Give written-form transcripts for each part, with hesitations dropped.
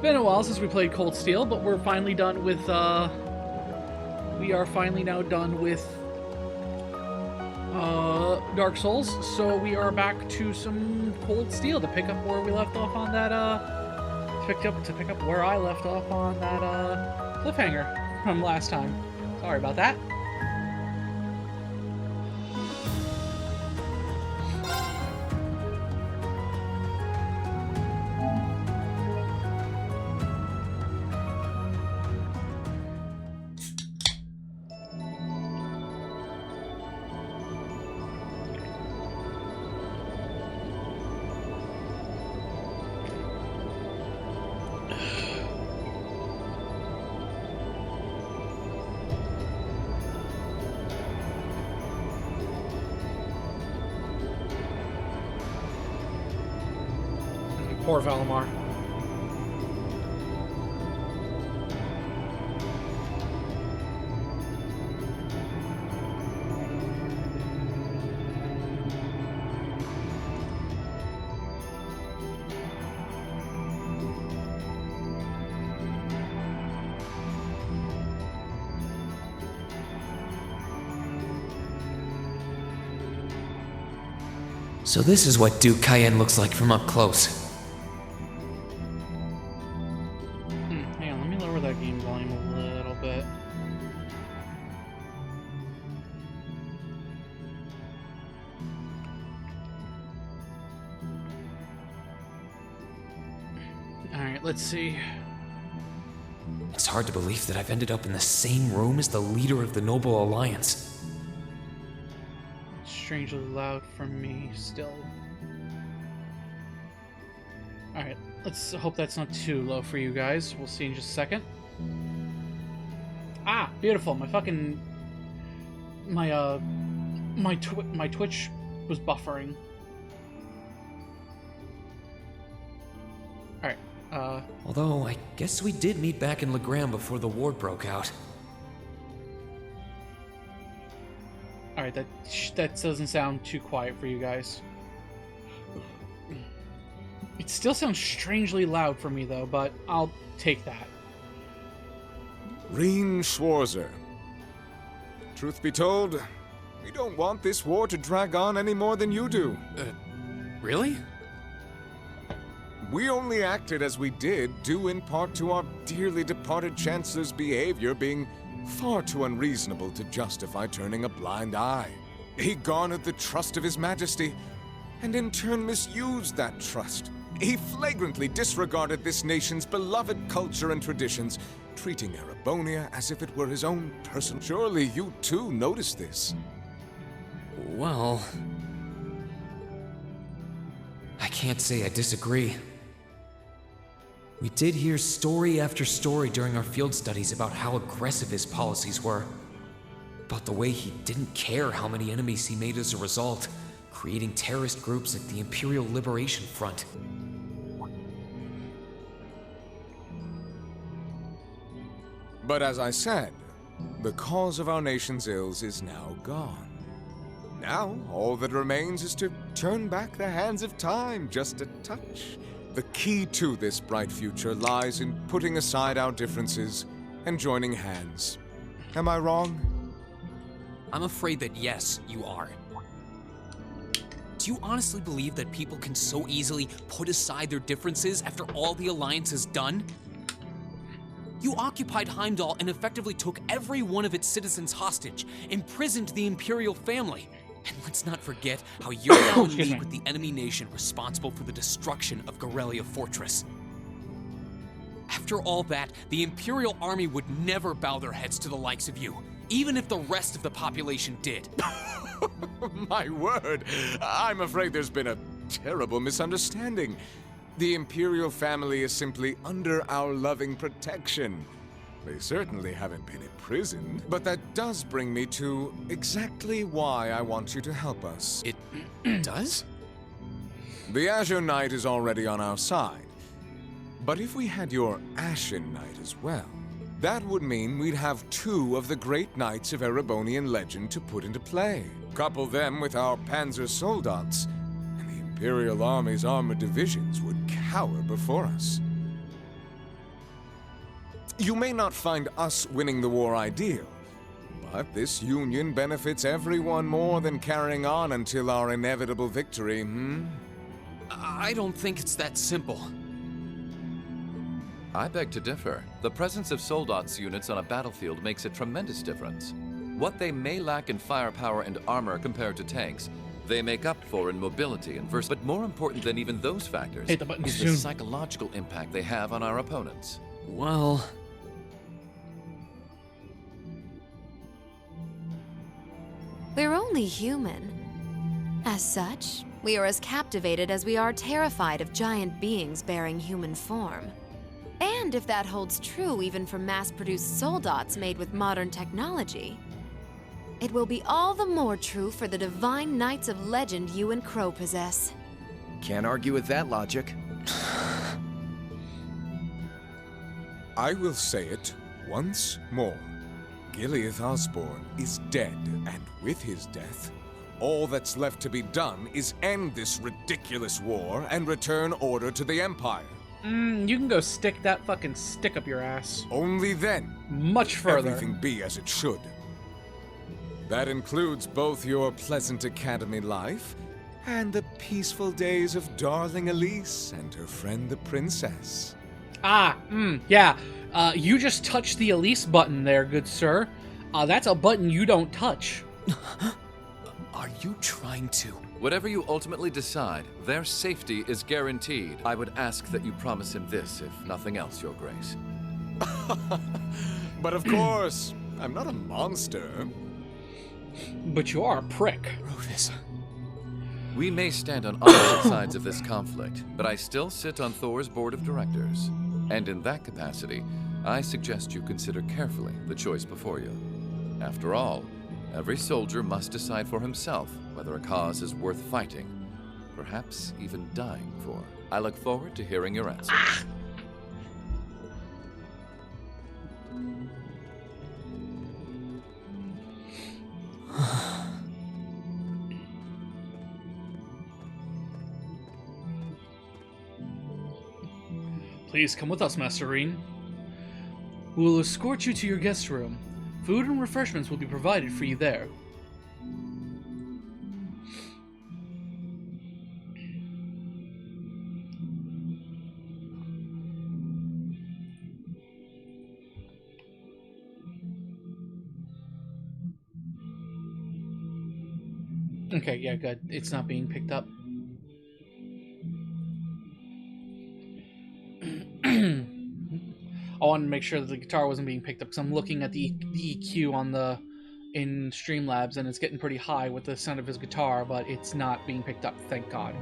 been a while since we played Cold Steel, but we're finally done with, we are finally now done with, Dark Souls, so we are back to some Cold Steel to pick up where we left off on that, to pick up where I left off on that, cliffhanger from last time. Sorry about that. Poor Valimar. So this is what Duke Cayenne looks like from up close. Hang on, let me lower that game volume a little bit. Alright, let's see. It's hard to believe that I've ended up in the same room as the leader of the Noble Alliance. Strangely loud for me still. Alright, let's hope that's not too low for you guys. We'll see in just a second. Ah, beautiful. My fucking... My Twitch was buffering. Alright, Although, I guess we did meet back in GLEGaming before the war broke out. Alright, that doesn't sound too quiet for you guys. It still sounds strangely loud for me, though, but I'll take that. Reen Schwarzer. Truth be told, we don't want this war to drag on any more than you do. Really? We only acted as we did, due in part to our dearly departed Chancellor's behavior being far too unreasonable to justify turning a blind eye. He garnered the trust of His Majesty, and in turn misused that trust. He flagrantly disregarded this nation's beloved culture and traditions, treating Erebonia as if it were his own personal... Surely you too noticed this. Well... I can't say I disagree. We did hear story after story during our field studies about how aggressive his policies were. About the way he didn't care how many enemies he made as a result, creating terrorist groups like the Imperial Liberation Front. But as I said, the cause of our nation's ills is now gone. Now, all that remains is to turn back the hands of time just a touch. The key to this bright future lies in putting aside our differences and joining hands. Am I wrong? I'm afraid that yes, you are. Do you honestly believe that people can so easily put aside their differences after all the Alliance has done? You occupied Heimdall and effectively took every one of its citizens hostage, imprisoned the Imperial family. And let's not forget how you're now in league with the enemy nation responsible for the destruction of Gorelia Fortress. After all that, the Imperial army would never bow their heads to the likes of you, even if the rest of the population did. My word, I'm afraid there's been a terrible misunderstanding. The Imperial family is simply under our loving protection. They certainly haven't been imprisoned, but that does bring me to exactly why I want you to help us. It does? The Azure Knight is already on our side. But if we had your Ashen Knight as well, that would mean we'd have two of the great knights of Erebonian legend to put into play. Couple them with our Panzer Soldats, and the Imperial Army's armored divisions would cower before us. You may not find us winning the war ideal, but this union benefits everyone more than carrying on until our inevitable victory, I don't think it's that simple. I beg to differ. The presence of Soldat's units on a battlefield makes a tremendous difference. What they may lack in firepower and armor compared to tanks, they make up for in mobility and versatility. But more important than even those factors Hit the button is soon. the psychological impact they have on our opponents. Well, We're only human. As such, we are as captivated as we are terrified of giant beings bearing human form. And if that holds true even for mass-produced soldats made with modern technology, it will be all the more true for the divine knights of legend you and Crow possess. Can't argue with that logic. I will say it once more. Gilead Osborne is dead, and with his death, all that's left to be done is end this ridiculous war and return order to the Empire. You can go stick that fucking stick up your ass. Only then Much further. everything be as it should. That includes both your pleasant academy life and the peaceful days of darling Elise and her friend the princess. Yeah. You just touched the Elise button there, good sir. That's a button you don't touch. are you trying to? Whatever you ultimately decide, their safety is guaranteed. I would ask that you promise him this, if nothing else, Your Grace. But of course, I'm not a monster. But you are a prick. Rufus. We may stand on opposite sides of this conflict, but I still sit on Thor's board of directors. And in that capacity, I suggest you consider carefully the choice before you. After all, every soldier must decide for himself whether a cause is worth fighting, perhaps even dying for. I look forward to hearing your answer. Please come with us, Master Reen. We will escort you to your guest room. Food and refreshments will be provided for you there. Okay, yeah, good. It's not being picked up. I wanted to make sure that the guitar wasn't being picked up because I'm looking at the EQ on in Streamlabs and it's getting pretty high with the sound of his guitar, but it's not being picked up, thank God.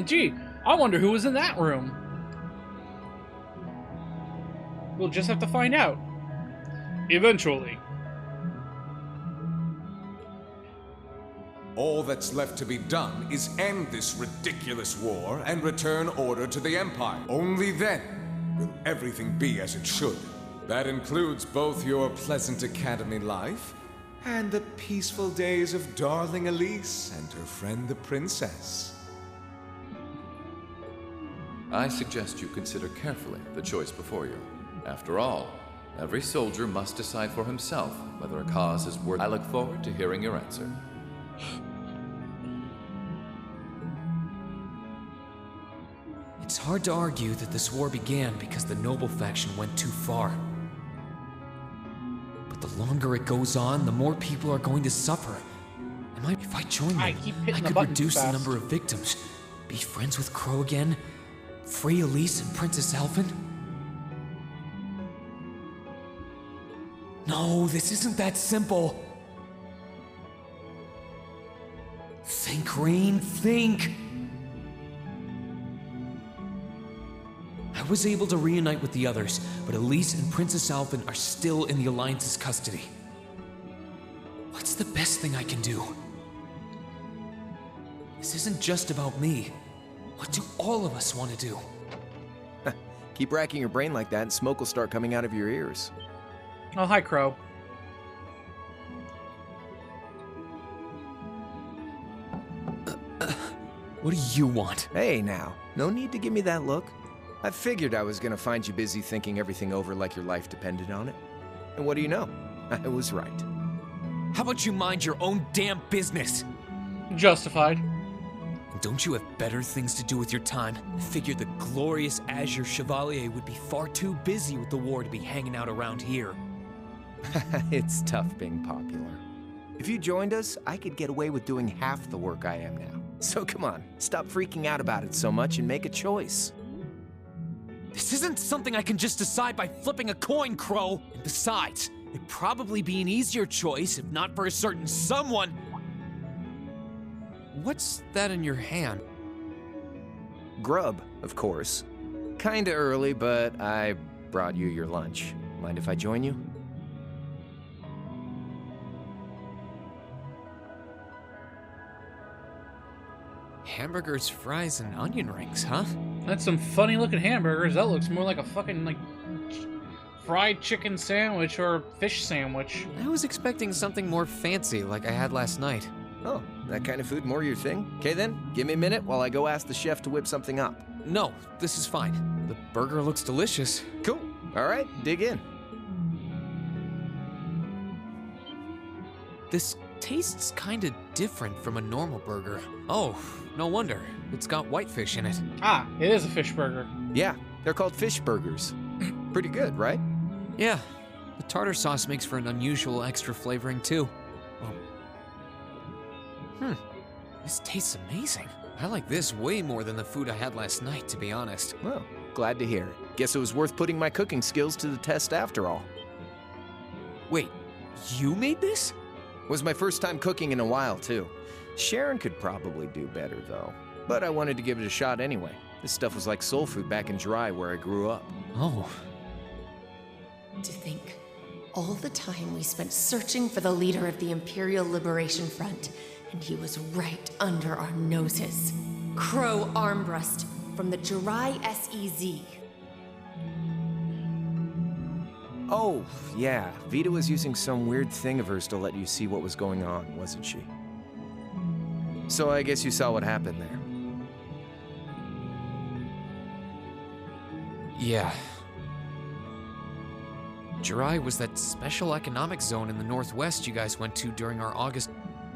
Gee, I wonder who was in that room. We'll just have to find out. Eventually. All that's left to be done is end this ridiculous war and return order to the Empire. Only then will everything be as it should. That includes both your pleasant academy life and the peaceful days of darling Elise and her friend the princess. I suggest you consider carefully the choice before you. After all, every soldier must decide for himself whether a cause is worth. I look forward to hearing your answer. It's hard to argue that this war began because the noble faction went too far. But the longer it goes on, the more people are going to suffer. If I join them, I keep hitting I the could button reduce the fast. number of victims, be friends with Crow again, free Elise and Princess Elfin. No, this isn't that simple. Think, Rain, think. I was able to reunite with the others, but Elise and Princess Elfin are still in the Alliance's custody. What's the best thing I can do? This isn't just about me. What do all of us want to do? Keep racking your brain like that and smoke will start coming out of your ears. Oh, hi, Crow. What do you want? Hey now, no need to give me that look. I figured I was gonna find you busy thinking everything over like your life depended on it. And what do you know? I was right. How about you mind your own damn business? Justified. And don't you have better things to do with your time? I figured the glorious Azure Chevalier would be far too busy with the war to be hanging out around here. It's tough being popular. If you joined us, I could get away with doing half the work I am now. So come on, stop freaking out about it so much and make a choice. This isn't something I can just decide by flipping a coin, Crow. And besides, it'd probably be an easier choice if not for a certain someone. What's that in your hand? Grub, of course. Kinda early, but I brought you your lunch. Mind if I join you? Hamburgers, fries, and onion rings, huh? That's some funny looking hamburgers. That looks more like a fucking, like, fried chicken sandwich or fish sandwich. I was expecting something more fancy like I had last night. Oh, that kind of food more your thing? Okay then, give me a minute while I go ask the chef to whip something up. No, this is fine. The burger looks delicious. Cool. All right, dig in. This tastes kinda different from a normal burger. Oh, no wonder. It's got whitefish in it. Ah, it is a fish burger. Yeah, they're called fish burgers. Pretty good, right? Yeah, the tartar sauce makes for an unusual extra flavoring too. This tastes amazing. I like this way more than the food I had last night, to be honest. Well, glad to hear it. Guess it was worth putting my cooking skills to the test after all. Wait, you made this? Was my first time cooking in a while, too. Sharon could probably do better, though. But I wanted to give it a shot anyway. This stuff was like soul food back in Dry, where I grew up. Oh. To think, all the time we spent searching for the leader of the Imperial Liberation Front, and he was right under our noses. Crow Armbrust from the Jirai SEZ. Oh, yeah. Vita was using some weird thing of hers to let you see what was going on, wasn't she? So I guess you saw what happened there. Yeah. Jirai was that special economic zone in the Northwest you guys went to during our August...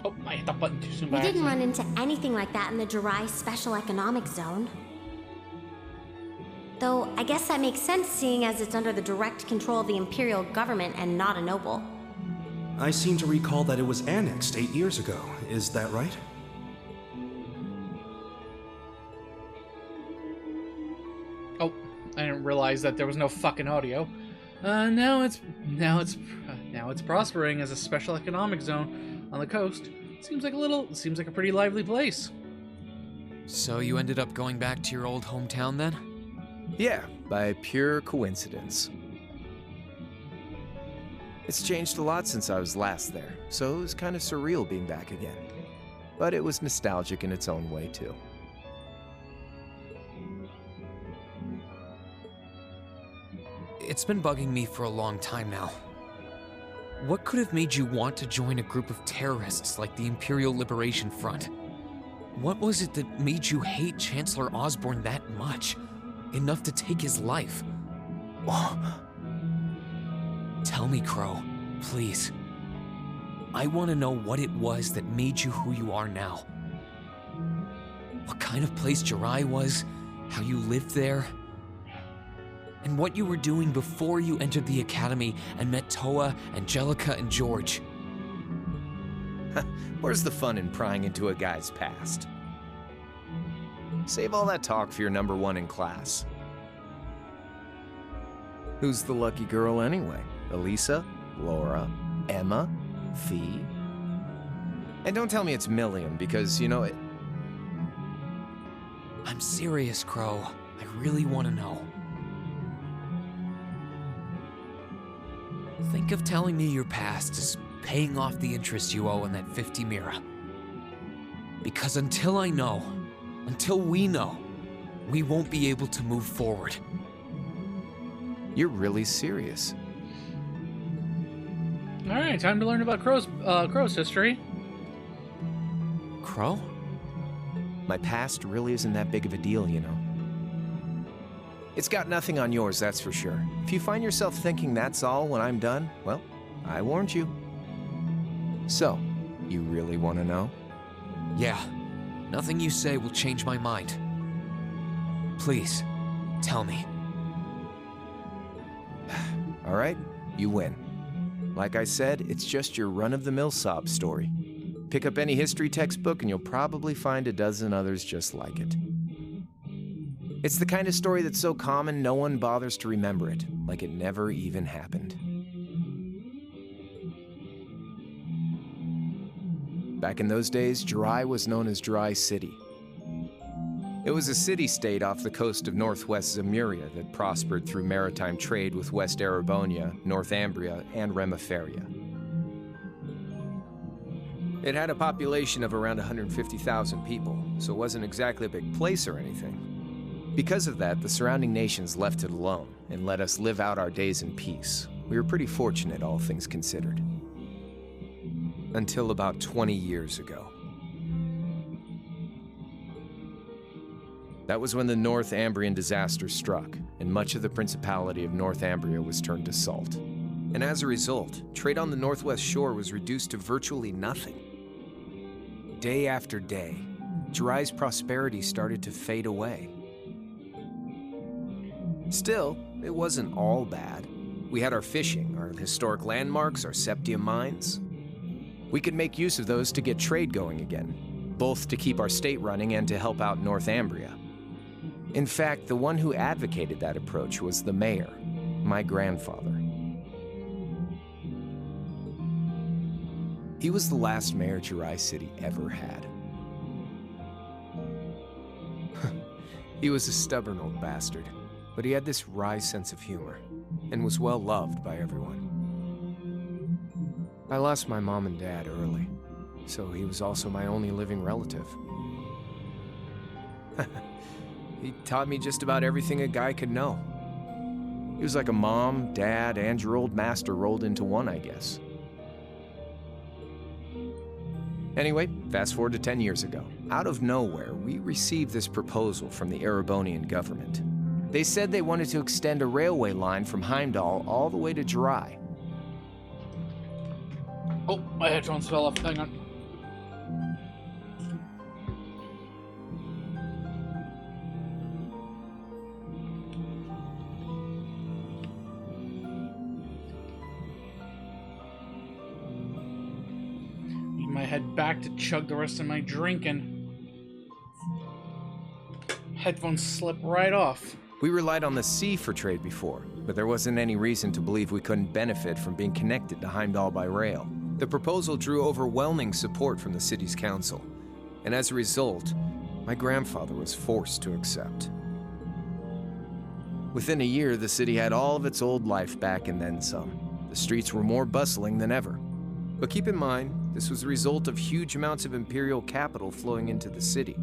Oh, I hit the button too soon. We didn't run into anything like that in the Jirai Special Economic Zone. Though, I guess that makes sense seeing as it's under the direct control of the Imperial government and not a noble. I seem to recall that it was annexed 8 years ago. Is that right? Oh, I didn't realize that there was no fucking audio. Now it's prospering as a special economic zone on the coast. Seems like a pretty lively place. So you ended up going back to your old hometown then? Yeah, by pure coincidence. It's changed a lot since I was last there, so it was kind of surreal being back again. But it was nostalgic in its own way, too. It's been bugging me for a long time now. What could have made you want to join a group of terrorists like the Imperial Liberation Front? What was it that made you hate Chancellor Osborne that much? Enough to take his life? Tell me, Crow, please. I want to know what it was that made you who you are now. What kind of place Jirai was, how you lived there, and what you were doing before you entered the academy and met Toa, Angelica, and George. Where's the fun in prying into a guy's past? Save all that talk for your number one in class. Who's the lucky girl anyway? Elisa? Laura? Emma? Fee? And don't tell me it's Million, because, you know, it... I'm serious, Crow. I really want to know. Think of telling me your past as paying off the interest you owe on that 50 Mira. Because until I know, until we know, we won't be able to move forward. You're really serious. Alright, time to learn about Crow's history. Crow? My past really isn't that big of a deal, you know. It's got nothing on yours, that's for sure. If you find yourself thinking that's all when I'm done, well, I warned you. So, you really want to know? Yeah. Nothing you say will change my mind. Please, tell me. All right, you win. Like I said, it's just your run-of-the-mill sob story. Pick up any history textbook and you'll probably find a dozen others just like it. It's the kind of story that's so common no one bothers to remember it, like it never even happened. Back in those days, Jirai was known as Jirai City. It was a city-state off the coast of northwest Zemuria that prospered through maritime trade with West Erebonia, Northumbria, and Remiferia. It had a population of around 150,000 people, so it wasn't exactly a big place or anything. Because of that, the surrounding nations left it alone and let us live out our days in peace. We were pretty fortunate, all things considered. Until about 20 years ago. That was when the Northumbrian disaster struck, and much of the Principality of Northumbria was turned to salt. And as a result, trade on the northwest shore was reduced to virtually nothing. Day after day, Jirai's prosperity started to fade away. Still, it wasn't all bad. We had our fishing, our historic landmarks, our septium mines. We could make use of those to get trade going again, both to keep our state running and to help out Northumbria. In fact, the one who advocated that approach was the mayor, my grandfather. He was the last mayor Jirai City ever had. He was a stubborn old bastard, but he had this wry sense of humor, and was well loved by everyone. I lost my mom and dad early, so he was also my only living relative. He taught me just about everything a guy could know. He was like a mom, dad, and your old master rolled into one, I guess. Anyway, fast forward to 10 years ago. Out of nowhere, we received this proposal from the Erebonian government. They said they wanted to extend a railway line from Heimdall all the way to Jirai. Oh, my headphones fell off. Hang on. Need my head back to chug the rest of my drinking. Headphones slip right off. We relied on the sea for trade before, but there wasn't any reason to believe we couldn't benefit from being connected to Heimdall by rail. The proposal drew overwhelming support from the city's council, and as a result, my grandfather was forced to accept. Within a year, the city had all of its old life back and then some. The streets were more bustling than ever. But keep in mind, this was a result of huge amounts of imperial capital flowing into the city.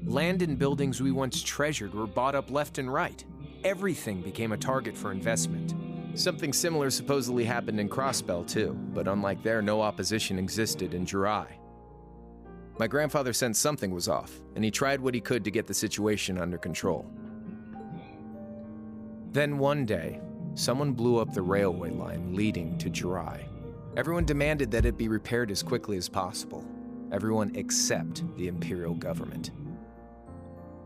Land and buildings we once treasured were bought up left and right. Everything became a target for investment. Something similar supposedly happened in Crossbell too, but unlike there, no opposition existed in Jirai. My grandfather sensed something was off, and he tried what he could to get the situation under control. Then one day, someone blew up the railway line leading to Jirai. Everyone demanded that it be repaired as quickly as possible. Everyone except the imperial government.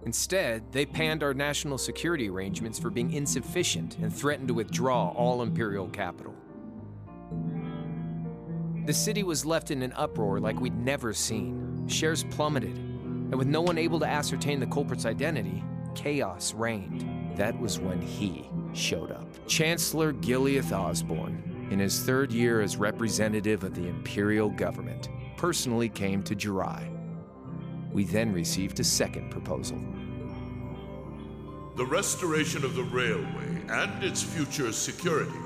Instead, they panned our national security arrangements for being insufficient and threatened to withdraw all imperial capital. The city was left in an uproar like we'd never seen. Shares plummeted, and with no one able to ascertain the culprit's identity, chaos reigned. That was when he showed up. Chancellor Gileath Osborne, in his third year as representative of the imperial government, personally came to Jirai. We then received a second proposal. The restoration of the railway and its future security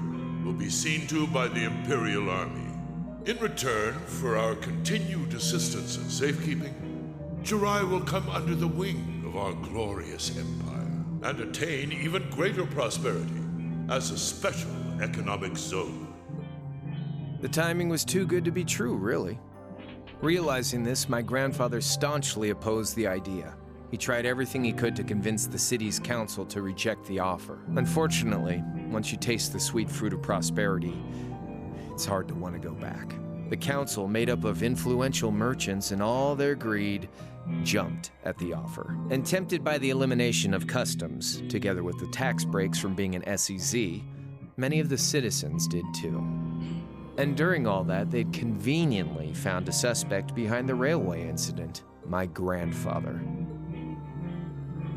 will be seen to by the Imperial Army. In return for our continued assistance in safekeeping, Jirai will come under the wing of our glorious empire and attain even greater prosperity as a special economic zone. The timing was too good to be true, really. Realizing this, my grandfather staunchly opposed the idea. He tried everything he could to convince the city's council to reject the offer. Unfortunately, once you taste the sweet fruit of prosperity, it's hard to want to go back. The council, made up of influential merchants and all their greed, jumped at the offer. And tempted by the elimination of customs, together with the tax breaks from being an SEZ, many of the citizens did too. And during all that, they'd conveniently found a suspect behind the railway incident, my grandfather.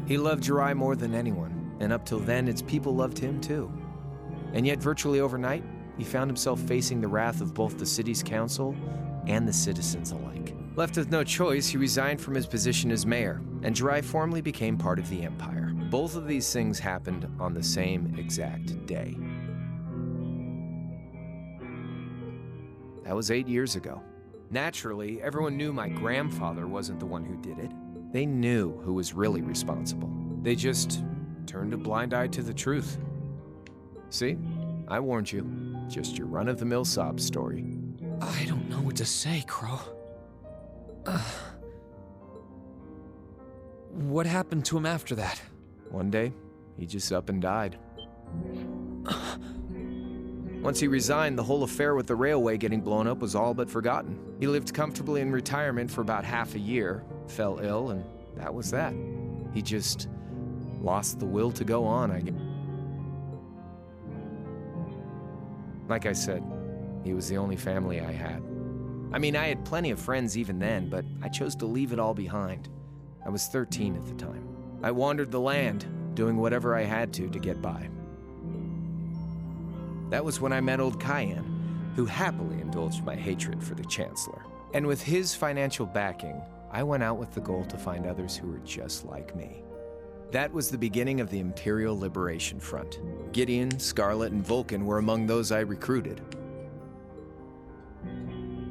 He loved Jirai more than anyone, and up till then, its people loved him too. And yet, virtually overnight, he found himself facing the wrath of both the city's council and the citizens alike. Left with no choice, he resigned from his position as mayor, and Jirai formally became part of the empire. Both of these things happened on the same exact day. That was 8 years ago. Naturally, everyone knew my grandfather wasn't the one who did it. They knew who was really responsible. They just turned a blind eye to the truth. See? I warned you. Just your run-of-the-mill sob story. I don't know what to say, Crow. What happened to him after that? One day, he just up and died. Once he resigned, the whole affair with the railway getting blown up was all but forgotten. He lived comfortably in retirement for about half a year, fell ill, and that was that. He just lost the will to go on, I guess. Like I said, he was the only family I had. I mean, I had plenty of friends even then, but I chose to leave it all behind. I was 13 at the time. I wandered the land, doing whatever I had to get by. That was when I met old Cayenne, who happily indulged my hatred for the Chancellor. And with his financial backing, I went out with the goal to find others who were just like me. That was the beginning of the Imperial Liberation Front. Gideon, Scarlet, and Vulcan were among those I recruited.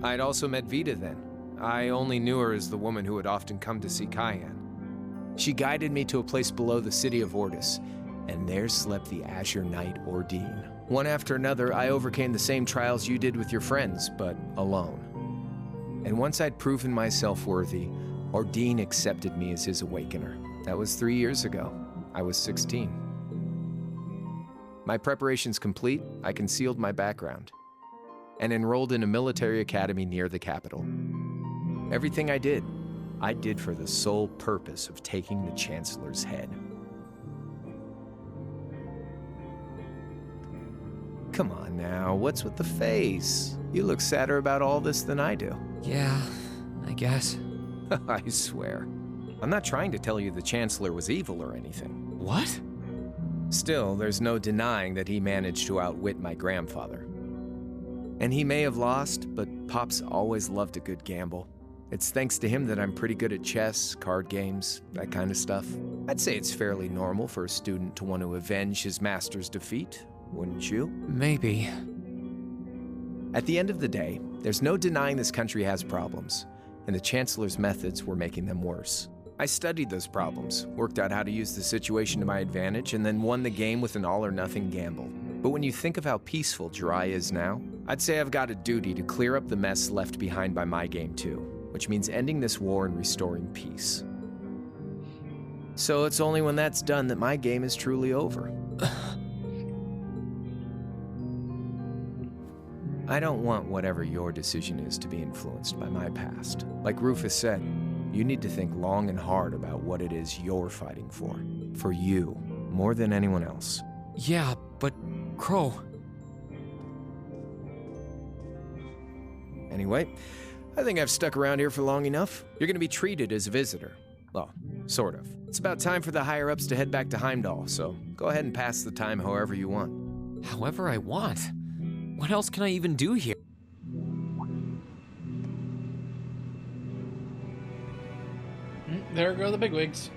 I'd also met Vita then. I only knew her as the woman who would often come to see Cayenne. She guided me to a place below the city of Ordis, and there slept the Azure Knight Ordine. One after another, I overcame the same trials you did with your friends, but alone. And once I'd proven myself worthy, Ordine accepted me as his awakener. That was 3 years ago. I was 16. My preparations complete, I concealed my background and enrolled in a military academy near the capital. Everything I did for the sole purpose of taking the Chancellor's head. Come on now, what's with the face? You look sadder about all this than I do. Yeah, I guess. I swear. I'm not trying to tell you the Chancellor was evil or anything. What? Still, there's no denying that he managed to outwit my grandfather. And he may have lost, but Pop's always loved a good gamble. It's thanks to him that I'm pretty good at chess, card games, that kind of stuff. I'd say it's fairly normal for a student to want to avenge his master's defeat, wouldn't you? Maybe. At the end of the day, there's no denying this country has problems, and the Chancellor's methods were making them worse. I studied those problems, worked out how to use the situation to my advantage, and then won the game with an all-or-nothing gamble. But when you think of how peaceful Jirai is now, I'd say I've got a duty to clear up the mess left behind by my game too, which means ending this war and restoring peace. So it's only when that's done that my game is truly over. I don't want whatever your decision is to be influenced by my past. Like Rufus said, you need to think long and hard about what it is you're fighting for. For you, more than anyone else. Yeah, but Crow... Anyway, I think I've stuck around here for long enough. You're gonna be treated as a visitor. Well, sort of. It's about time for the higher-ups to head back to Heimdall, so go ahead and pass the time however you want. However I want? What else can I even do here? There go the bigwigs.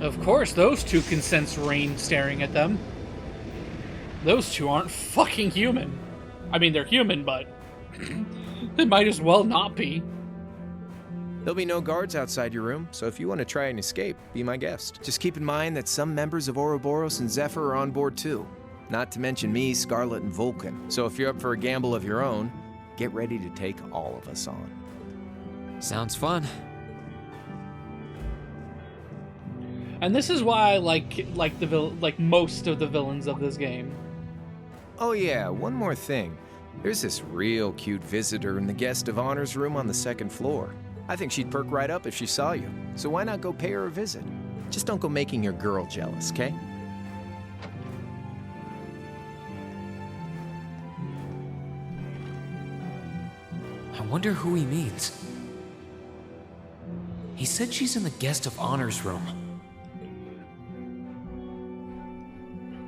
Of course, those two can sense rain staring at them. Those two aren't fucking human. I mean, they're human, but they might as well not be. There'll be no guards outside your room, so if you want to try and escape, be my guest. Just keep in mind that some members of Ouroboros and Zephyr are on board too. Not to mention me, Scarlet, and Vulcan. So if you're up for a gamble of your own, get ready to take all of us on. Sounds fun. And this is why I like most of the villains of this game. Oh yeah, one more thing. There's this real cute visitor in the guest of honor's room on the second floor. I think she'd perk right up if she saw you. So why not go pay her a visit? Just don't go making your girl jealous, okay? I wonder who he means. He said she's in the guest of honor's room.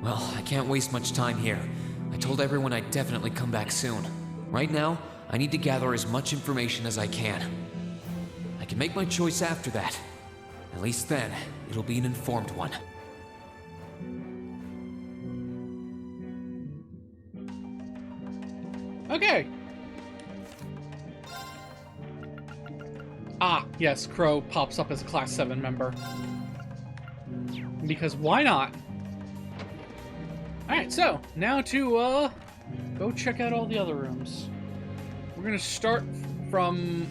Well, I can't waste much time here. I told everyone I'd definitely come back soon. Right now, I need to gather as much information as I can. I can make my choice after that. At least then, it'll be an informed one. Okay. Ah, yes, Crow pops up as a Class 7 member. Because why not? Alright, so, now to, go check out all the other rooms. We're gonna start from...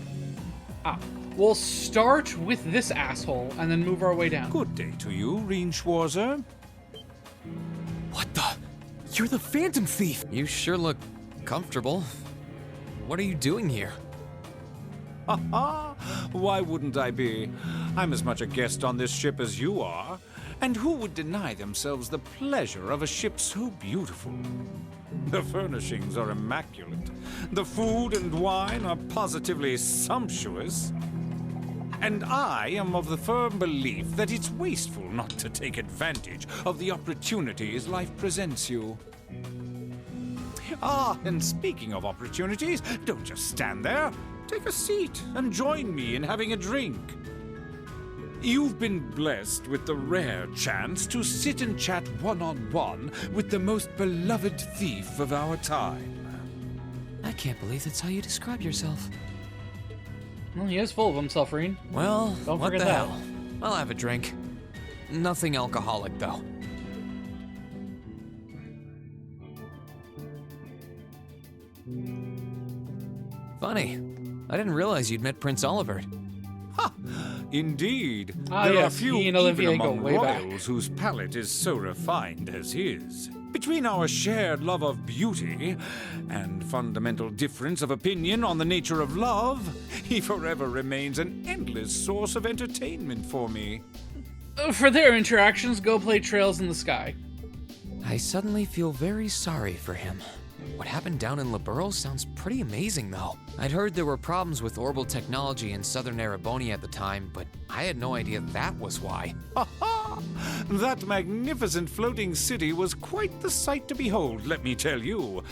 we'll start with this asshole, and then move our way down. Good day to you, Reinschwarzer. What the? You're the Phantom Thief! You sure look comfortable. What are you doing here? Ha ha! Why wouldn't I be? I'm as much a guest on this ship as you are. And who would deny themselves the pleasure of a ship so beautiful? The furnishings are immaculate. The food and wine are positively sumptuous. And I am of the firm belief that it's wasteful not to take advantage of the opportunities life presents you. Ah, and speaking of opportunities, don't just stand there. Take a seat and join me in having a drink. You've been blessed with the rare chance to sit and chat one-on-one with the most beloved thief of our time. I can't believe that's how you describe yourself. Well, he is full of himself, Reen. Well, Don't what forget the that. hell? I'll have a drink. Nothing alcoholic, though. Funny. I didn't realize you'd met Prince Olivert. Ha! Indeed. Ah, There are yes, few he and even Olivier go among way back. royals whose palate is so refined as his. Between our shared love of beauty and fundamental difference of opinion on the nature of love, he forever remains an endless source of entertainment for me. For their interactions, go play Trails in the Sky. I suddenly feel very sorry for him. What happened down in Liberl sounds pretty amazing, though. I'd heard there were problems with orbital technology in southern Erebonia at the time, but I had no idea that was why. Ha ha! That magnificent floating city was quite the sight to behold, let me tell you.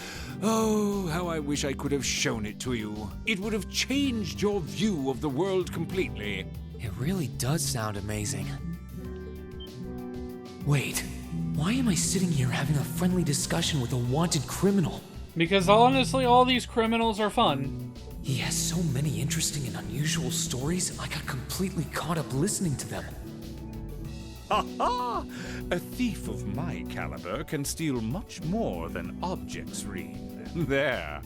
Oh, how I wish I could have shown it to you. It would have changed your view of the world completely. It really does sound amazing. Wait, why am I sitting here having a friendly discussion with a wanted criminal? Because honestly, all these criminals are fun. He has so many interesting and unusual stories, I got completely caught up listening to them. Ha ha! A thief of my caliber can steal much more than objects, Reen. There.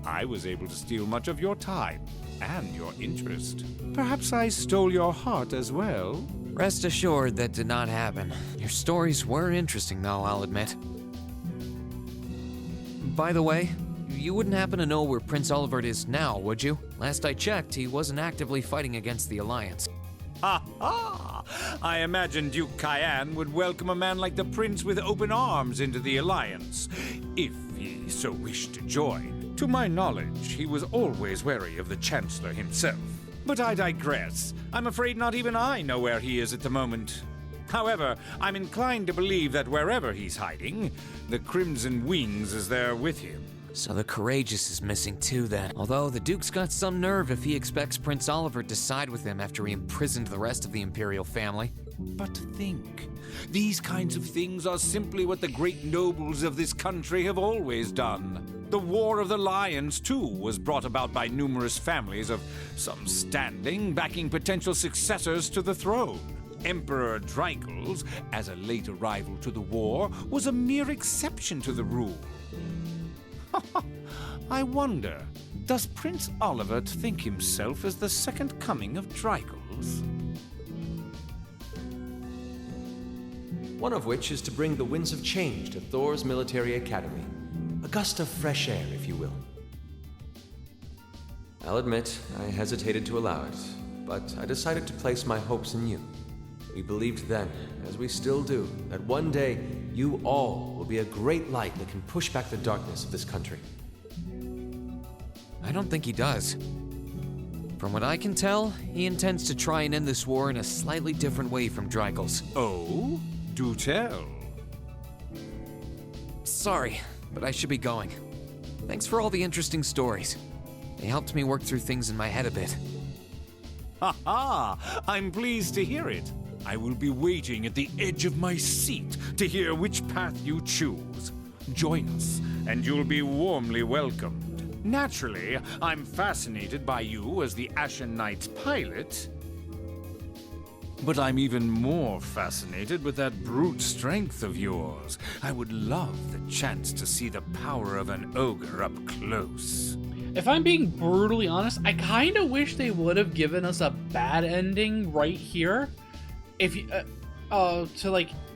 I was able to steal much of your time and your interest. Perhaps I stole your heart as well. Rest assured that did not happen. Your stories were interesting, though, I'll admit. By the way, you wouldn't happen to know where Prince Olivert is now, would you? Last I checked, he wasn't actively fighting against the Alliance. Ha ha! I imagine Duke Cayenne would welcome a man like the Prince with open arms into the Alliance, if he so wished to join. To my knowledge, he was always wary of the Chancellor himself. But I digress. I'm afraid not even I know where he is at the moment. However, I'm inclined to believe that wherever he's hiding, the Crimson Wings is there with him. So the Courageous is missing too, then. Although the Duke's got some nerve if he expects Prince Olivert to side with him after he imprisoned the rest of the Imperial family. But think, these kinds of things are simply what the great nobles of this country have always done. The War of the Lions, too, was brought about by numerous families of some standing backing potential successors to the throne. Emperor Dreigels, as a late arrival to the war, was a mere exception to the rule. I wonder, does Prince Oliver think himself as the second coming of Dreigels? One of which is to bring the winds of change to Thor's military academy. A gust of fresh air, if you will. I'll admit, I hesitated to allow it, but I decided to place my hopes in you. We believed then, as we still do, that one day you all will be a great light that can push back the darkness of this country. I don't think he does. From what I can tell, he intends to try and end this war in a slightly different way from Dreigels. Oh? Do tell. Sorry, but I should be going. Thanks for all the interesting stories. They helped me work through things in my head a bit. Ha ha! I'm pleased to hear it. I will be waiting at the edge of my seat to hear which path you choose. Join us, and you'll be warmly welcomed. Naturally, I'm fascinated by you as the Ashen Knight's pilot. But I'm even more fascinated with that brute strength of yours. I would love the chance to see the power of an ogre up close. If I'm being brutally honest, I kind of wish they would have given us a bad ending right here. If you,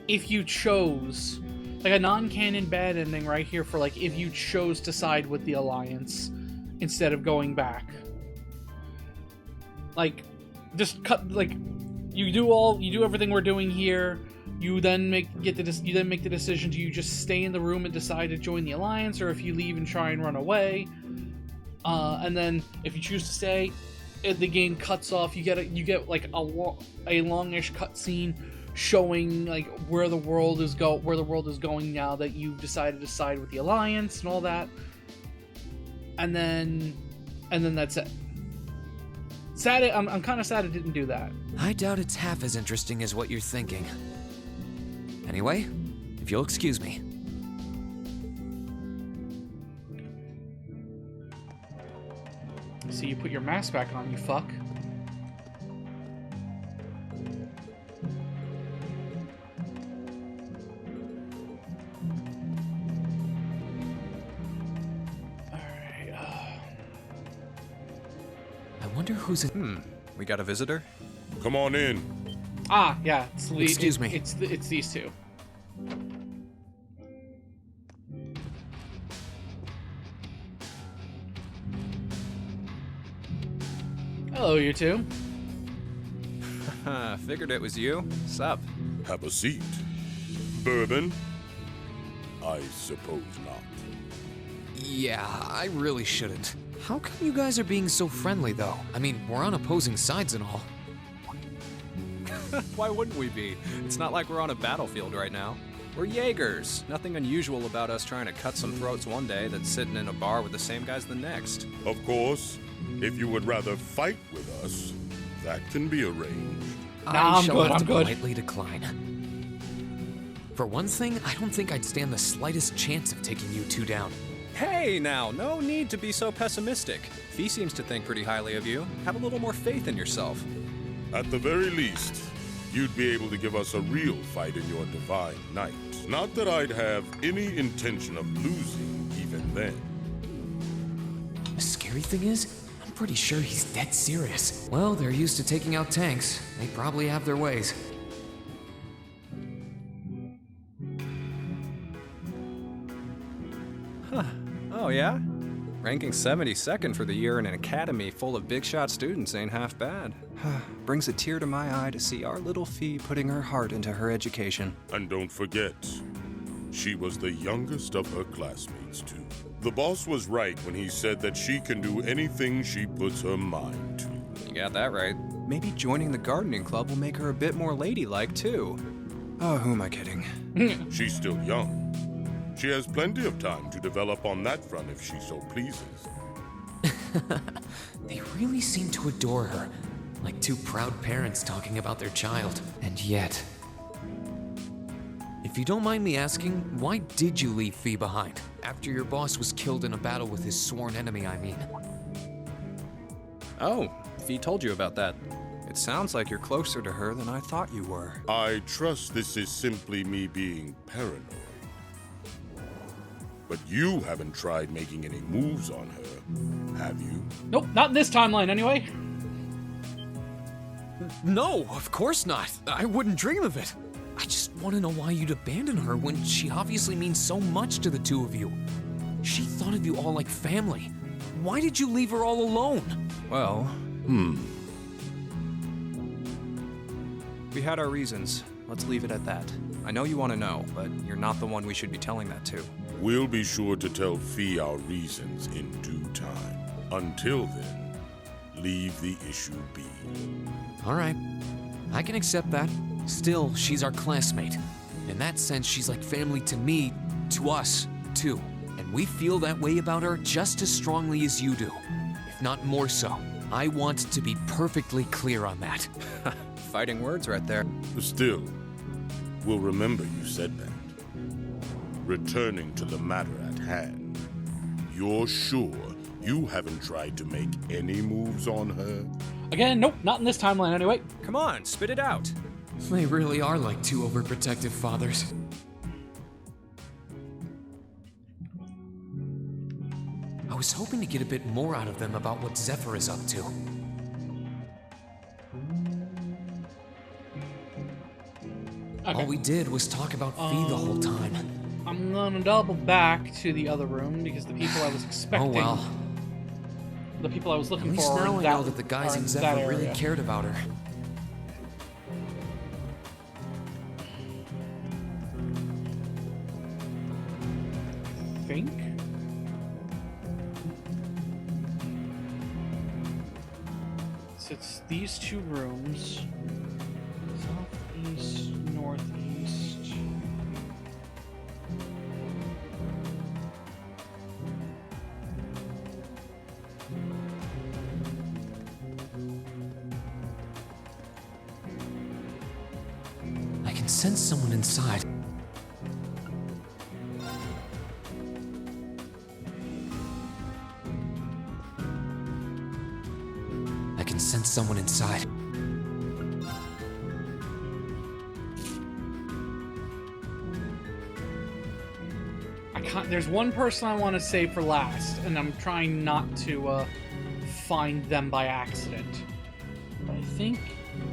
if you chose, like a non-canon bad ending right here for like if you chose to side with the Alliance instead of going back. Like, just cut, like, you do everything we're doing here. You then make the decision: do you just stay in the room and decide to join the Alliance, or if you leave and try and run away? And then if you choose to stay, the game cuts off. You get like a longish cutscene showing like where the world is going now that you've decided to side with the Alliance and all that. And then that's it. Sad. I'm kind of sad it didn't do that. I doubt it's half as interesting as what you're thinking. Anyway, if you'll excuse me. So you put your mask back on, you fuck. Alright, I wonder who's in... We got a visitor? Come on in. Ah, yeah. Excuse me. It's these two. Hello, you two. Figured it was you. Sup? Have a seat. Bourbon? I suppose not. Yeah, I really shouldn't. How come you guys are being so friendly, though? I mean, we're on opposing sides and all. Why wouldn't we be? It's not like we're on a battlefield right now. We're Jaegers. Nothing unusual about us trying to cut some throats one day than sitting in a bar with the same guys the next. Of course, if you would rather fight with us, that can be arranged. I shall have to politely decline. For one thing, I don't think I'd stand the slightest chance of taking you two down. Hey now, no need to be so pessimistic. Fee seems to think pretty highly of you. Have a little more faith in yourself. At the very least, you'd be able to give us a real fight in your divine night. Not that I'd have any intention of losing even then. The scary thing is, I'm pretty sure he's dead serious. Well, they're used to taking out tanks. They probably have their ways. Huh. Oh yeah? Ranking 72nd for the year in an academy full of big shot students ain't half bad. Brings a tear to my eye to see our little Fee putting her heart into her education. And don't forget, she was the youngest of her classmates too. The boss was right when he said that she can do anything she puts her mind to. You got that right. Maybe joining the gardening club will make her a bit more ladylike too. Oh, who am I kidding? She's still young. She has plenty of time to develop on that front if she so pleases. They really seem to adore her. like two proud parents talking about their child. And yet... If you don't mind me asking, why did you leave Fee behind? After your boss was killed in a battle with his sworn enemy, I mean. Oh, Fee told you about that. It sounds like you're closer to her than I thought you were. I trust this is simply me being paranoid. But you haven't tried making any moves on her, have you? Nope, not in this timeline anyway. No, of course not. I wouldn't dream of it. I just want to know why you'd abandon her when she obviously means so much to the two of you. She thought of you all like family. Why did you leave her all alone? Well... We had our reasons. Let's leave it at that. I know you want to know, but you're not the one we should be telling that to. We'll be sure to tell Fee our reasons in due time. Until then, leave the issue be. All right. I can accept that. Still, she's our classmate. In that sense, she's like family to me, to us, too. And we feel that way about her just as strongly as you do, if not more so. I want to be perfectly clear on that. Fighting words right there. Still, we'll remember you said that. Returning to the matter at hand, you're sure you haven't tried to make any moves on her? Again, nope, not in this timeline anyway. Come on, spit it out. They really are like two overprotective fathers. I was hoping to get a bit more out of them about what Zephyr is up to. Okay. All we did was talk about Fee the whole time. I'm gonna double back to the other room because the people I was expecting... Oh well. The people I was looking At least for now are I know that the guys in Zephyr really cared about her. I think? So it's these two rooms. Southeast, northeast. I can sense someone inside. I can sense someone inside. There's one person I want to save for last, and I'm trying not to find them by accident. But I think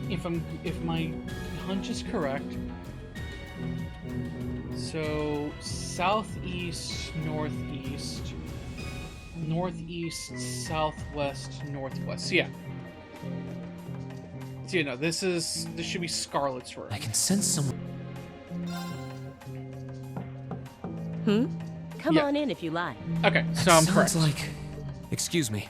if my hunch is correct, so southeast, northeast, northeast, southwest, northwest. So yeah. So you know, this should be Scarlet's room. I can sense someone. Come on in if you like. Okay, so I'm correct. Sounds like... Excuse me.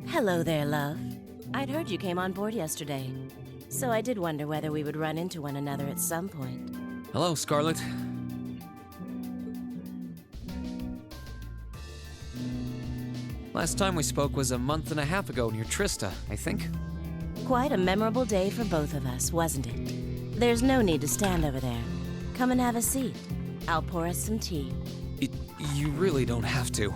Hello there, love. I'd heard you came on board yesterday, so I did wonder whether we would run into one another at some point. Hello, Scarlet. Last time we spoke was a month and a half ago near Trista, I think. Quite a memorable day for both of us, wasn't it? There's no need to stand over there. Come and have a seat. I'll pour us some tea. You really don't have to.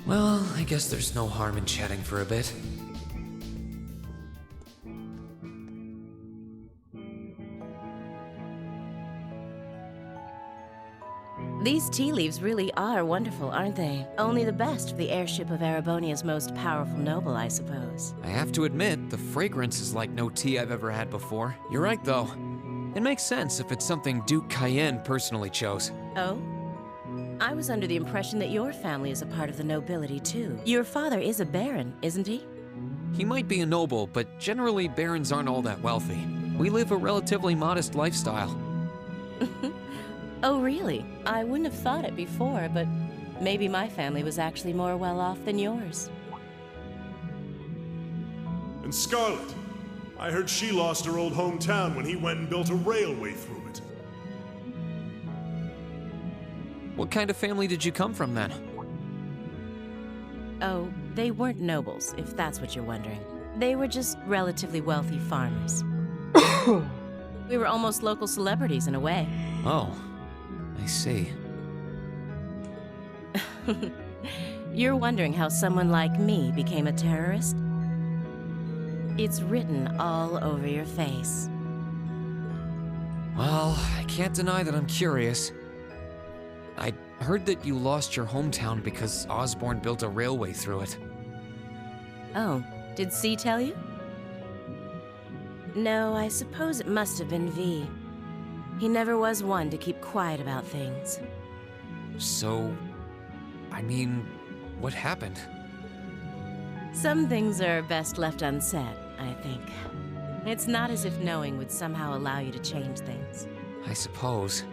Well, I guess there's no harm in chatting for a bit. These tea leaves really are wonderful, aren't they? Only the best for the airship of Erebonia's most powerful noble, I suppose. I have to admit, the fragrance is like no tea I've ever had before. You're right, though. It makes sense if it's something Duke Cayenne personally chose. Oh? I was under the impression that your family is a part of the nobility, too. Your father is a baron, isn't he? He might be a noble, but generally barons aren't all that wealthy. We live a relatively modest lifestyle. Oh, really? I wouldn't have thought it before, but maybe my family was actually more well off than yours. And Scarlet, I heard she lost her old hometown when he went and built a railway through it. What kind of family did you come from then? Oh, they weren't nobles, if that's what you're wondering. They were just relatively wealthy farmers. We were almost local celebrities in a way. Oh, I see. You're wondering how someone like me became a terrorist? It's written all over your face. Well, I can't deny that I'm curious. I heard that you lost your hometown because Osborn built a railway through it. Oh, did C tell you? No, I suppose it must have been V. He never was one to keep quiet about things. So, I mean, what happened? Some things are best left unsaid, I think. It's not as if knowing would somehow allow you to change things. I suppose.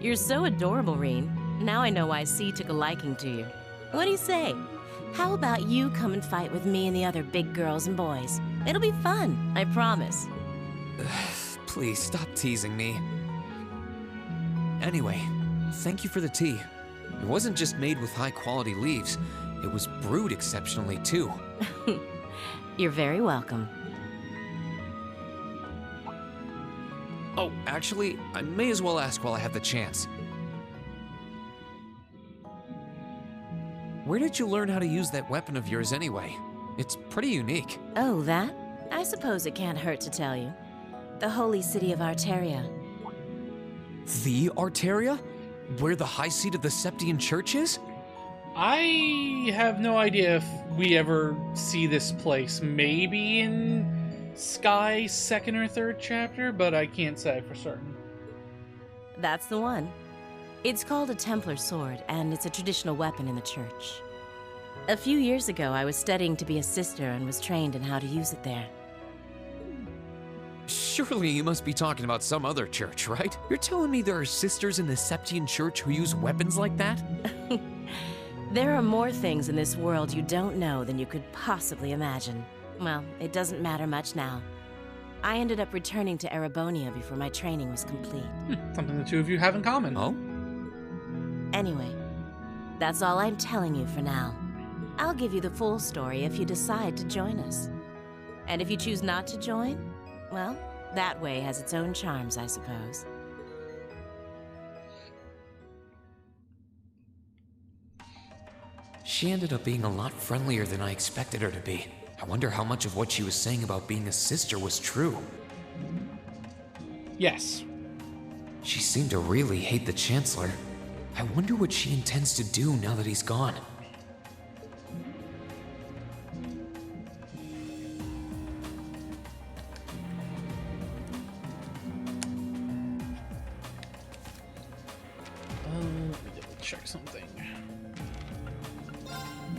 You're so adorable, Reen. Now I know why C took a liking to you. What do you say? How about you come and fight with me and the other big girls and boys? It'll be fun, I promise. Please stop teasing me. Anyway, thank you for the tea. It wasn't just made with high-quality leaves. It was brewed exceptionally, too. You're very welcome. Oh, actually, I may as well ask while I have the chance. Where did you learn how to use that weapon of yours anyway? It's pretty unique. Oh, that? I suppose it can't hurt to tell you. The holy city of Arteria. The Arteria? Where the high seat of the Septian Church is? I have no idea if we ever see this place. Maybe in Sky's second or third chapter, but I can't say for certain. That's the one. It's called a Templar sword, and it's a traditional weapon in the church. A few years ago, I was studying to be a sister and was trained in how to use it there. Surely you must be talking about some other church, right? You're telling me there are sisters in the Septian Church who use weapons like that? There are more things in this world you don't know than you could possibly imagine. Well, it doesn't matter much now. I ended up returning to Erebonia before my training was complete. Something the two of you have in common. Oh? Anyway, that's all I'm telling you for now. I'll give you the full story if you decide to join us. And if you choose not to join, well, that way has its own charms, I suppose. She ended up being a lot friendlier than I expected her to be. I wonder how much of what she was saying about being a sister was true. Yes. She seemed to really hate the Chancellor. I wonder what she intends to do now that he's gone. Let me double check something.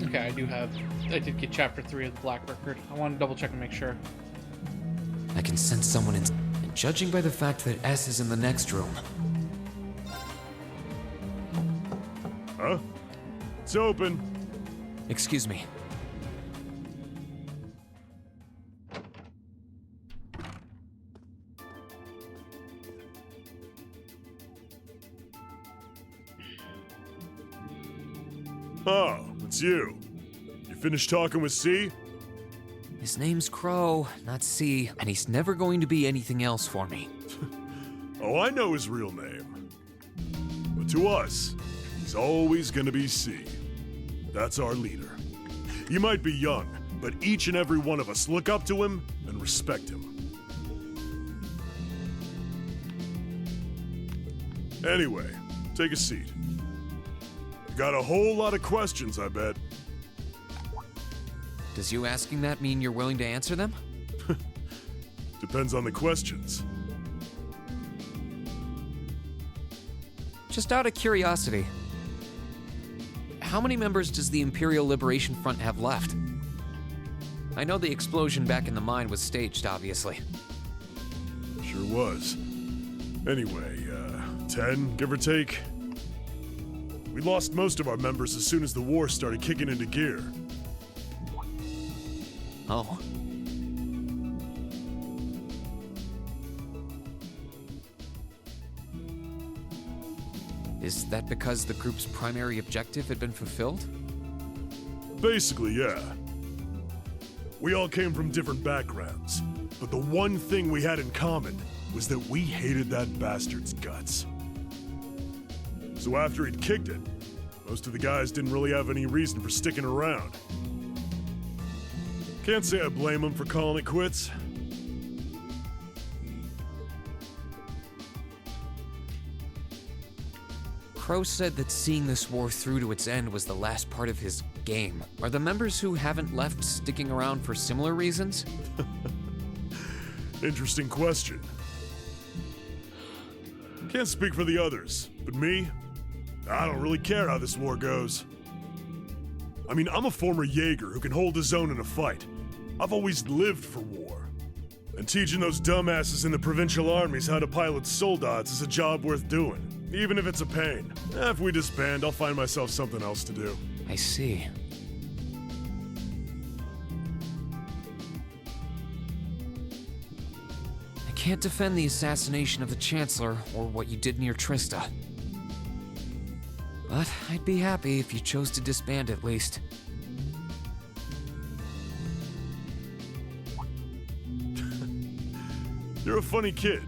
Okay, I did get chapter 3 of the Black Record. I want to double check and make sure. I can sense someone in... And judging by the fact that S is in the next room... Huh? It's open. Excuse me. Oh, it's you. You finished talking with C? His name's Crow, not C, and he's never going to be anything else for me. Oh, I know his real name. But to us, he's always gonna be C. That's our leader. You might be young, but each and every one of us look up to him and respect him. Anyway, take a seat. You got a whole lot of questions, I bet. Does you asking that mean you're willing to answer them? Depends on the questions. Just out of curiosity, how many members does the Imperial Liberation Front have left? I know the explosion back in the mine was staged, obviously. Sure was. Anyway, 10, give or take. We lost most of our members as soon as the war started kicking into gear. Oh. Is that because the group's primary objective had been fulfilled? Basically, yeah. We all came from different backgrounds, but the one thing we had in common was that we hated that bastard's guts. So after he'd kicked it, most of the guys didn't really have any reason for sticking around. Can't say I blame him for calling it quits. Crow said that seeing this war through to its end was the last part of his game. Are the members who haven't left sticking around for similar reasons? Interesting question. Can't speak for the others, but me, I don't really care how this war goes. I mean, I'm a former Jaeger who can hold his own in a fight. I've always lived for war. And teaching those dumbasses in the provincial armies how to pilot soldats is a job worth doing, even if it's a pain. If we disband, I'll find myself something else to do. I see. I can't defend the assassination of the Chancellor or what you did near Trista. But I'd be happy if you chose to disband at least. You're a funny kid.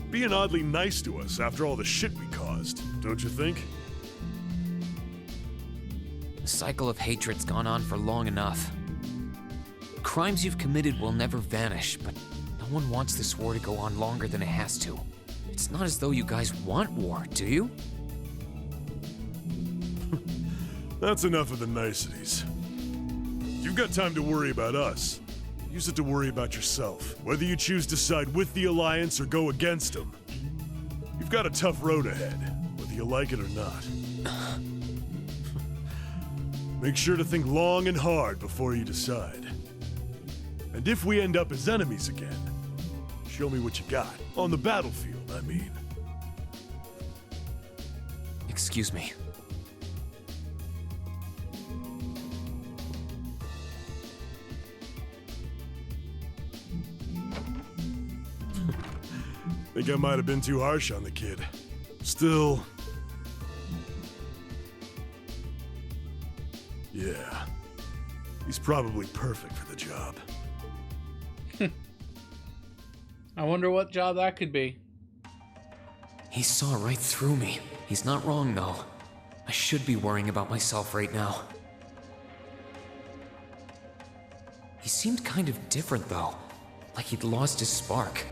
Being oddly nice to us after all the shit we caused, don't you think? The cycle of hatred's gone on for long enough. The crimes you've committed will never vanish, but no one wants this war to go on longer than it has to. It's not as though you guys want war, do you? That's enough of the niceties. You've got time to worry about us. Use it to worry about yourself, whether you choose to side with the Alliance or go against them. You've got a tough road ahead, whether you like it or not. Make sure to think long and hard before you decide. And if we end up as enemies again, show me what you got. On the battlefield, I mean. Excuse me. Think I might have been too harsh on the kid. Still... yeah. He's probably perfect for the job. I wonder what job that could be. He saw right through me. He's not wrong, though. I should be worrying about myself right now. He seemed kind of different, though. Like he'd lost his spark.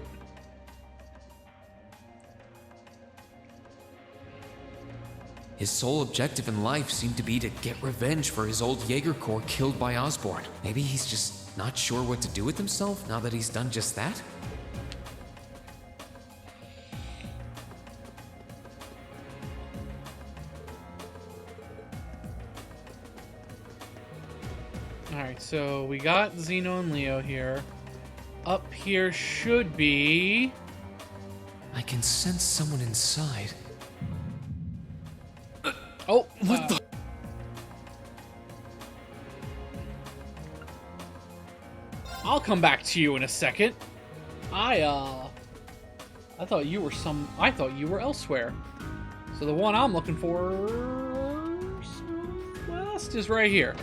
His sole objective in life seemed to be to get revenge for his old Jaeger Corps killed by Osborn. Maybe he's just not sure what to do with himself now that he's done just that? Alright, so we got Zeno and Leo here. Up here should be... I can sense someone inside. Oh, what the? I'll come back to you in a second. I thought you were I thought you were elsewhere. So the one I'm looking for southwest is right here.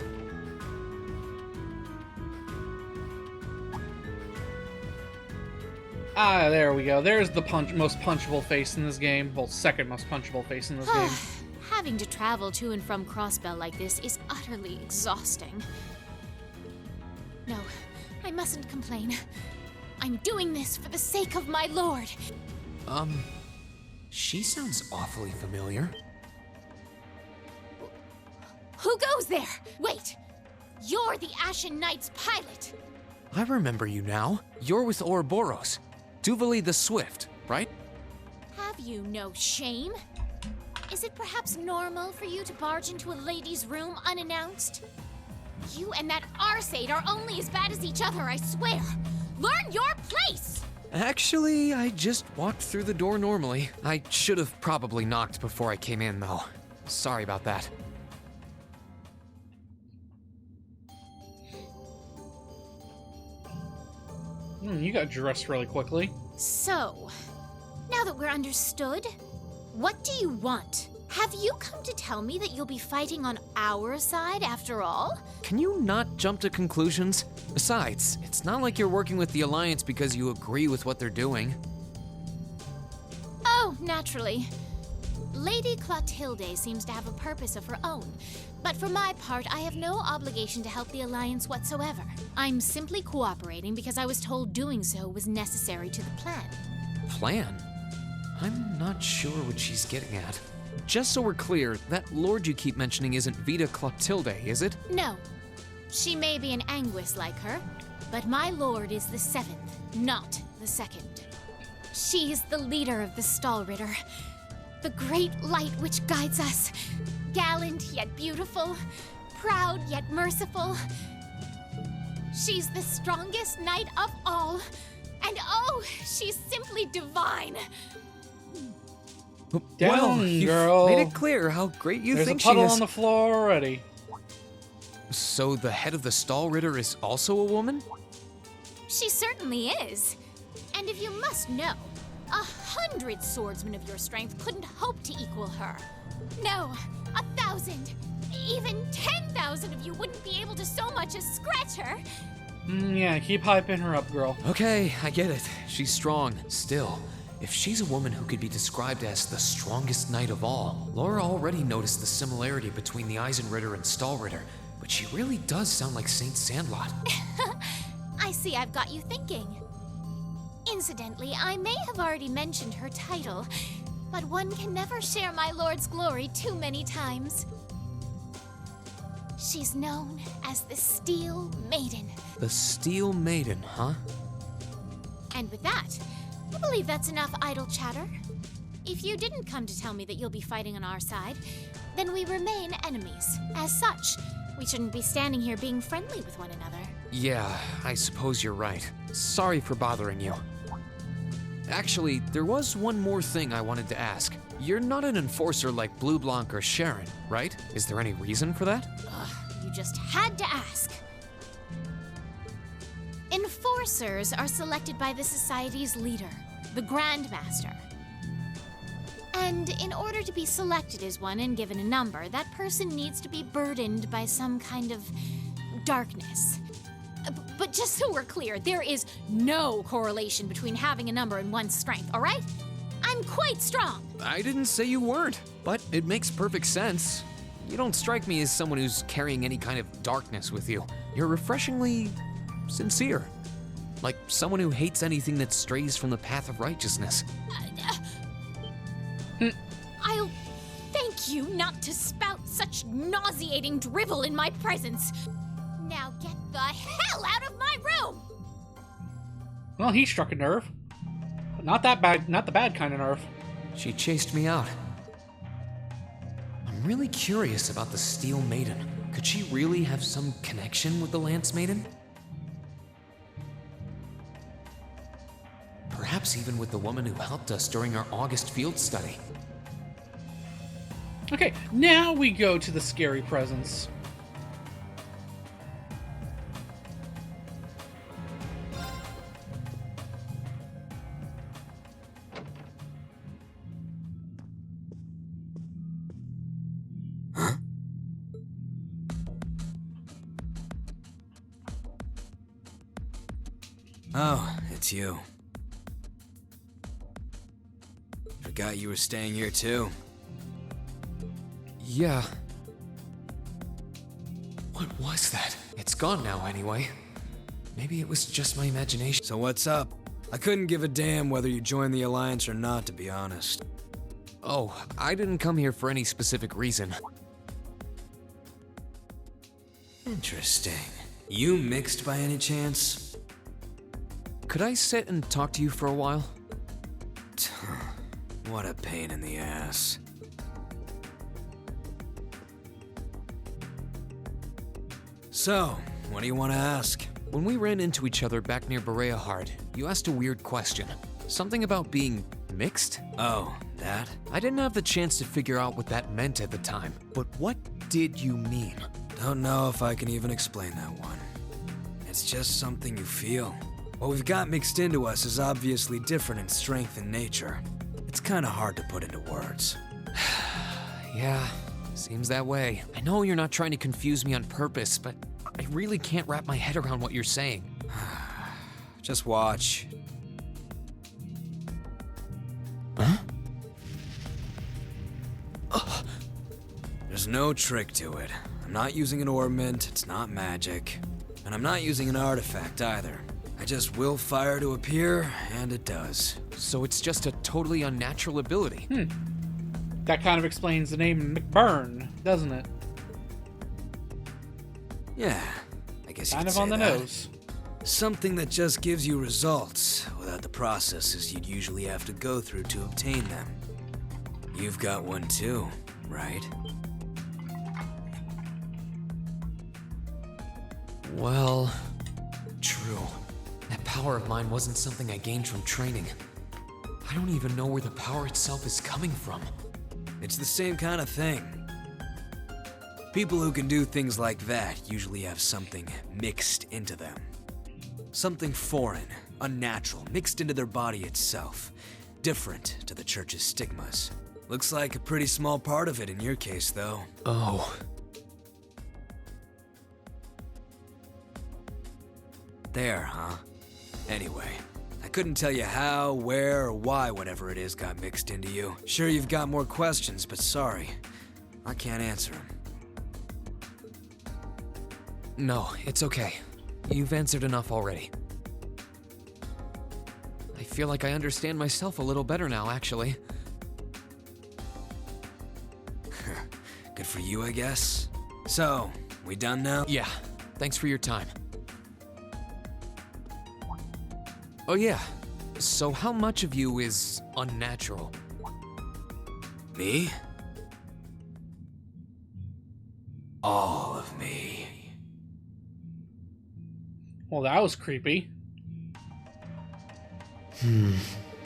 Ah, there we go. There's the most punchable face in this game. Well, second most punchable face in this game. Having to travel to and from Crossbell like this is utterly exhausting. No, I mustn't complain. I'm doing this for the sake of my lord. She sounds awfully familiar. Who goes there? Wait! You're the Ashen Knight's pilot! I remember you now. You're with Ouroboros. Duvali the Swift, right? Have you no shame? Is it perhaps normal for you to barge into a lady's room unannounced? You and that Arseid are only as bad as each other, I swear! Learn your place! Actually, I just walked through the door normally. I should have probably knocked before I came in, though. Sorry about that. You got dressed really quickly. So, now that we're understood, what do you want? Have you come to tell me that you'll be fighting on our side after all? Can you not jump to conclusions? Besides, it's not like you're working with the Alliance because you agree with what they're doing. Oh, naturally. Lady Clotilde seems to have a purpose of her own, but for my part, I have no obligation to help the Alliance whatsoever. I'm simply cooperating because I was told doing so was necessary to the plan. Plan? I'm not sure what she's getting at. Just so we're clear, that lord you keep mentioning isn't Vita Clotilde, is it? No. She may be an Anguis like her, but my lord is the 7th, not the 2nd. She is the leader of the Stahlritter, the great light which guides us. Gallant yet beautiful, proud yet merciful. She's the strongest knight of all, and oh, she's simply divine. Down, you've girl. made it clear how great you There's think a she puddle is. on the floor already. So the head of the Stahlritter is also a woman? She certainly is. And if you must know, 100 swordsmen of your strength couldn't hope to equal her. No, 1,000, even 10,000 of you wouldn't be able to so much as scratch her. Yeah, keep hyping her up, girl. Okay, I get it. She's strong. Still, if she's a woman who could be described as the strongest knight of all, Laura already noticed the similarity between the Eisenritter and Stahlritter, but she really does sound like Saint Sandlot. I see I've got you thinking. Incidentally, I may have already mentioned her title, but one can never share my lord's glory too many times. She's known as the Steel Maiden. The Steel Maiden, huh? And with that, I believe that's enough idle chatter. If you didn't come to tell me that you'll be fighting on our side, then we remain enemies. As such, we shouldn't be standing here being friendly with one another. Yeah, I suppose you're right. Sorry for bothering you. Actually, there was one more thing I wanted to ask. You're not an enforcer like Blue Blanc or Sharon, right? Is there any reason for that? You just had to ask. Enforcers are selected by the Society's leader, the Grand Master. And in order to be selected as one and given a number, that person needs to be burdened by some kind of darkness. But just so we're clear, there is no correlation between having a number and one's strength, all right? I'm quite strong. I didn't say you weren't, but it makes perfect sense. You don't strike me as someone who's carrying any kind of darkness with you. You're refreshingly sincere. Like someone who hates anything that strays from the path of righteousness. I'll thank you not to spout such nauseating drivel in my presence. Now get the hell out of my room! Well, he struck a nerve. But not that bad, not the bad kind of nerve. She chased me out. I'm really curious about the Steel Maiden. Could she really have some connection with the Lance Maiden? Perhaps even with the woman who helped us during our August field study. Okay, now we go to the scary presence. Oh, it's you. Forgot you were staying here too. Yeah. What was that? It's gone now anyway. Maybe it was just my imagination. So what's up? I couldn't give a damn whether you joined the Alliance or not, to be honest. Oh, I didn't come here for any specific reason. Interesting. You mixed by any chance? Could I sit and talk to you for a while? What a pain in the ass. So, what do you want to ask? When we ran into each other back near Berea Hard, you asked a weird question. Something about being mixed? Oh, that? I didn't have the chance to figure out what that meant at the time, but what did you mean? Don't know if I can even explain that one. It's just something you feel. What we've got mixed into us is obviously different in strength and nature. It's kinda hard to put into words. Yeah, seems that way. I know you're not trying to confuse me on purpose, but I really can't wrap my head around what you're saying. Just watch. Huh? There's no trick to it. I'm not using an ornament, it's not magic. And I'm not using an artifact either. I just will fire to appear, and it does. So it's just a totally unnatural ability. That kind of explains the name McBurn, doesn't it? Yeah, I guess you Kind could of say on the that. nose. Something that just gives you results, without the processes you'd usually have to go through to obtain them. You've got one too, right? Well, true. That power of mine wasn't something I gained from training. I don't even know where the power itself is coming from. It's the same kind of thing. People who can do things like that usually have something mixed into them. Something foreign, unnatural, mixed into their body itself. Different to the church's stigmas. Looks like a pretty small part of it in your case, though. Oh. There, huh? Anyway, I couldn't tell you how, where, or why whatever it is got mixed into you. Sure, you've got more questions, but sorry, I can't answer them. No, it's okay. You've answered enough already. I feel like I understand myself a little better now, actually. Good for you, I guess. So, we done now? Yeah, thanks for your time. Oh yeah, so how much of you is unnatural? Me? All of me. Well, that was creepy.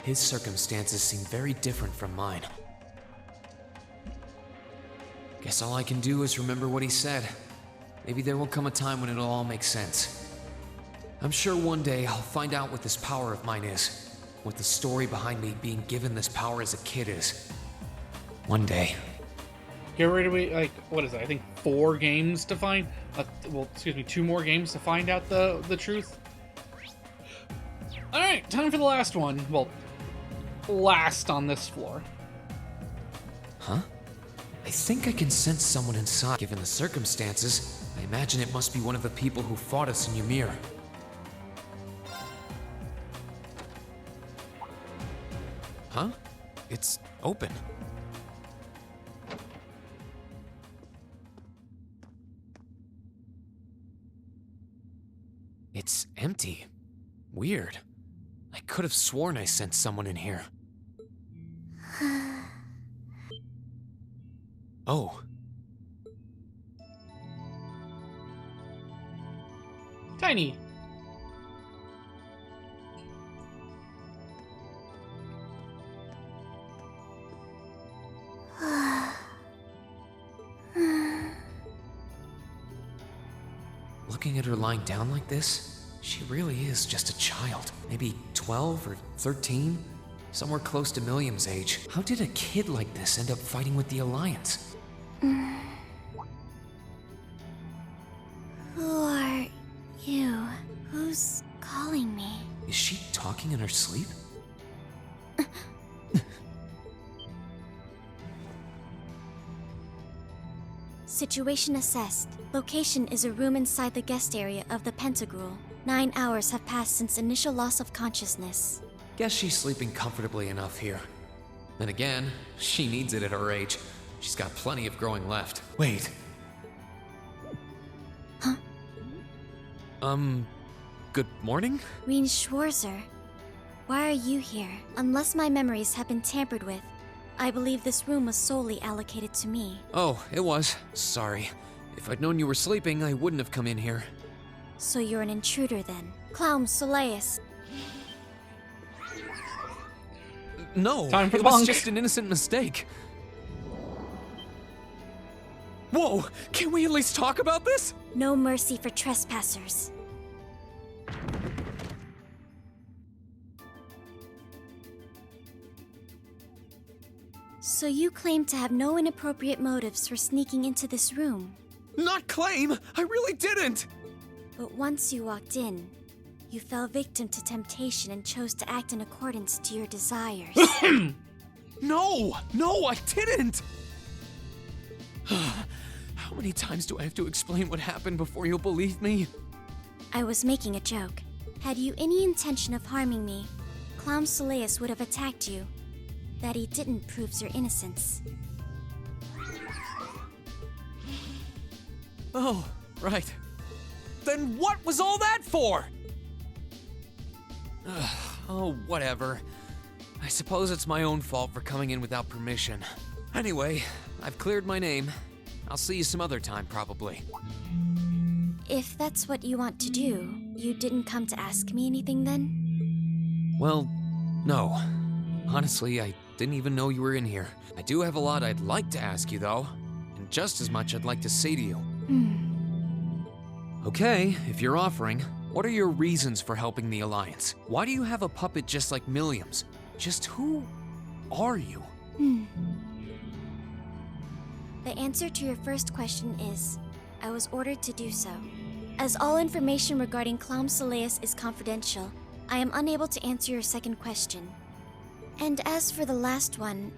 His circumstances seem very different from mine. Guess all I can do is remember what he said. Maybe there will come a time when it'll all make sense. I'm sure one day I'll find out what this power of mine is. What the story behind me being given this power as a kid is. One day. Get ready to wait, like, what is it? I think 4 games to find... well, excuse me, 2 more games to find out the truth. Alright, time for the last one. Well, last on this floor. Huh? I think I can sense someone inside. Given the circumstances, I imagine it must be one of the people who fought us in Ymir. Huh? It's open. It's empty. Weird. I could have sworn I sent someone in here. Oh. Tiny. Looking at her lying down like this, she really is just a child. Maybe 12 or 13? Somewhere close to Milliam's age. How did a kid like this end up fighting with the Alliance? Who are you? Who's calling me? Is she talking in her sleep? Situation assessed. Location is a room inside the guest area of the Pentagram. 9 hours have passed since initial loss of consciousness. Guess she's sleeping comfortably enough here. Then again, she needs it at her age. She's got plenty of growing left. Wait. Huh? Good morning? Reen Schwarzer. Why are you here? Unless my memories have been tampered with, I believe this room was solely allocated to me. Oh, it was. Sorry. If I'd known you were sleeping, I wouldn't have come in here. So you're an intruder then? Clown Soleus. No, Time for it the was bunk. just an innocent mistake. Whoa, can we at least talk about this? No mercy for trespassers. So you claim to have no inappropriate motives for sneaking into this room. Not claim! I really didn't! But once you walked in, you fell victim to temptation and chose to act in accordance to your desires. No! No, I didn't! How many times do I have to explain what happened before you'll believe me? I was making a joke. Had you any intention of harming me, Clown Soleus would have attacked you. That he didn't proves your innocence. Oh, right. Then what was all that for? Oh, whatever. I suppose it's my own fault for coming in without permission. Anyway, I've cleared my name. I'll see you some other time, probably. If that's what you want to do, you didn't come to ask me anything then? Well, no. Honestly, I didn't even know you were in here. I do have a lot I'd like to ask you, though. And just as much I'd like to say to you. Okay, if you're offering, what are your reasons for helping the Alliance? Why do you have a puppet just like Milliam's? Just who are you? The answer to your first question is, I was ordered to do so. As all information regarding Clown Soleus is confidential, I am unable to answer your second question. And as for the last one,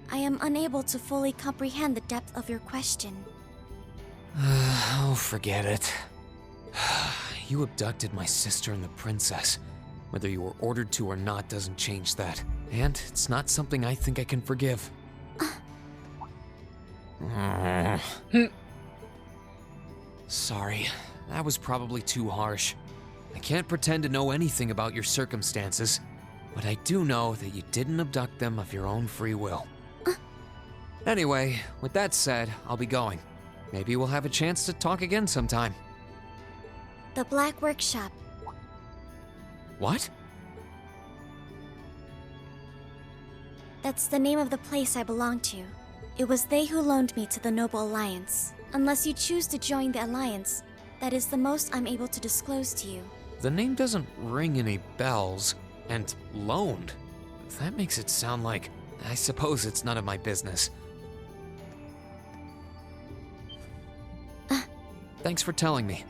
I am unable to fully comprehend the depth of your question. Oh, forget it. You abducted my sister and the princess. Whether you were ordered to or not doesn't change that. And it's not something I think I can forgive. Sorry, that was probably too harsh. I can't pretend to know anything about your circumstances, but I do know that you didn't abduct them of your own free will. Anyway, with that said, I'll be going. Maybe we'll have a chance to talk again sometime. The Black Workshop. What? That's the name of the place I belong to. It was they who loaned me to the Noble Alliance. Unless you choose to join the Alliance, that is the most I'm able to disclose to you. The name doesn't ring any bells. And loaned? That makes it sound like... I suppose it's none of my business. Thanks for telling me.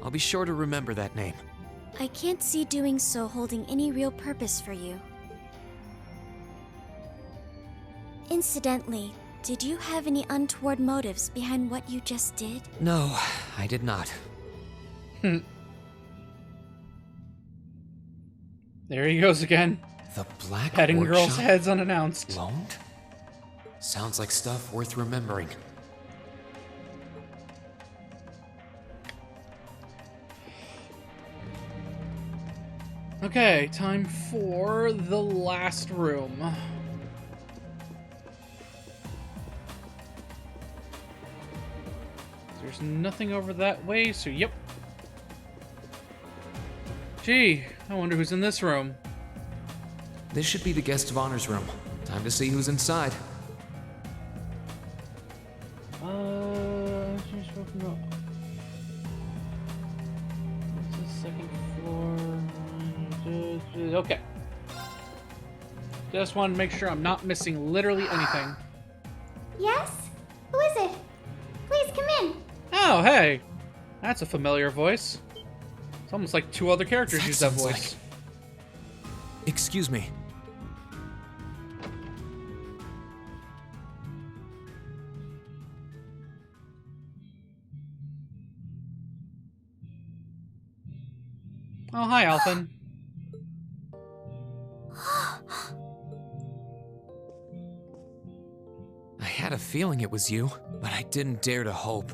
I'll be sure to remember that name. I can't see doing so holding any real purpose for you. Incidentally, did you have any untoward motives behind what you just did? No, I did not. There he goes again. The Black Petting Workshop? girls' heads unannounced. Loaned? Sounds like stuff worth remembering. Okay, time for the last room. There's nothing over that way, so yep. Gee, I wonder who's in this room. This should be the guest of honor's room. Time to see who's inside. What's the second floor? Okay. Just wanted to make sure I'm not missing literally anything. Yes? Who is it? Please come in. Oh, hey. That's a familiar voice. It's almost like two other characters use that voice. Excuse me. Oh, hi, Alphen. I had a feeling it was you, but I didn't dare to hope.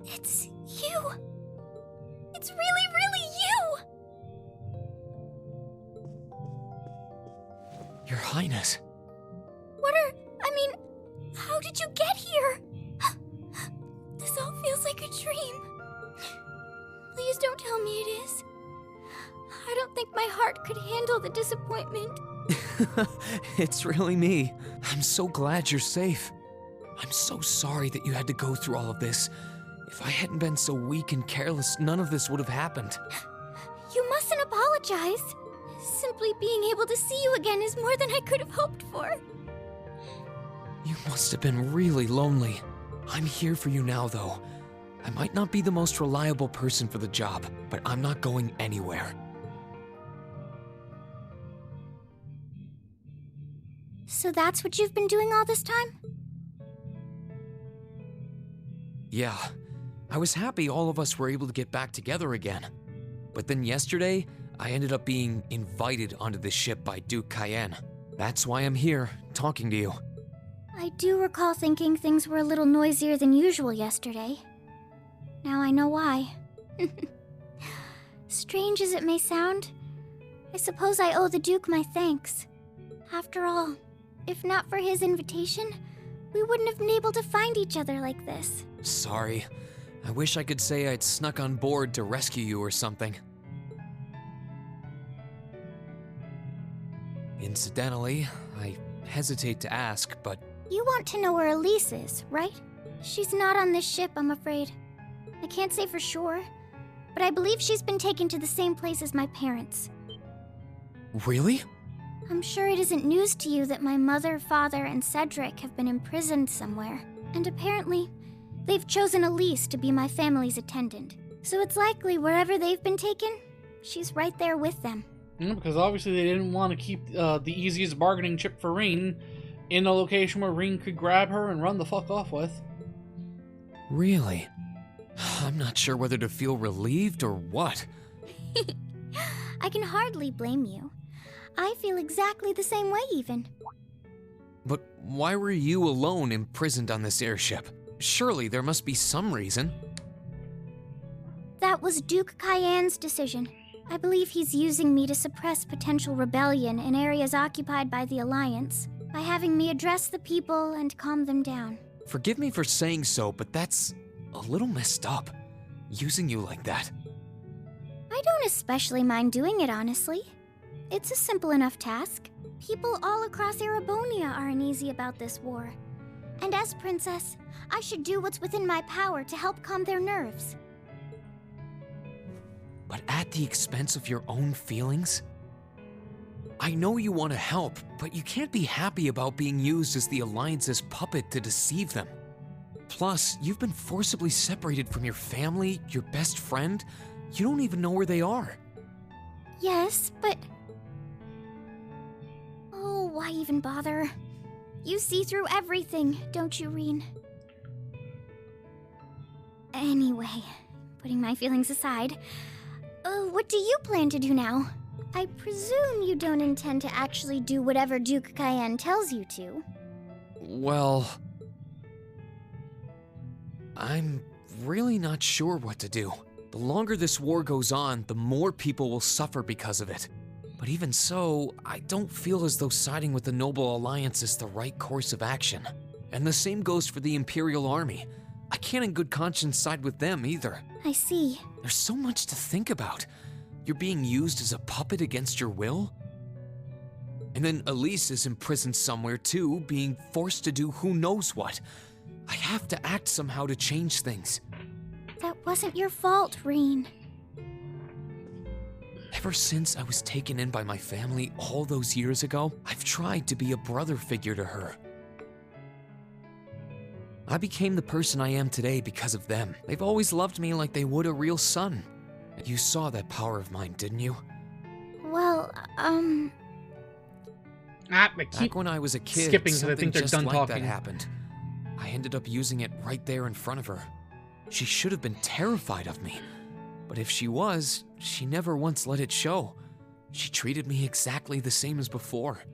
It's you! It's really, really you! Your Highness. How did you get here? This all feels like a dream. Please don't tell me it is. I don't think my heart could handle the disappointment. It's really me. I'm so glad you're safe. I'm so sorry that you had to go through all of this. If I hadn't been so weak and careless, none of this would have happened. You mustn't apologize. Simply being able to see you again is more than I could have hoped for. You must have been really lonely. I'm here for you now, though. I might not be the most reliable person for the job, but I'm not going anywhere. So that's what you've been doing all this time? Yeah, I was happy all of us were able to get back together again. But then yesterday, I ended up being invited onto the ship by Duke Cayenne. That's why I'm here, talking to you. I do recall thinking things were a little noisier than usual yesterday. Now I know why. Strange as it may sound, I suppose I owe the Duke my thanks. After all, if not for his invitation, we wouldn't have been able to find each other like this. Sorry. I wish I could say I'd snuck on board to rescue you or something. Incidentally, I hesitate to ask, but... You want to know where Elise is, right? She's not on this ship, I'm afraid. I can't say for sure, but I believe she's been taken to the same place as my parents. Really? I'm sure it isn't news to you that my mother, father, and Cedric have been imprisoned somewhere. And apparently, they've chosen Elise to be my family's attendant. So it's likely wherever they've been taken, she's right there with them. Because obviously they didn't want to keep the easiest bargaining chip for Reen in a location where Reen could grab her and run the fuck off with. Really? I'm not sure whether to feel relieved or what. I can hardly blame you. I feel exactly the same way, even. But why were you alone imprisoned on this airship? Surely there must be some reason. That was Duke Cayenne's decision. I believe he's using me to suppress potential rebellion in areas occupied by the Alliance, by having me address the people and calm them down. Forgive me for saying so, but that's a little messed up, using you like that. I don't especially mind doing it, honestly. It's a simple enough task. People all across Erebonia are uneasy about this war. And as princess, I should do what's within my power to help calm their nerves. But at the expense of your own feelings? I know you want to help, but you can't be happy about being used as the Alliance's puppet to deceive them. Plus, you've been forcibly separated from your family, your best friend. You don't even know where they are. Yes, but... Oh, why even bother? You see through everything, don't you, Reen? Anyway, putting my feelings aside, what do you plan to do now? I presume you don't intend to actually do whatever Duke Cayenne tells you to. Well... I'm really not sure what to do. The longer this war goes on, the more people will suffer because of it. But even so, I don't feel as though siding with the Noble Alliance is the right course of action. And the same goes for the Imperial Army. I can't in good conscience side with them either. I see. There's so much to think about. You're being used as a puppet against your will? And then Elise is imprisoned somewhere too, being forced to do who knows what. I have to act somehow to change things. That wasn't your fault, Reen. Ever since I was taken in by my family all those years ago, I've tried to be a brother figure to her. I became the person I am today because of them. They've always loved me like they would a real son. You saw that power of mine, didn't you? Well, Back when I was a kid, skipping because I something think they're just done like talking. that happened. I ended up using it right there in front of her. She should have been terrified of me. But if she was, she never once let it show. She treated me exactly the same as before.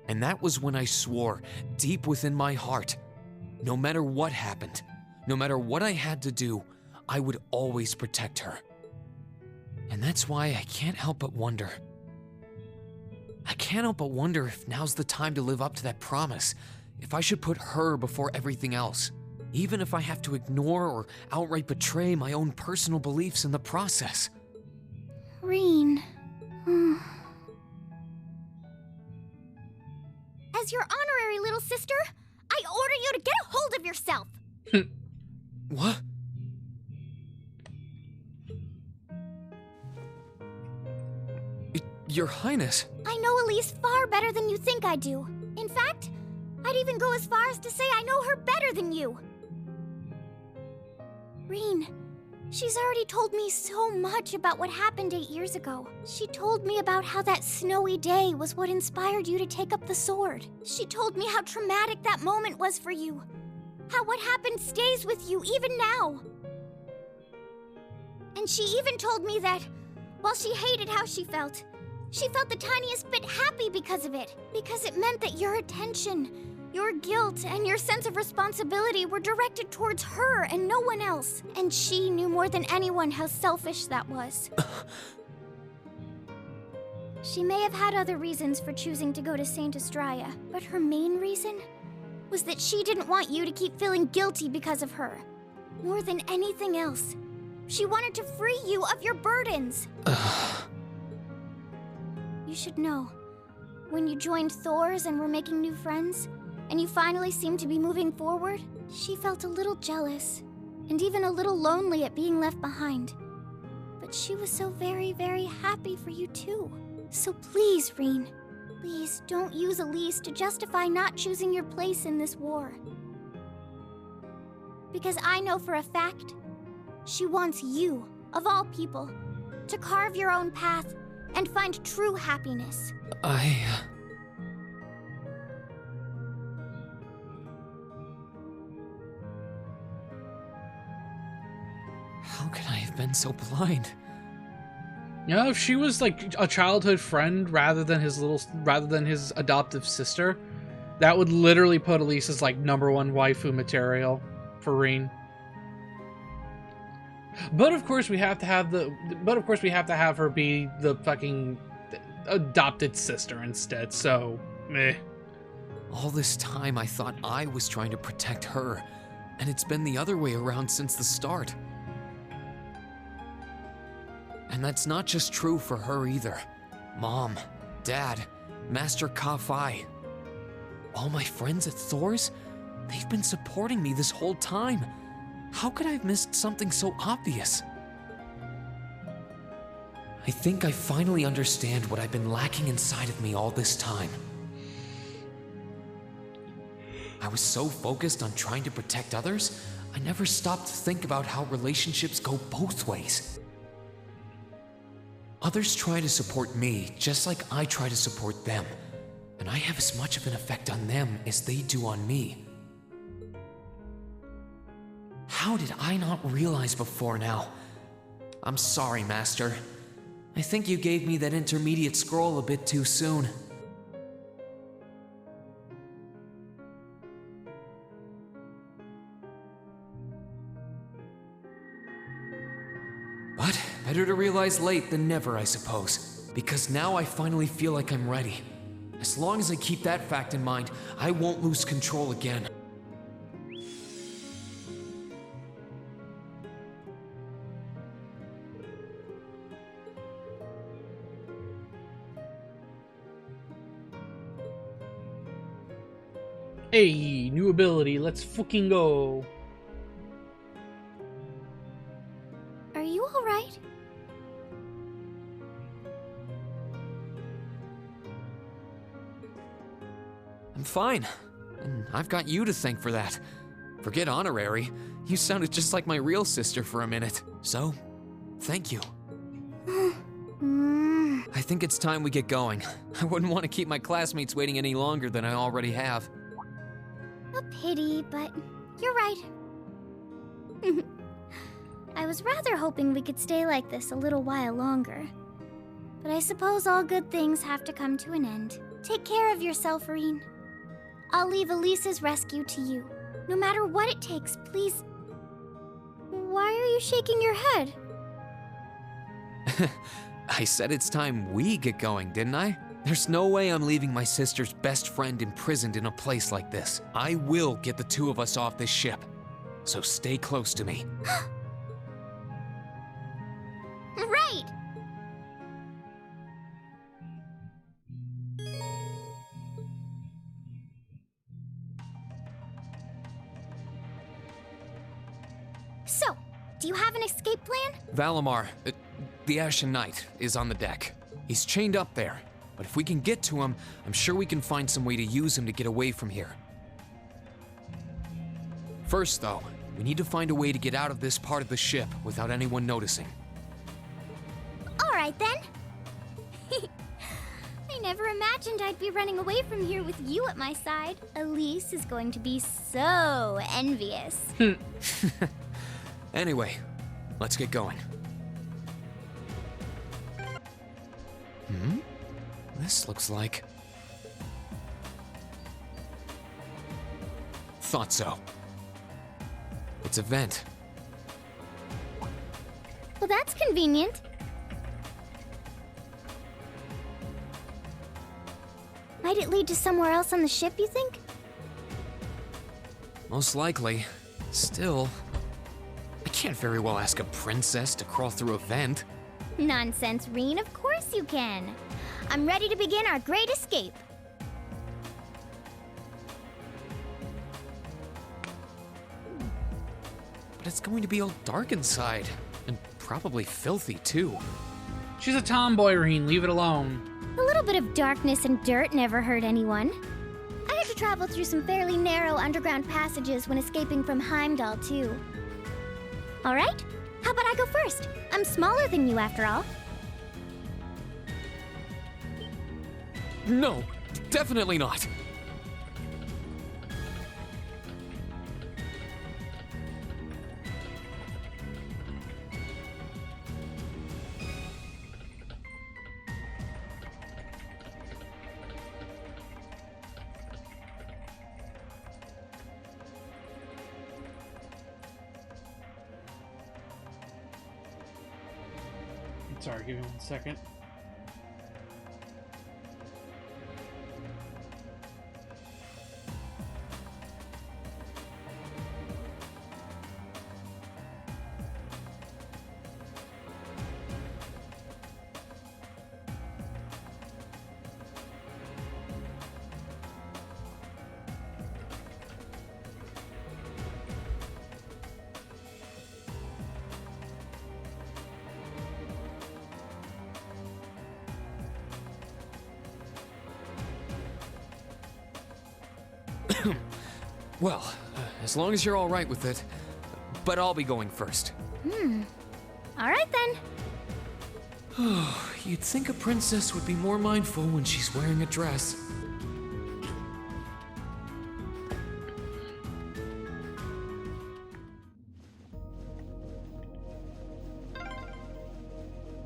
And that was when I swore, deep within my heart, no matter what happened, no matter what I had to do, I would always protect her. And that's why I can't help but wonder. I can't help but wonder if now's the time to live up to that promise, if I should put her before everything else, even if I have to ignore or outright betray my own personal beliefs in the process. Reen. As your honorary little sister, I order you to get a hold of yourself! What? Your Highness. I know Elise far better than you think I do. In fact, I'd even go as far as to say I know her better than you. Reen, she's already told me so much about what happened 8 years ago. She told me about how that snowy day was what inspired you to take up the sword. She told me how traumatic that moment was for you. How what happened stays with you even now. And she even told me that, while she hated how she felt the tiniest bit happy because of it. Because it meant that your attention, your guilt, and your sense of responsibility were directed towards her and no one else. And she knew more than anyone how selfish that was. She may have had other reasons for choosing to go to Saint Estrella, but her main reason was that she didn't want you to keep feeling guilty because of her. More than anything else, she wanted to free you of your burdens. You should know, when you joined Thor's and were making new friends, and you finally seemed to be moving forward, she felt a little jealous, and even a little lonely at being left behind. But she was so very, very happy for you too. So please, Reen, please don't use Elise to justify not choosing your place in this war. Because I know for a fact, she wants you, of all people, to carve your own path and find true happiness. How could I have been so blind? You know, if she was like a childhood friend rather than his adoptive sister, that would literally put Elise as like #1 waifu material for Reen. But of course we have to have her be the fucking adopted sister instead. So, meh. All this time I thought I was trying to protect her, and it's been the other way around since the start. And that's not just true for her either. Mom, Dad, Master Ka-Fai. All my friends at Thor's, they've been supporting me this whole time. How could I have missed something so obvious? I think I finally understand what I've been lacking inside of me all this time. I was so focused on trying to protect others, I never stopped to think about how relationships go both ways. Others try to support me just like I try to support them, and I have as much of an effect on them as they do on me. How did I not realize before now? I'm sorry, Master. I think you gave me that intermediate scroll a bit too soon. But better to realize late than never, I suppose. Because now I finally feel like I'm ready. As long as I keep that fact in mind, I won't lose control again. Hey, new ability, let's fucking go. Are you alright? I'm fine, and I've got you to thank for that. Forget honorary, you sounded just like my real sister for a minute. So, thank you. I think it's time we get going. I wouldn't want to keep my classmates waiting any longer than I already have. A pity, but you're right. I was rather hoping we could stay like this a little while longer. But I suppose all good things have to come to an end. Take care of yourself, Reen. I'll leave Elise's rescue to you. No matter what it takes, please. Why are you shaking your head? I said it's time we get going, didn't I? There's no way I'm leaving my sister's best friend imprisoned in a place like this. I will get the two of us off this ship. So stay close to me. Right! Do you have an escape plan? Valimar, the Ashen Knight, is on the deck. He's chained up there, but if we can get to him, I'm sure we can find some way to use him to get away from here. First, though, we need to find a way to get out of this part of the ship without anyone noticing. All right, then. I never imagined I'd be running away from here with you at my side. Elise is going to be so envious. Anyway, let's get going. This looks like... Thought so. It's a vent. Well, that's convenient. Might it lead to somewhere else on the ship, you think? Most likely. Still, I can't very well ask a princess to crawl through a vent. Nonsense, Reen. Of course you can. I'm ready to begin our great escape. But it's going to be all dark inside, and probably filthy too. She's a tomboy, Reen. Leave it alone. A little bit of darkness and dirt never hurt anyone. I had to travel through some fairly narrow underground passages when escaping from Heimdall, too. All right, how about I go first? I'm smaller than you, after all. No, definitely not. Sorry, give me 1 second. Well, as long as you're all right with it, but I'll be going first. All right, then. You'd think a princess would be more mindful when she's wearing a dress.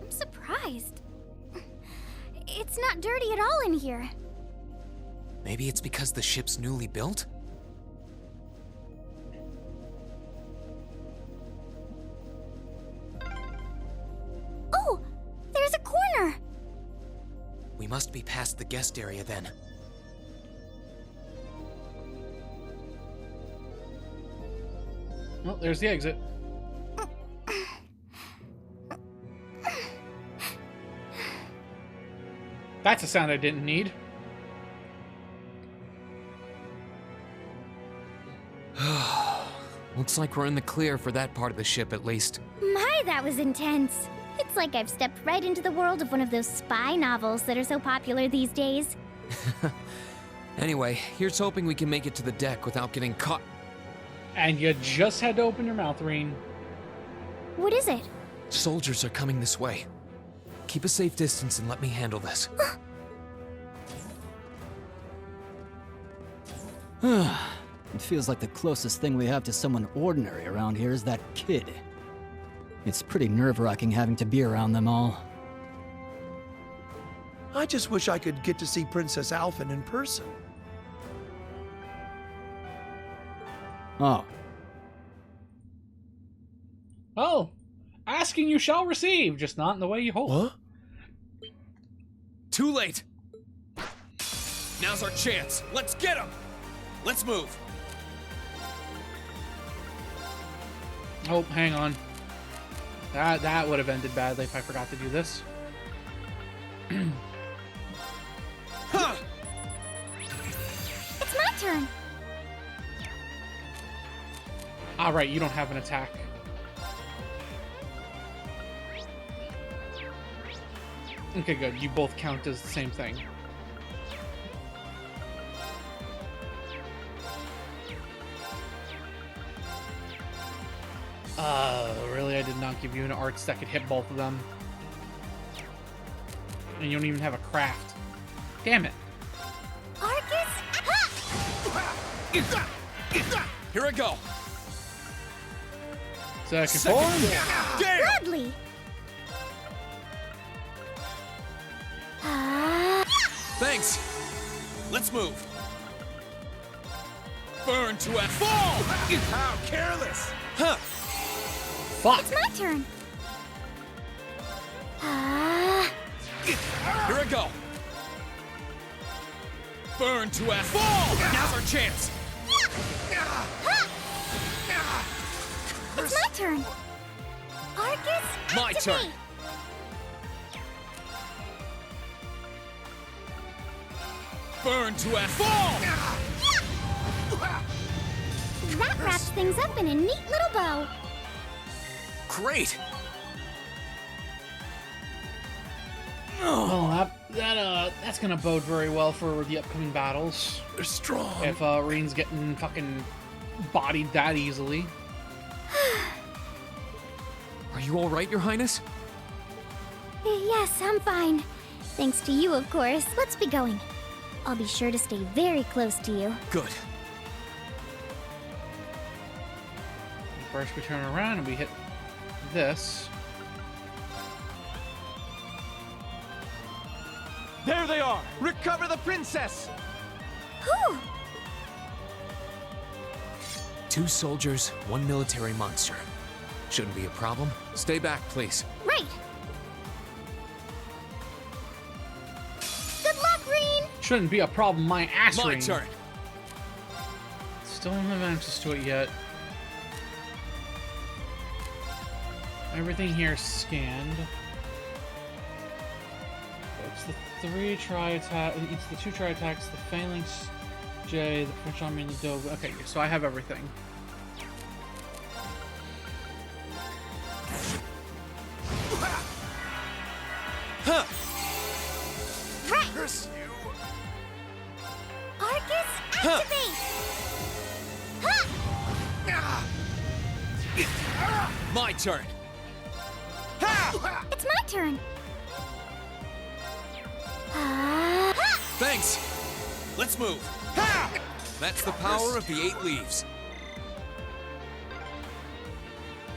I'm surprised. It's not dirty at all in here. Maybe it's because the ship's newly built? Oh, there's a corner. We must be past the guest area then. Well, there's the exit. That's a sound I didn't need. Looks like we're in the clear for that part of the ship at least. My, that was intense. It's like I've stepped right into the world of one of those spy novels that are so popular these days. Anyway, here's hoping we can make it to the deck without getting caught. And you just had to open your mouth, Reen. What is it? Soldiers are coming this way. Keep a safe distance and let me handle this. It feels like the closest thing we have to someone ordinary around here is that kid. It's pretty nerve-wracking having to be around them all. I just wish I could get to see Princess Alphen in person. Oh. Oh, asking you shall receive, just not in the way you hope. What? Too late. Now's our chance. Let's get him. Let's move. Oh, hang on. That would have ended badly if I forgot to do this. Huh. It's my turn. All right, you don't have an attack. Okay, good. You both count as the same thing. Really? I did not give you an arts that could hit both of them. And you don't even have a craft. Damn it. Arcus! Here I go. Second form. Gladly! Thanks. Let's move. Burn to a fall! How careless! Huh. Fuck. It's my turn. Here I go. Burn to a fall! Now's our chance. It's my turn. Arcus, My activate. turn. Burn to a fall! That wraps things up in a neat little bow. Great. Well, that's gonna bode very well for the upcoming battles. They're strong. If Reen's getting fucking bodied that easily. Are you all right, Your Highness? Yes, I'm fine. Thanks to you, of course. Let's be going. I'll be sure to stay very close to you. Good. First we turn around and we hit this. There they are! Recover the princess! Whew! 2 soldiers, 1 military monster. Shouldn't be a problem. Stay back, please. Right! Good luck, Reen! Shouldn't be a problem, my ass My ring. turn. Still don't have access to it yet. Everything here is scanned. It's the 3 tri-attack. It's the 2 tri-attacks, the phalanx J, the French army, and the Dove. Okay, so I have everything. Huh. Right! Curse you! Arcus, activate! Ha! My turn. It's my turn. Thanks. Let's move. That's the power of the 8 leaves.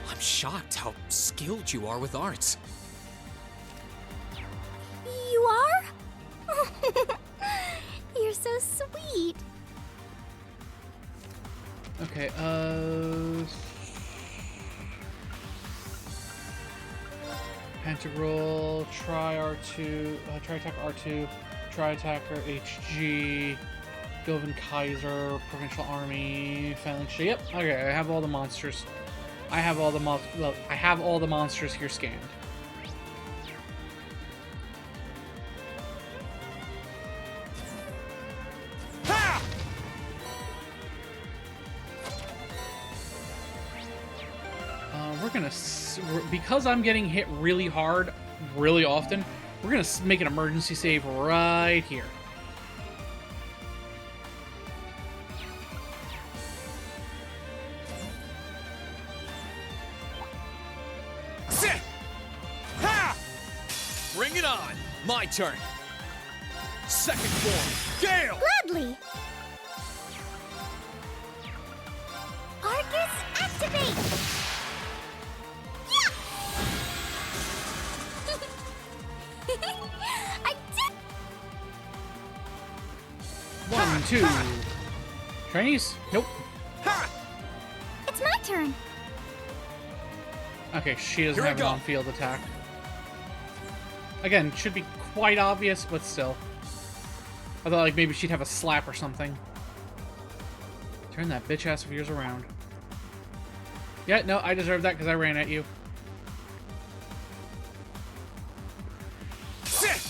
I'm shocked how skilled you are with arts. You are? You're so sweet. Okay, Pentagram, tri-R2, tri-attack R2, tri-attacker HG, Govan Kaiser, Provincial Army, Phalanx. Yep. Okay, I have all the monsters. I have all the monsters here scanned. We're gonna, because I'm getting hit really hard, really often, we're gonna make an emergency save right here. Bring it on! My turn! Second form, Gale! Gladly! Arcus, activate! I did! 1, 2. Trainees? Nope. It's my turn. Okay, she doesn't Here I have an go. on-field attack. Again, should be quite obvious, but still. I thought like maybe she'd have a slap or something. Turn that bitch ass of yours around. Yeah, no, I deserve that because I ran at you.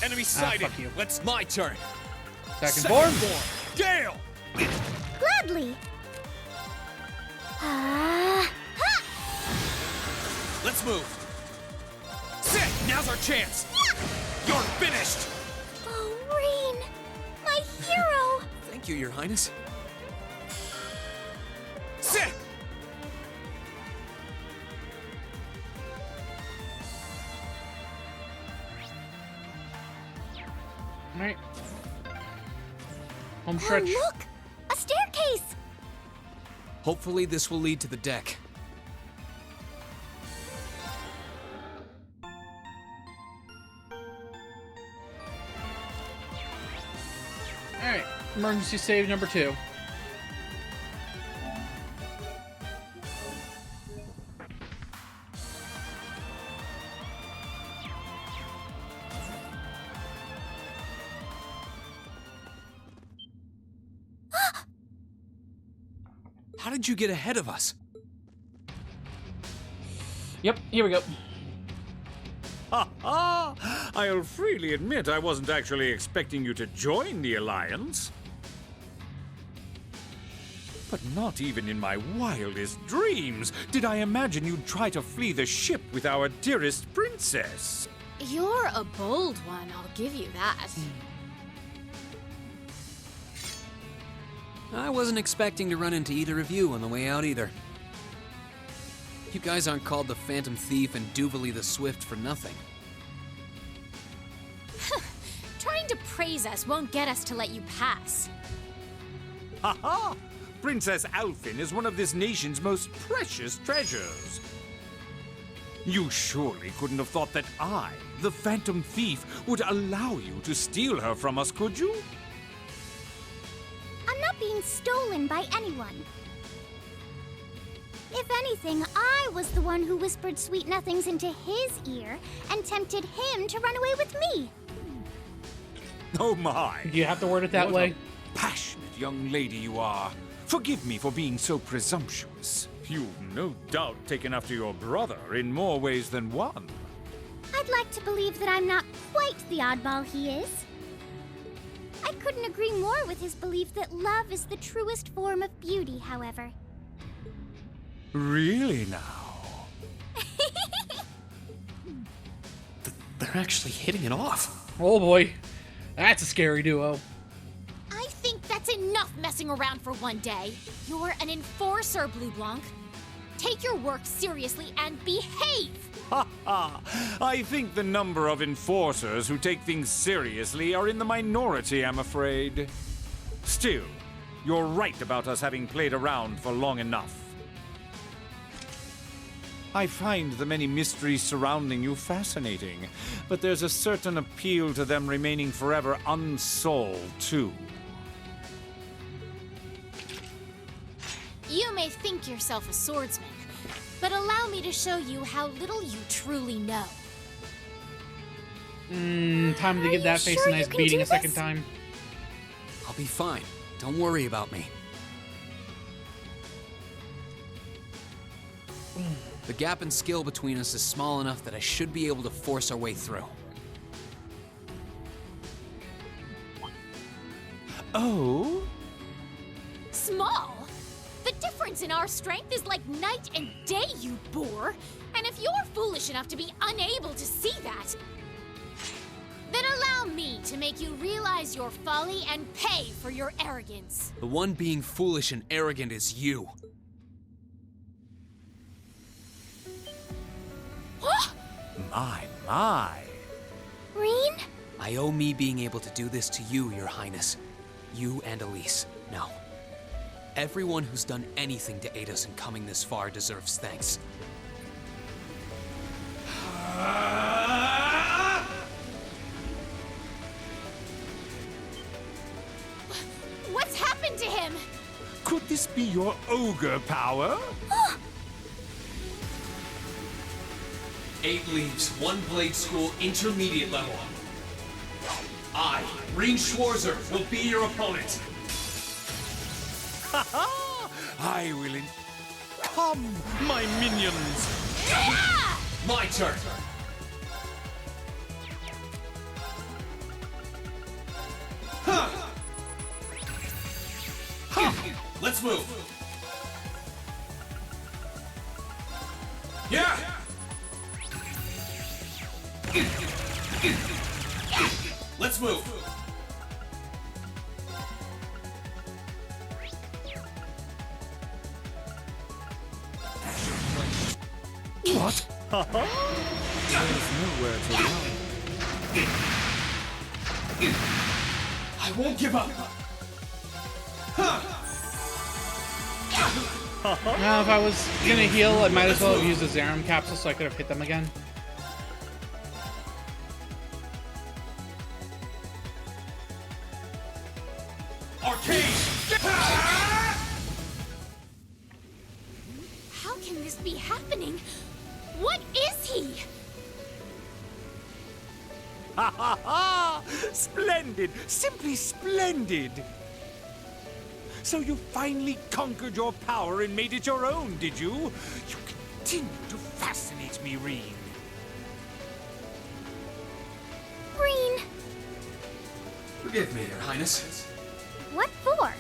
Enemy sighted! fuck you. Let's my turn! Second form. Gale! Gladly. Let's move! Sit! Now's our chance! You're finished! Oh, Rain! My hero! Thank you, Your Highness. Sit! Alright. Home stretch. Oh, look! A staircase! Hopefully this will lead to the deck. Alright. Emergency save number 2. How did you get ahead of us? Yep, here we go. Ha ha! I'll freely admit I wasn't actually expecting you to join the Alliance. But not even in my wildest dreams did I imagine you'd try to flee the ship with our dearest princess. You're a bold one, I'll give you that. I wasn't expecting to run into either of you on the way out either. You guys aren't called the Phantom Thief and Duvalie the Swift for nothing. Trying to praise us won't get us to let you pass. Ha ha! Princess Alphin is one of this nation's most precious treasures. You surely couldn't have thought that I, the Phantom Thief, would allow you to steal her from us, could you? I'm not being stolen by anyone. If anything, I was the one who whispered sweet nothings into his ear and tempted him to run away with me. Oh my! Do you have to word it that What way? a passionate young lady you are. Forgive me for being so presumptuous. You've no doubt taken after your brother in more ways than one. I'd like to believe that I'm not quite the oddball he is. I couldn't agree more with his belief that love is the truest form of beauty, however. Really now? They're actually hitting it off. Oh boy. That's a scary duo. I think that's enough messing around for one day. You're an enforcer, Blue Blanc. Take your work seriously and behave! Ha ha! I think the number of enforcers who take things seriously are in the minority, I'm afraid. Still, you're right about us having played around for long enough. I find the many mysteries surrounding you fascinating, but there's a certain appeal to them remaining forever unsolved, too. You may think yourself a swordsman, but allow me to show you how little you truly know. Time to give that face a nice beating a second time. I'll be fine. Don't worry about me. The gap in skill between us is small enough that I should be able to force our way through. Oh? Small? The difference in our strength is like night and day, you boor! And if you're foolish enough to be unable to see that, then allow me to make you realize your folly and pay for your arrogance. The one being foolish and arrogant is you. My. Reen? I owe me being able to do this to you, Your Highness. You and Elise. No. Everyone who's done anything to aid us in coming this far deserves thanks. What's happened to him? Could this be your ogre power? 8 leaves, 1 blade school, intermediate level. I, Reen Schwarzer, will be your opponent. Ha ha! I will come, my minions! My turn. Huh. Huh. Let's move. Yeah. Let's move. What? There's nowhere to run. I won't give up. Now, if I was gonna heal, I might as well have used the Zerum capsule so I could have hit them again. Arcade! How can this be happening? What is he? Ha ha ha! Splendid! Simply splendid! So you finally conquered your power and made it your own, did you? You continue to fascinate me, Reen. Green. Forgive me, Your Highness. What for?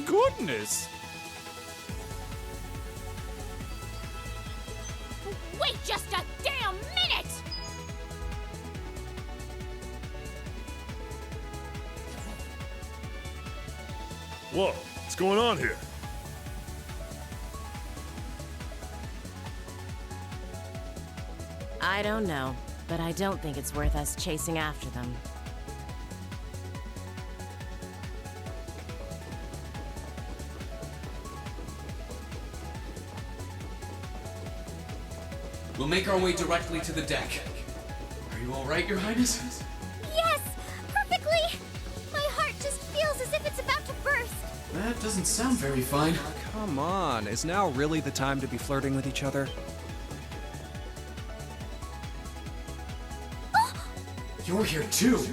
Goodness! Wait just a damn minute! Whoa, what's going on here? I don't know, but I don't think it's worth us chasing after them. We'll make our way directly to the deck. Are you all right, Your Highness? Yes! Perfectly! My heart just feels as if it's about to burst. That doesn't sound very fine. Come on, is now really the time to be flirting with each other? You're here too.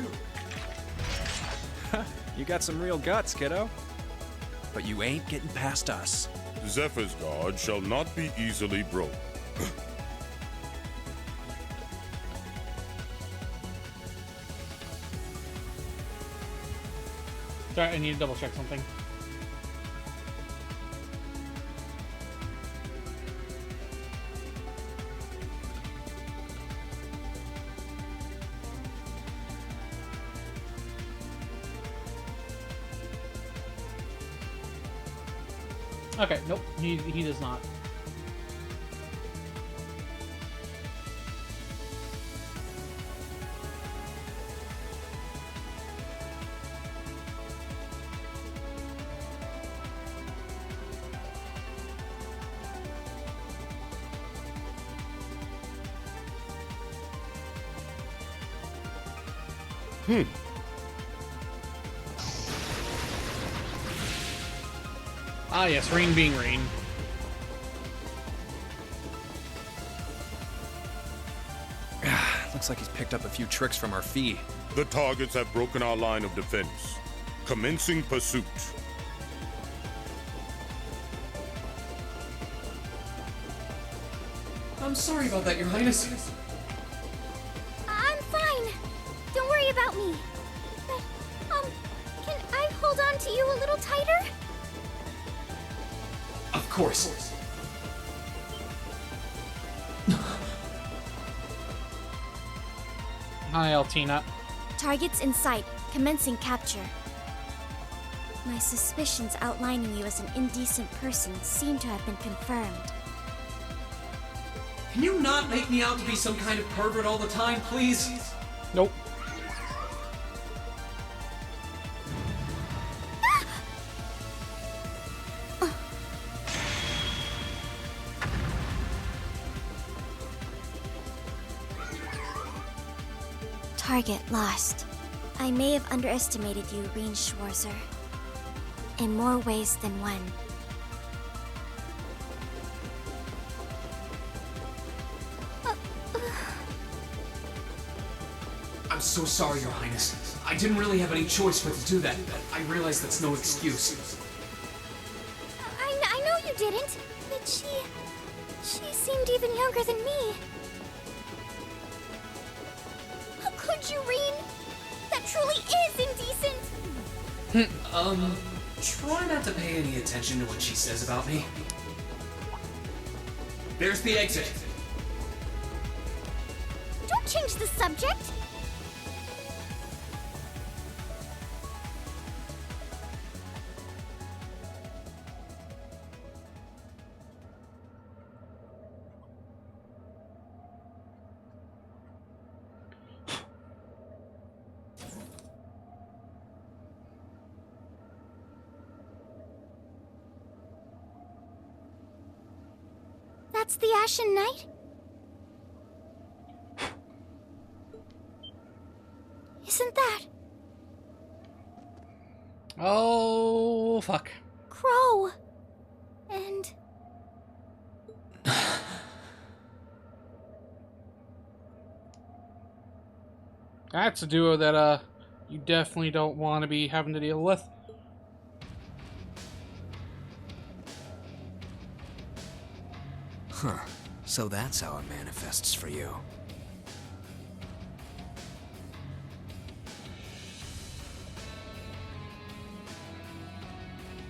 You got some real guts, kiddo. But you ain't getting past us. Zephyr's guard shall not be easily broke. Sorry, I need to double check something. Okay, nope, he does not. Ah, yes, Rain being Rain. Looks like he's picked up a few tricks from our fee. The targets have broken our line of defense. Commencing pursuit. I'm sorry about that, Your Highness. I'm fine. Don't worry about me. But, can I hold on to you a little tighter? Of course. Hi, Altina. Targets in sight, commencing capture. My suspicions outlining you as an indecent person seem to have been confirmed. Can you not make me out to be some kind of pervert all the time, please? Nope. Target lost. I may have underestimated you, Reen Schwarzer. In more ways than one. I'm so sorry, Your Highness. I didn't really have any choice but to do that. I realize that's no excuse. I know you didn't, but she seemed even younger than me. at you, Reen? That truly is indecent! Try not to pay any attention to what she says about me. There's the exit. Don't change the subject! That's the Ashen Knight? Isn't that Oh, fuck. Crow? And That's a duo that, you definitely don't want to be having to deal with. Huh. So that's how it manifests for you.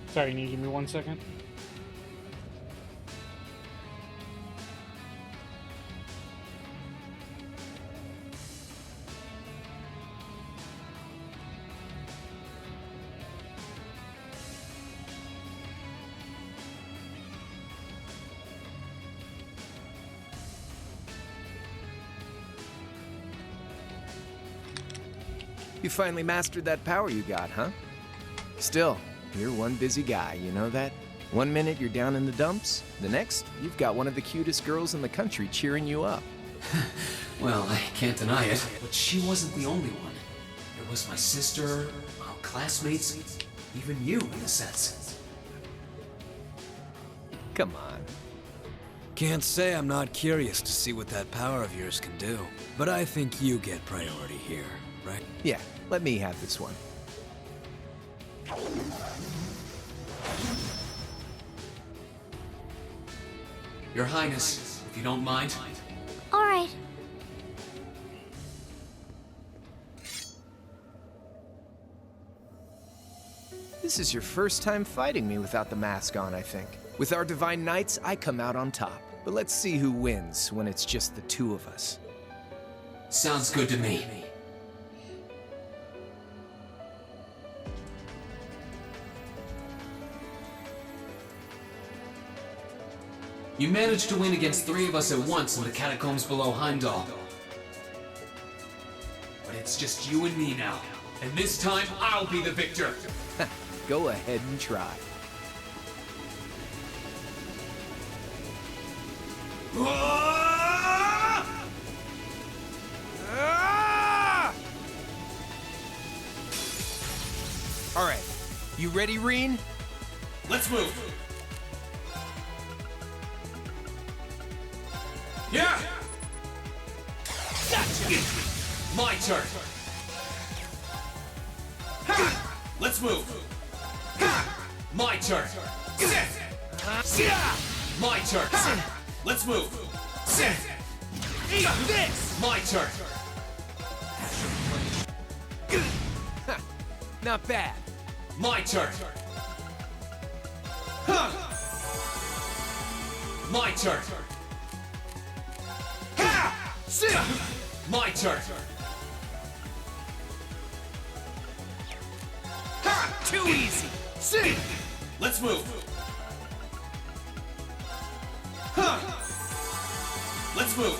Sorry, can you give me 1 second? You finally mastered that power you got, huh? Still, you're one busy guy, you know that? One minute you're down in the dumps, the next, you've got one of the cutest girls in the country cheering you up. Well, I can't deny it, but she wasn't the only one. There was my sister, our classmates, even you, in a sense. Come on. Can't say I'm not curious to see what that power of yours can do. But I think you get priority here, right? Yeah, let me have this one. Your Highness, if you don't mind. alright. This is your first time fighting me without the mask on, I think. With our Divine Knights, I come out on top. But let's see who wins when it's just the two of us. Sounds good to me. You managed to win against 3 of us at once in the catacombs below Heimdall. But it's just you and me now. And this time, I'll be the victor. Go ahead and try. All right, you ready, Reen? Let's move. Yeah! Gotcha! My turn. Ha! Let's move. Ha! My turn. My turn. Let's move. Eat this! My turn. Not bad. My turn. My turn. My turn. Too easy. Let's move. Let's move.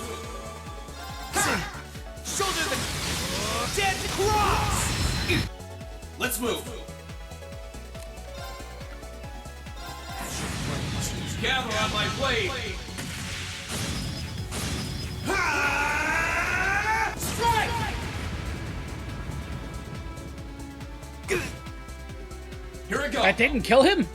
Shoulder the dead cross. Let's move. Gather on my blade. Strike! Here we go. That didn't kill him?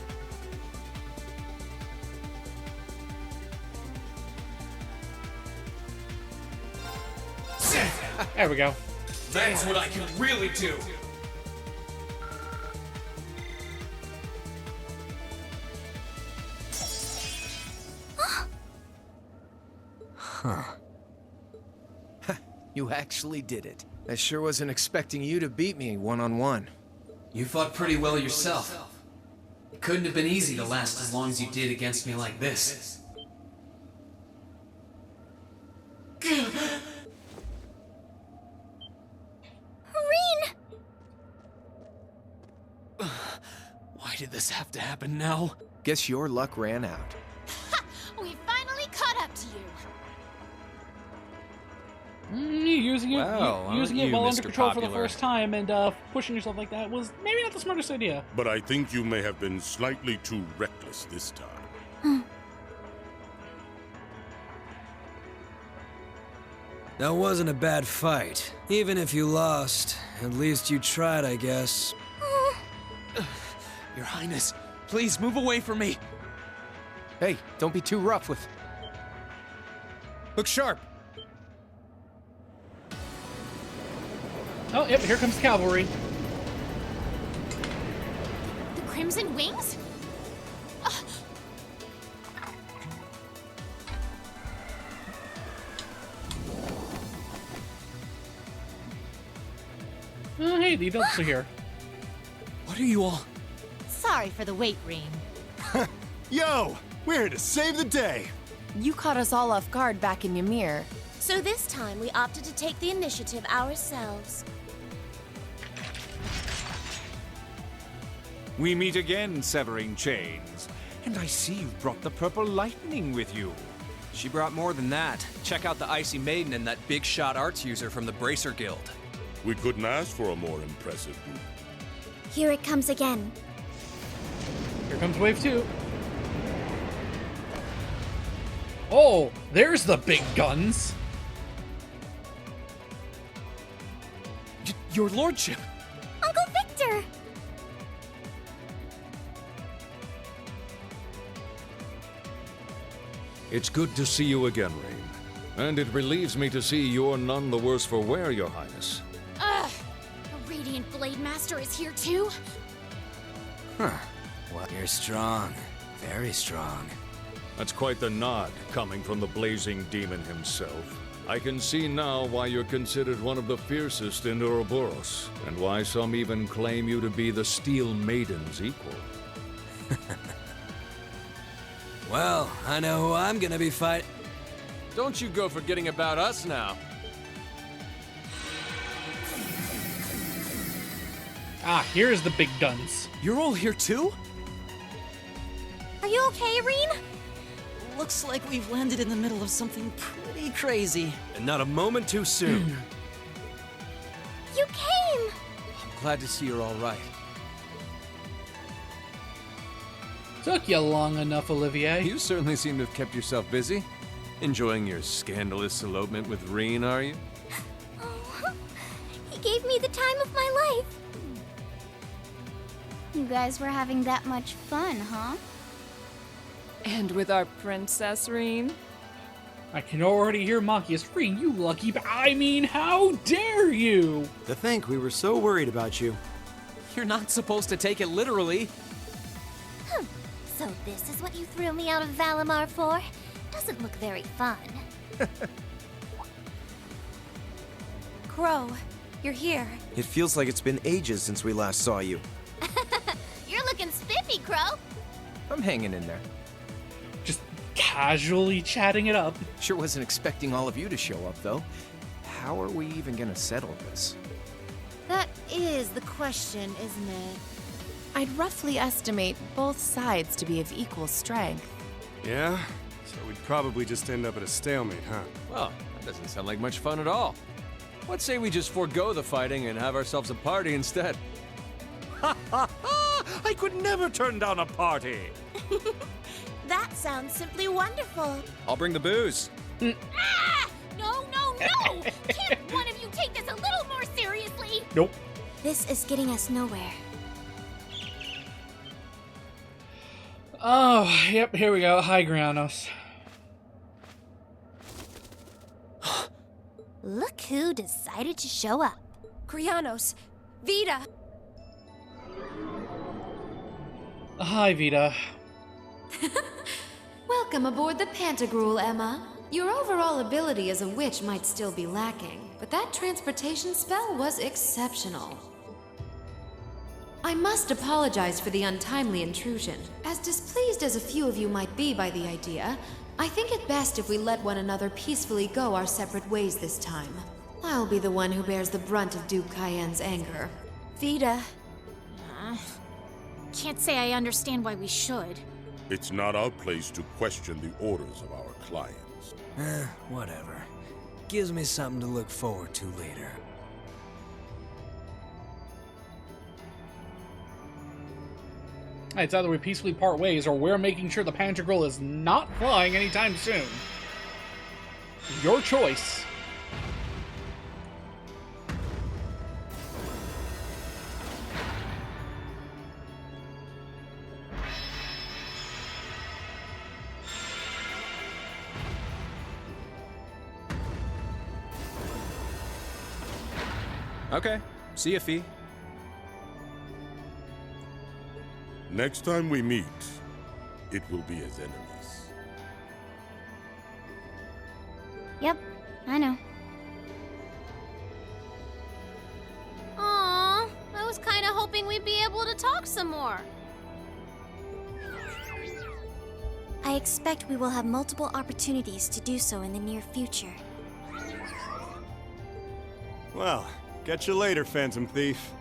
There we go. That's what I can really do. Huh. You actually did it. I sure wasn't expecting you to beat me one-on-one. You fought pretty well yourself. It couldn't have been easy to last as long as you did against me like this. Why did this have to happen now? Guess your luck ran out. We finally caught up to you. Using it, Well, using it aren't while you, under Mr. control for the Popular? first time and pushing yourself like that was maybe not the smartest idea. But I think you may have been slightly too reckless this time. That wasn't a bad fight. Even if you lost, at least you tried, I guess. Your Highness, please move away from me. Hey, don't be too rough with... Look sharp! Oh, yep, here comes the cavalry. The Crimson Wings? Oh, hey, the adults are here. What are you all? Sorry for the wait, Reem. Yo, we're here to save the day. You caught us all off guard back in Ymir. So this time, we opted to take the initiative ourselves. We meet again, severing chains. And I see you've brought the purple lightning with you. She brought more than that. Check out the Icy Maiden and that big shot arts user from the Bracer Guild. We couldn't ask for a more impressive group. Here it comes again. Here comes wave 2. Oh, there's the big guns. Your lordship. Uncle Victor! It's good to see you again, Rain. And it relieves me to see you're none the worse for wear, Your Highness. Ugh! The Radiant Blade Master is here too? Huh. Well, you're strong. Very strong. That's quite the nod, coming from the blazing demon himself. I can see now why you're considered one of the fiercest in Ouroboros, and why some even claim you to be the Steel Maiden's equal. Well, I know who I'm gonna be fighting. Don't you go forgetting about us now. Ah, here's the big guns. You're all here too? Are you okay, Reem? Looks like we've landed in the middle of something pretty crazy. And not a moment too soon. You came! Glad to see you're all right. Took you long enough, Olivier. You certainly seem to have kept yourself busy. Enjoying your scandalous elopement with Reen, are you? Oh, he gave me the time of my life. You guys were having that much fun, huh? And with our princess, Reem? I can already hear Machias. Reem, you lucky I mean, how dare you? To think we were so worried about you. You're not supposed to take it literally. So this is what you threw me out of Valimar for? Doesn't look very fun. Crow, you're here. It feels like it's been ages since we last saw you. You're looking spiffy, Crow. I'm hanging in there. Just casually chatting it up. Sure wasn't expecting all of you to show up, though. How are we even gonna settle this? That is the question, isn't it? I'd roughly estimate both sides to be of equal strength. Yeah? So we'd probably just end up at a stalemate, huh? Well, that doesn't sound like much fun at all. What say we just forego the fighting and have ourselves a party instead? Ha ha ha! I could never turn down a party! That sounds simply wonderful. I'll bring the booze. Ah! No, no, no! Can't one of you take this a little more seriously? Nope. This is getting us nowhere. Oh, yep, here we go. Hi, Granos. Look who decided to show up. Krianos, Vita. Hi, Vita. Welcome aboard the Pantagruel, Emma. Your overall ability as a witch might still be lacking, but that transportation spell was exceptional. I must apologize for the untimely intrusion. As displeased as a few of you might be by the idea, I think it best if we let one another peacefully go our separate ways this time. I'll be the one who bears the brunt of Duke Cayenne's anger. Vida. Can't say I understand why we should. It's not our place to question the orders of our clients. Whatever. Gives me something to look forward to later. It's either we peacefully part ways, or we're making sure the Panther is not flying anytime soon. Your choice. Okay. See ya, Fee. Next time we meet, it will be as enemies. Yep, I know. Aww, I was kinda hoping we'd be able to talk some more. I expect we will have multiple opportunities to do so in the near future. Well, catch you later, Phantom Thief.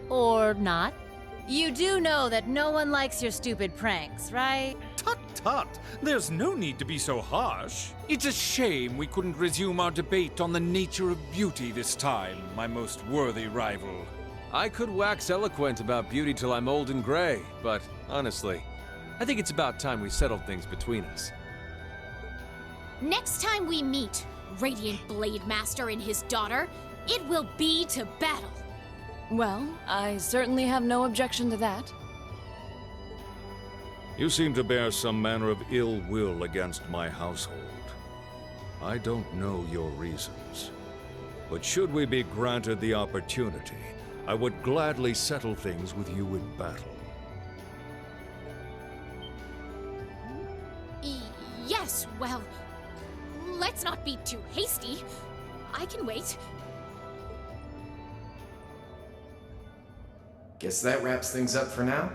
Or not. You do know that no one likes your stupid pranks, right? Tut tut! There's no need to be so harsh. It's a shame we couldn't resume our debate on the nature of beauty this time, my most worthy rival. I could wax eloquent about beauty till I'm old and gray, but honestly, I think it's about time we settled things between us. Next time we meet, Radiant Blade Master and his daughter, it will be to battle. Well, I certainly have no objection to that. You seem to bear some manner of ill will against my household. I don't know your reasons. But should we be granted the opportunity, I would gladly settle things with you in battle. Yes, well, let's not be too hasty. I can wait. Guess that wraps things up for now.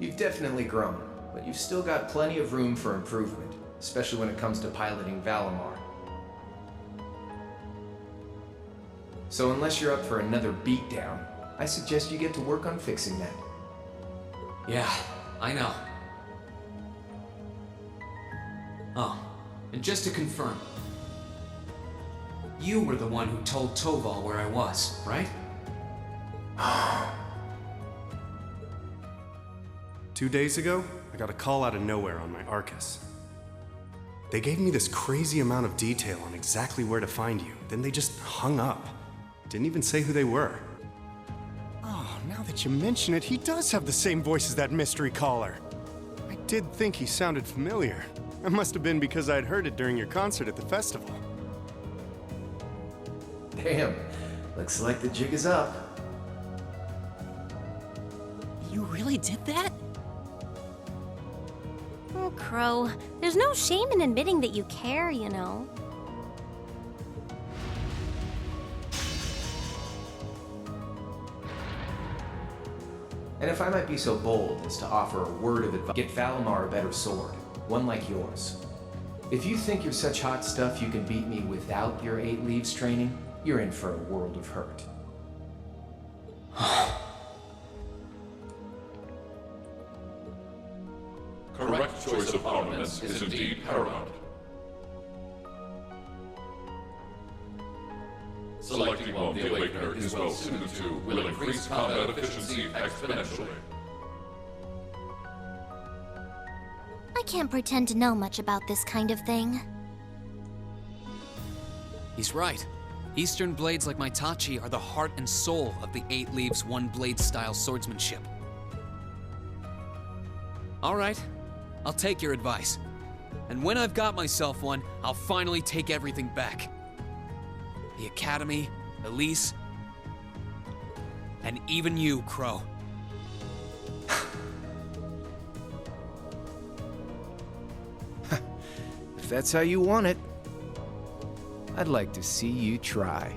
You've definitely grown, but you've still got plenty of room for improvement, especially when it comes to piloting Valimar. So unless you're up for another beatdown, I suggest you get to work on fixing that. Yeah, I know. Oh, and just to confirm, you were the one who told Toval where I was, right? 2 days ago, I got a call out of nowhere on my Arcus. They gave me this crazy amount of detail on exactly where to find you, then they just hung up. Didn't even say who they were. Oh, now that you mention it, he does have the same voice as that mystery caller. I did think he sounded familiar. It must have been because I'd heard it during your concert at the festival. Damn, looks like the jig is up. You really did that? Oh, Crow, there's no shame in admitting that you care, you know. And if I might be so bold as to offer a word of advice, get Valimar a better sword, one like yours. If you think you're such hot stuff you can beat me without your 8 leaves training, you're in for a world of hurt. Correct choice of armaments is indeed paramount. Selecting one the Awakener is well suited to will increase combat efficiency exponentially. I can't pretend to know much about this kind of thing. He's right. Eastern blades like my Tachi are the heart and soul of the 8 Leaves, 1 Blade style swordsmanship. All right, I'll take your advice. And when I've got myself one, I'll finally take everything back. The Academy, Elise, and even you, Crow. If that's how you want it, I'd like to see you try.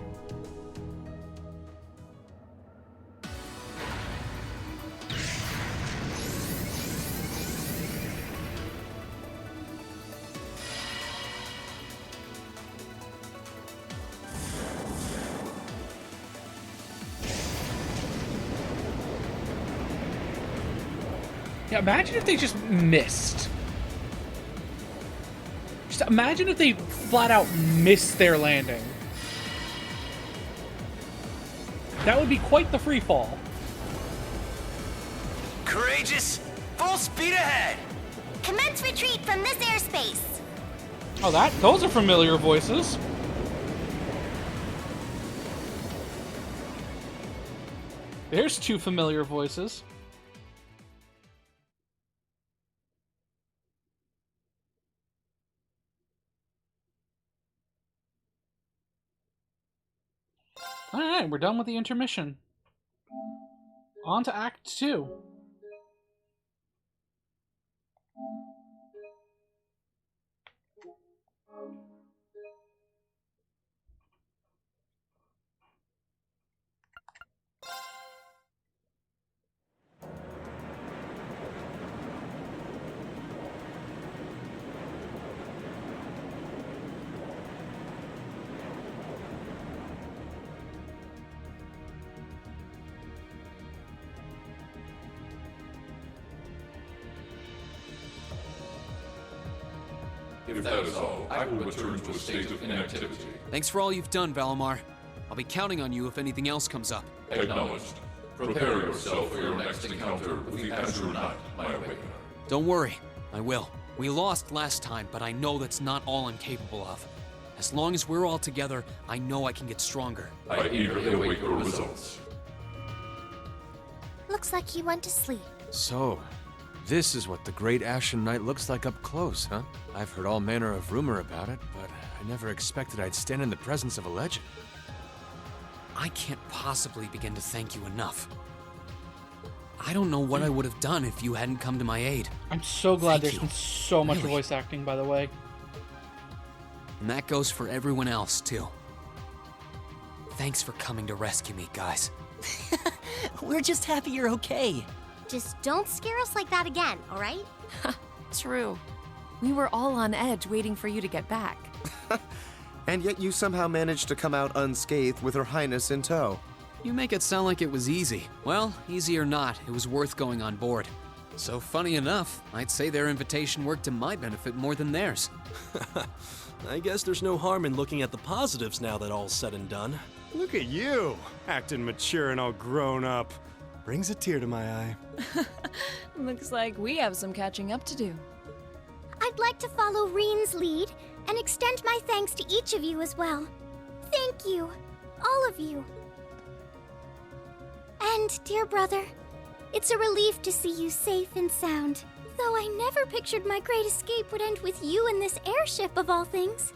Yeah, imagine if they just missed. Just imagine if they flat out missed their landing. That would be quite the free fall. Courageous! Full speed ahead! Commence retreat from this airspace. Oh, those are familiar voices. There's two familiar voices. Alright, we're done with the intermission. On to Act 2. If that is all, I will return to a state of inactivity. Thanks for all you've done, Valimar. I'll be counting on you if anything else comes up. Acknowledged. Prepare yourself for your next encounter with the Azure Knight, my awakener. Don't worry, I will. We lost last time, but I know that's not all I'm capable of. As long as we're all together, I know I can get stronger. I eagerly await your results. Looks like he went to sleep. So, this is what the Great Ashen Knight looks like up close, huh? I've heard all manner of rumor about it, but I never expected I'd stand in the presence of a legend. I can't possibly begin to thank you enough. I don't know what I would have done if you hadn't come to my aid. I'm so glad there's you. been so much Really. voice acting, by the way. And that goes for everyone else, too. Thanks for coming to rescue me, guys. We're just happy you're okay. Just don't scare us like that again, alright? True. We were all on edge waiting for you to get back. And yet you somehow managed to come out unscathed with Her Highness in tow. You make it sound like it was easy. Well, easy or not, it was worth going on board. So funny enough, I'd say their invitation worked to my benefit more than theirs. I guess there's no harm in looking at the positives now that all's said and done. Look at you, acting mature and all grown up. Brings a tear to my eye. Looks like we have some catching up to do. I'd like to follow Reen's lead and extend my thanks to each of you as well. Thank you, all of you. And, dear brother, it's a relief to see you safe and sound. Though I never pictured my great escape would end with you in this airship of all things.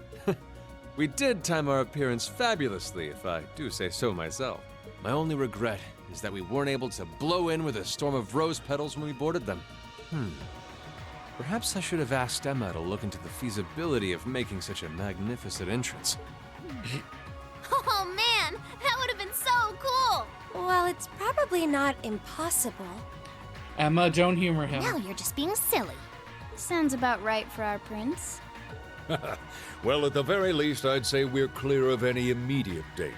We did time our appearance fabulously, if I do say so myself. My only regret is that we weren't able to blow in with a storm of rose petals when we boarded them. Perhaps I should have asked Emma to look into the feasibility of making such a magnificent entrance. Oh man, that would have been so cool! Well, it's probably not impossible. Emma, don't humor him. Now you're just being silly. Sounds about right for our prince. Well, at the very least, I'd say we're clear of any immediate danger.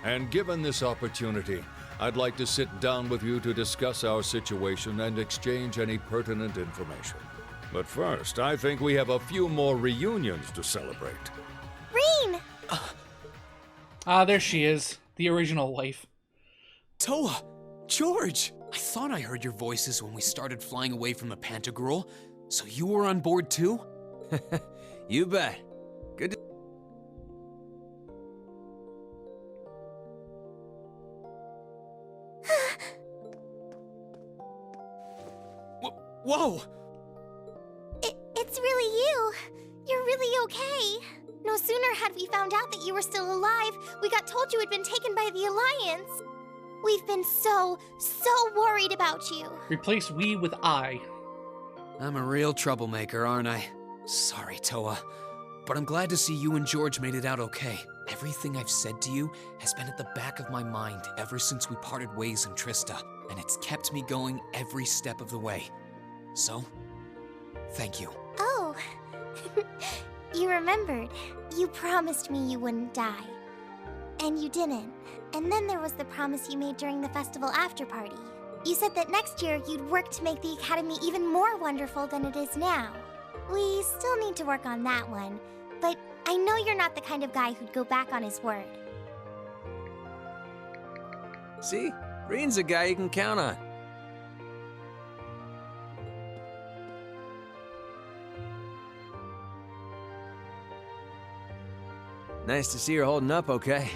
And given this opportunity, I'd like to sit down with you to discuss our situation and exchange any pertinent information. But first, I think we have a few more reunions to celebrate. Reen! There she is. The original wife. Toa! George! I thought I heard your voices when we started flying away from the Pantagruel. So you were on board too? You bet. Good to... Whoa! It's really you. You're really okay. No sooner had we found out that you were still alive, we got told you had been taken by the Alliance. We've been so worried about you. Replace we with I. I'm a real troublemaker, aren't I? Sorry, Toa, but I'm glad to see you and George made it out okay. Everything I've said to you has been at the back of my mind ever since we parted ways in Trista, and it's kept me going every step of the way. So, thank you. Oh, you remembered. You promised me you wouldn't die. And you didn't. And then there was the promise you made during the festival after party. You said that next year you'd work to make the Academy even more wonderful than it is now. We still need to work on that one, but I know you're not the kind of guy who'd go back on his word. See? Reen's a guy you can count on. Nice to see her holding up okay.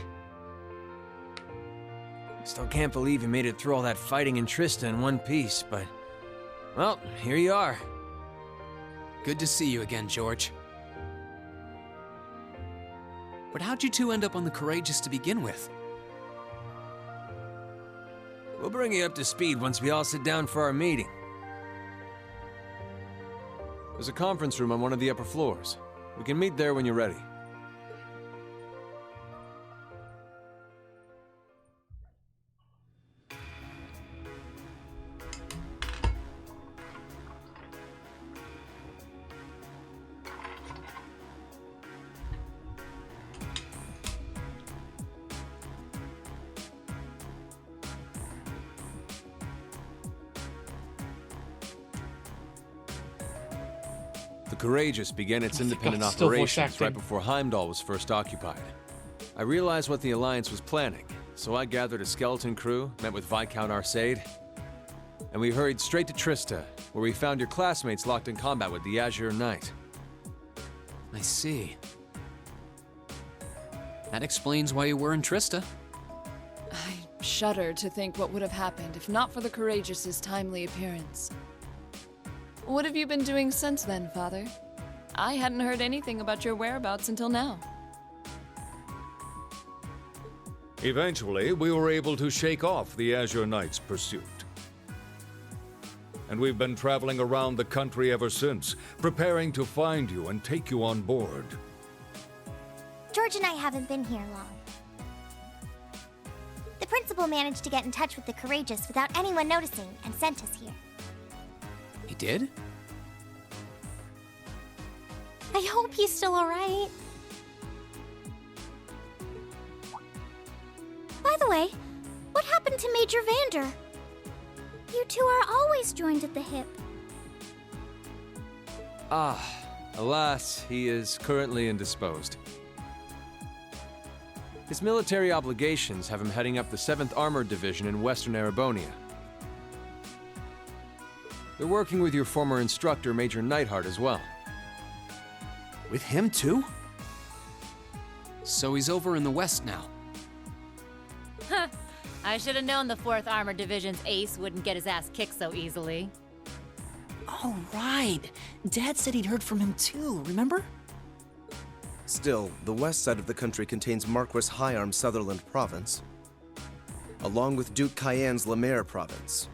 Still can't believe you made it through all that fighting in Trista in one piece, but... well, here you are. Good to see you again, George. But how'd you two end up on the Courageous to begin with? We'll bring you up to speed once we all sit down for our meeting. There's a conference room on one of the upper floors. We can meet there when you're ready. The Courageous began its independent operations right before Heimdall was first occupied. I realized what the Alliance was planning, so I gathered a skeleton crew, met with Viscount Arcade, and we hurried straight to Trista, where we found your classmates locked in combat with the Azure Knight. I see. That explains why you were in Trista. I shudder to think what would have happened if not for the Courageous's timely appearance. What have you been doing since then, Father? I hadn't heard anything about your whereabouts until now. Eventually, we were able to shake off the Azure Knight's pursuit. And we've been traveling around the country ever since, preparing to find you and take you on board. George and I haven't been here long. The principal managed to get in touch with the Courageous without anyone noticing and sent us here. He did? I hope he's still alright. By the way, what happened to Major Vander? You two are always joined at the hip. Alas, he is currently indisposed. His military obligations have him heading up the 7th Armored Division in Western Erebonia. They're working with your former instructor, Major Neidhart, as well. With him, too? So he's over in the West now. Huh. I should have known the 4th Armored Division's ace wouldn't get his ass kicked so easily. Oh, right. Dad said he'd heard from him too, remember? Still, the west side of the country contains Marquis Hyarm's Sutherland province, along with Duke Cayenne's Lemaire province.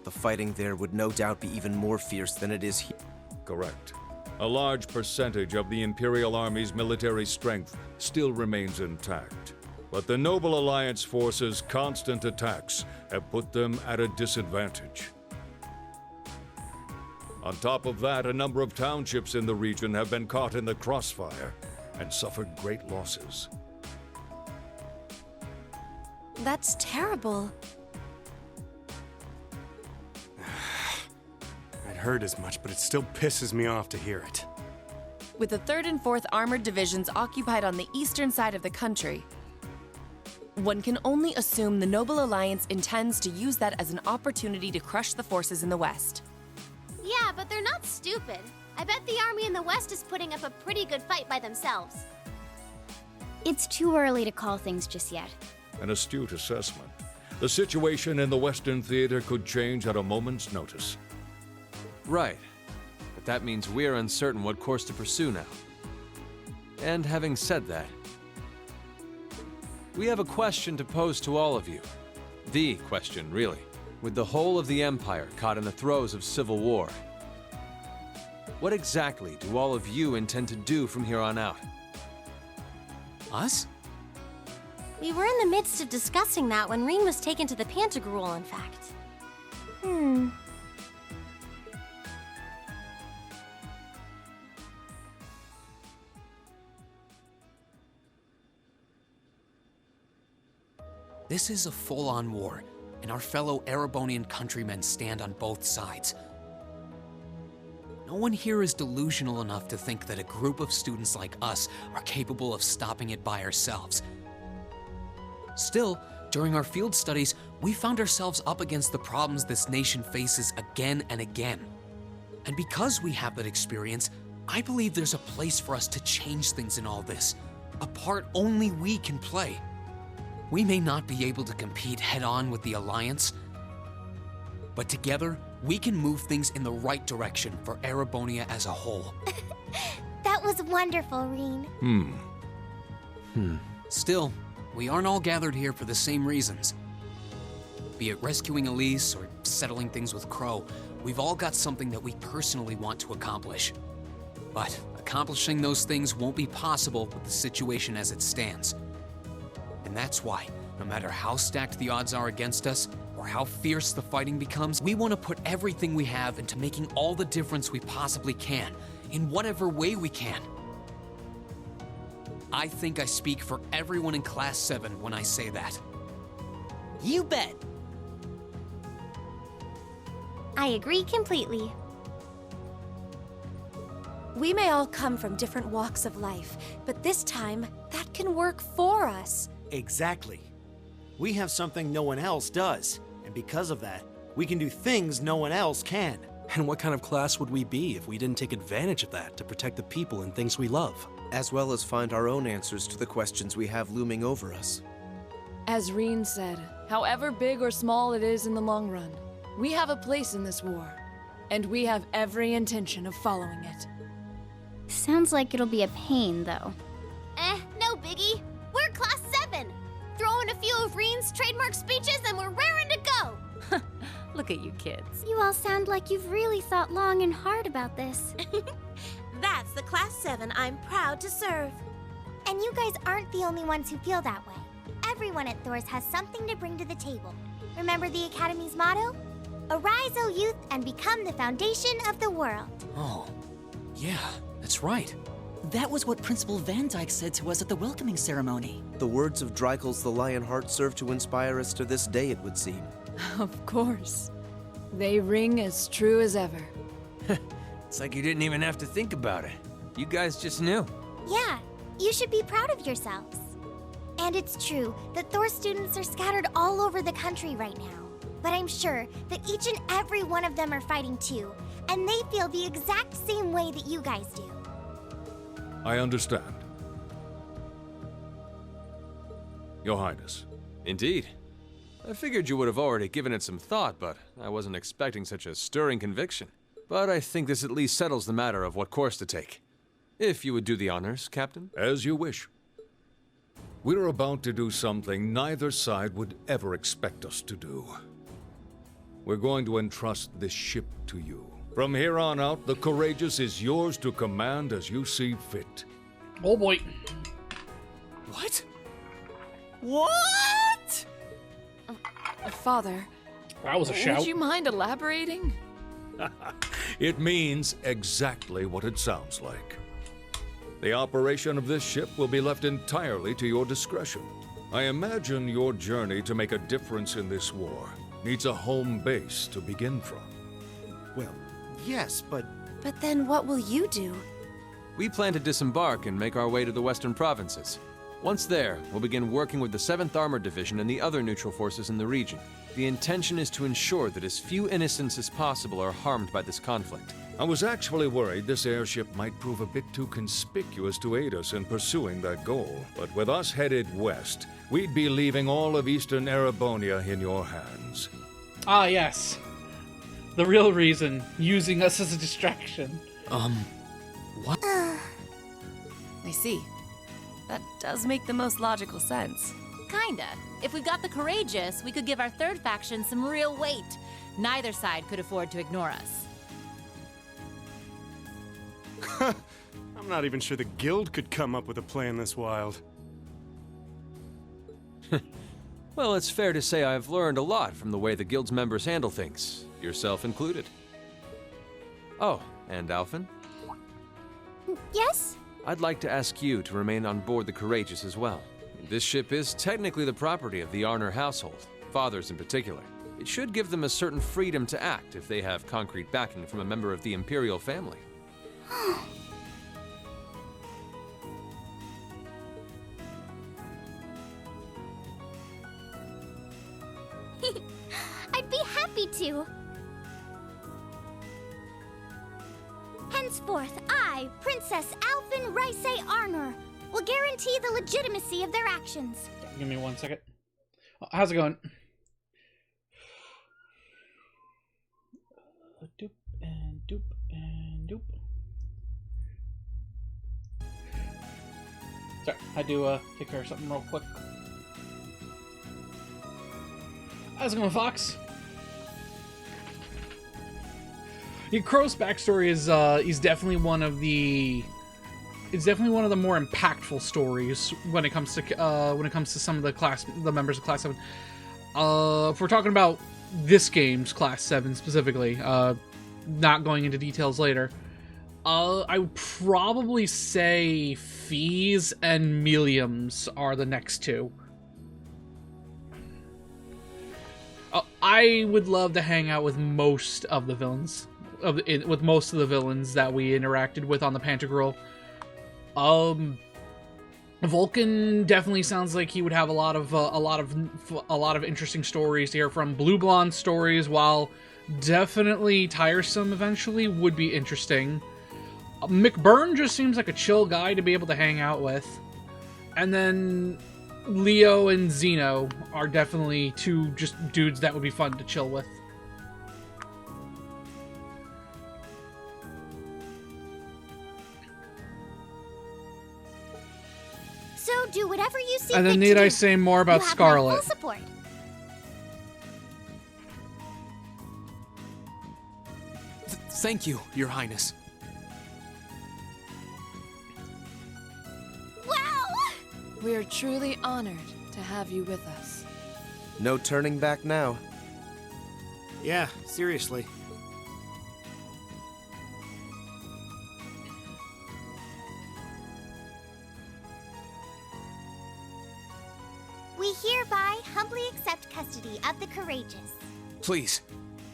The fighting there would no doubt be even more fierce than it is here. Correct. A large percentage of the Imperial Army's military strength still remains intact. But the Noble Alliance forces' constant attacks have put them at a disadvantage. On top of that, a number of townships in the region have been caught in the crossfire and suffered great losses. That's terrible. I'd heard as much, but it still pisses me off to hear it. With the 3rd and 4th Armored Divisions occupied on the eastern side of the country, one can only assume the Noble Alliance intends to use that as an opportunity to crush the forces in the west. Yeah, but they're not stupid. I bet the army in the west is putting up a pretty good fight by themselves. It's too early to call things just yet. An astute assessment. The situation in the Western Theater could change at a moment's notice. Right. But that means we're uncertain what course to pursue now. And having said that, we have a question to pose to all of you. The question, really. With the whole of the Empire caught in the throes of civil war, What exactly do all of you intend to do from here on out? Us? We were in the midst of discussing that when Reen was taken to the Pantagruel, in fact. This is a full-on war, and our fellow Erebonian countrymen stand on both sides. No one here is delusional enough to think that a group of students like us are capable of stopping it by ourselves. Still, during our field studies, we found ourselves up against the problems this nation faces again and again. And because we have that experience, I believe there's a place for us to change things in all this, a part only we can play. We may not be able to compete head-on with the Alliance, but together, we can move things in the right direction for Erebonia as a whole. That was wonderful, Reen. Still, we aren't all gathered here for the same reasons. Be it rescuing Elise or settling things with Crow, we've all got something that we personally want to accomplish. But accomplishing those things won't be possible with the situation as it stands. And that's why, no matter how stacked the odds are against us, or how fierce the fighting becomes, we want to put everything we have into making all the difference we possibly can, in whatever way we can. I think I speak for everyone in Class 7 when I say that. You bet! I agree completely. We may all come from different walks of life, but this time, that can work for us. Exactly. We have something no one else does, and because of that, we can do things no one else can. And what kind of class would we be if we didn't take advantage of that to protect the people and things we love? As well as find our own answers to the questions we have looming over us. As Reen said, however big or small it is in the long run, we have a place in this war, and we have every intention of following it. Sounds like it'll be a pain, though. No biggie. We're Class 7. Throw in a few of Reen's trademark speeches and we're raring to go. Look at you kids. You all sound like you've really thought long and hard about this. That's the Class 7 I'm proud to serve. And you guys aren't the only ones who feel that way. Everyone at Thor's has something to bring to the table. Remember the Academy's motto? Arise, O youth, and become the foundation of the world. Oh, yeah, that's right. That was what Principal Van Dyke said to us at the welcoming ceremony. The words of Dreichel's the Lionheart serve to inspire us to this day, it would seem. Of course. They ring as true as ever. It's like you didn't even have to think about it. You guys just knew. Yeah, you should be proud of yourselves. And it's true that Thor students are scattered all over the country right now. But I'm sure that each and every one of them are fighting too, and they feel the exact same way that you guys do. I understand. Your Highness. Indeed. I figured you would have already given it some thought, but I wasn't expecting such a stirring conviction. But I think this at least settles the matter of what course to take. If you would do the honors, Captain. As you wish. We're about to do something neither side would ever expect us to do. We're going to entrust this ship to you. From here on out, the Courageous is yours to command as you see fit. Oh boy. What? What? Father, that was a shout. Would you mind elaborating? It means exactly what it sounds like. The operation of this ship will be left entirely to your discretion. I imagine your journey to make a difference in this war needs a home base to begin from. Well, yes, but... But then what will you do? We plan to disembark and make our way to the western provinces. Once there, we'll begin working with the 7th Armored Division and the other neutral forces in the region. The intention is to ensure that as few innocents as possible are harmed by this conflict. I was actually worried this airship might prove a bit too conspicuous to aid us in pursuing that goal. But with us headed west, we'd be leaving all of eastern Erebonia in your hands. Ah, yes. The real reason, using us as a distraction. What? I see. That does make the most logical sense. Kinda. If we got the Courageous, we could give our third faction some real weight. Neither side could afford to ignore us. I'm not even sure the guild could come up with a plan this wild. Well, it's fair to say I've learned a lot from the way the guild's members handle things, yourself included. Oh, and Alphen? Yes? I'd like to ask you to remain on board the Courageous as well. This ship is technically the property of the Arner household, fathers in particular. It should give them a certain freedom to act if they have concrete backing from a member of the Imperial family. I'd be happy to. Henceforth, I, Princess Alphen Rice Arner, will guarantee the legitimacy of their actions. Give me 1 second. How's it going? Doop and doop and doop. Sorry, I do take care of something real quick. How's it going, Fox? Yeah, Crow's backstory is he's definitely one of the more impactful stories when it comes to some of the members of Class 7. If we're talking about this game's Class 7 specifically, not going into details later, I would probably say Fees and Milliams are the next two. I would love to hang out with most of the villains, with most of the villains that we interacted with on the Pantagruel. Vulcan definitely sounds like he would have a lot of interesting stories to hear from. Blue Blonde stories, while definitely tiresome eventually, would be interesting. McBurn just seems like a chill guy to be able to hang out with. And then Leo and Zeno are definitely two just dudes that would be fun to chill with. So do whatever you see. And then need I say more about Scarlet? Full support. Thank you, Your Highness. Wow! We're truly honored to have you with us. No turning back now. Yeah, seriously. We hereby humbly accept custody of the Courageous. Please,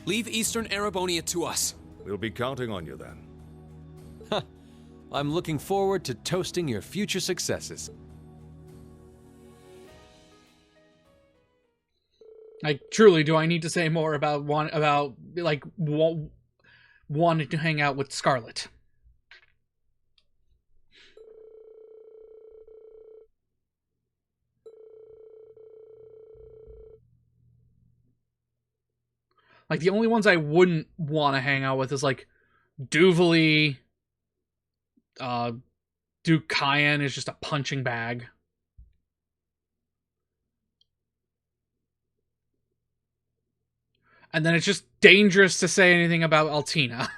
leave Eastern Erebonia to us. We'll be counting on you then. I'm looking forward to toasting your future successes. Like, truly, do I need to say more about wanting to hang out with Scarlet? Like, the only ones I wouldn't want to hang out with is, like, Duvally. Duke Cayenne is just a punching bag. And then it's just dangerous to say anything about Altina.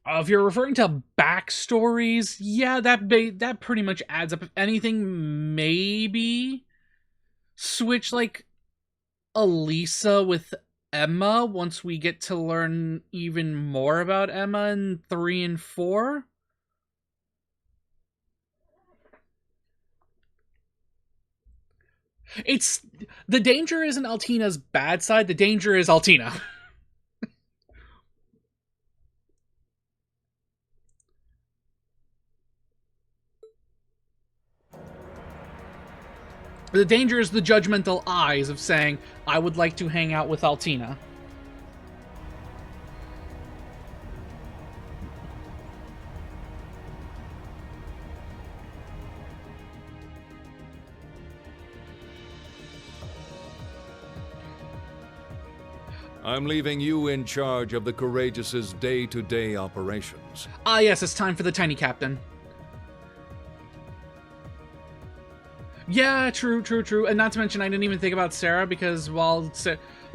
If you're referring to backstories, yeah, that pretty much adds up. If anything, maybe switch, like, Elisa with Emma once we get to learn even more about Emma in 3 and 4. The danger isn't Altina's bad side, the danger is Altina. The danger is the judgmental eyes of saying, I would like to hang out with Altina. I'm leaving you in charge of the Courageous's day-to-day operations. Ah, yes, it's time for the tiny captain. Yeah, true. And not to mention, I didn't even think about Sarah, because while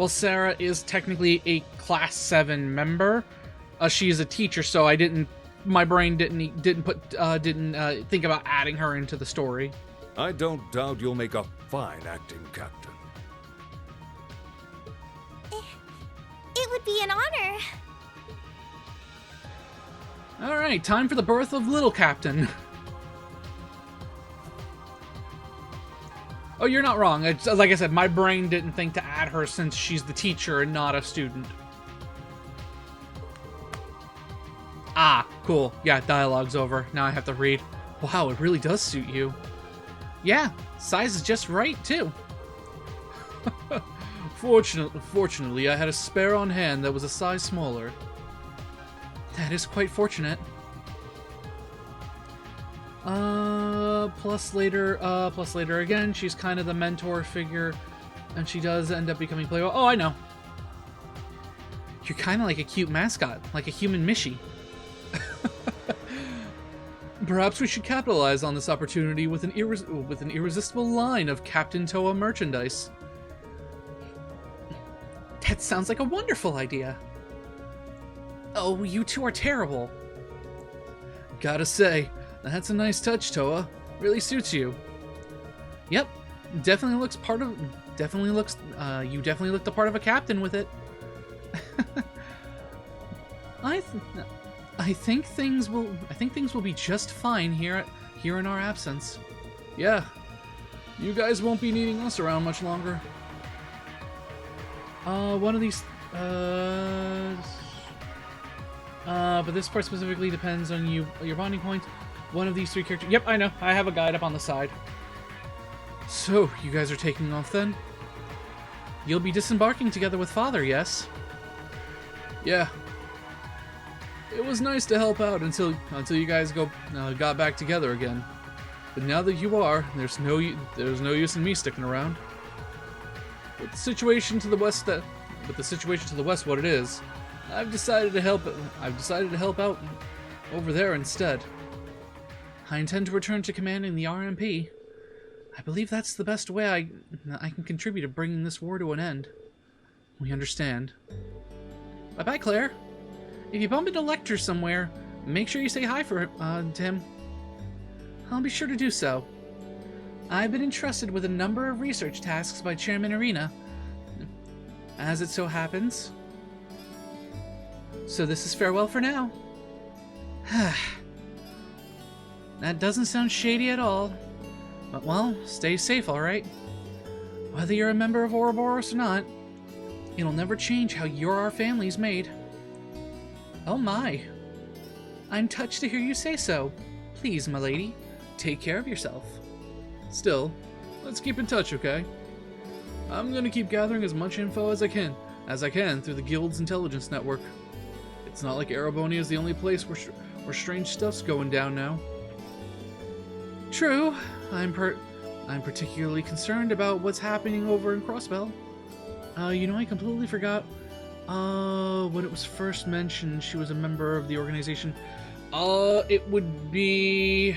Sarah is technically a Class 7 member, she's a teacher, so my brain didn't think about adding her into the story. I don't doubt you'll make a fine acting captain. It would be an honor. All right, time for the birth of Little Captain. Oh, you're not wrong. It's, like I said, my brain didn't think to add her since she's the teacher and not a student. Ah, cool. Yeah, dialogue's over. Now I have to read. Wow, it really does suit you. Yeah, size is just right, too. Fortunately, I had a spare on hand that was a size smaller. That is quite fortunate. Plus later again, she's kind of the mentor figure, and she does end up becoming playable. Oh, I know. You're kind of like a cute mascot, like a human Mishi. Perhaps we should capitalize on this opportunity with an irresistible line of Captain Toa merchandise. That sounds like a wonderful idea. Oh, you two are terrible. Gotta say, that's a nice touch, Toa. Really suits you. Yep, you definitely look the part of a captain with it. I think things will be just fine here in our absence. Yeah, you guys won't be needing us around much longer. One of these, but this part specifically depends on your bonding points. One of these three characters. Yep, I know. I have a guide up on the side. So, you guys are taking off then? You'll be disembarking together with Father, yes? Yeah. It was nice to help out until you guys got back together again. But now that you are, there's no use in me sticking around. With the situation to the west, what it is, I've decided to help out over there instead. I intend to return to commanding the RMP. I believe that's the best way I can contribute to bringing this war to an end. We understand. Bye-bye, Claire. If you bump into Lecter somewhere, make sure you say hi to him. I'll be sure to do so. I've been entrusted with a number of research tasks by Chairman Arena, as it so happens. So this is farewell for now. That doesn't sound shady at all. But, well, stay safe, alright? Whether you're a member of Ouroboros or not, it'll never change how you're our family's made. Oh my. I'm touched to hear you say so. Please, my lady, take care of yourself. Still, let's keep in touch, okay? I'm gonna keep gathering as much info as I can through the Guild's intelligence network. It's not like Erebony is the only place where strange stuff's going down now. True, I'm particularly concerned about what's happening over in Crossbell. You know, I completely forgot. When it was first mentioned she was a member of the organization. It would be...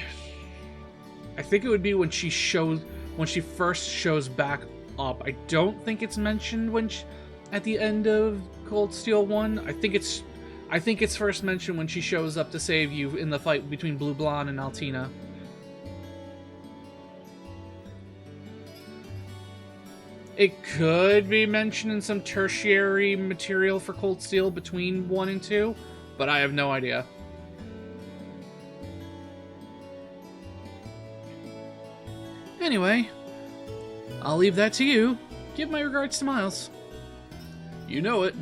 I think it would be when she first shows back up. I don't think it's mentioned at the end of Cold Steel 1. I think it's first mentioned when she shows up to save you in the fight between Blue Blonde and Altina. It could be mentioned in some tertiary material for Cold Steel between 1 and 2, but I have no idea. Anyway, I'll leave that to you. Give my regards to Miles. You know it.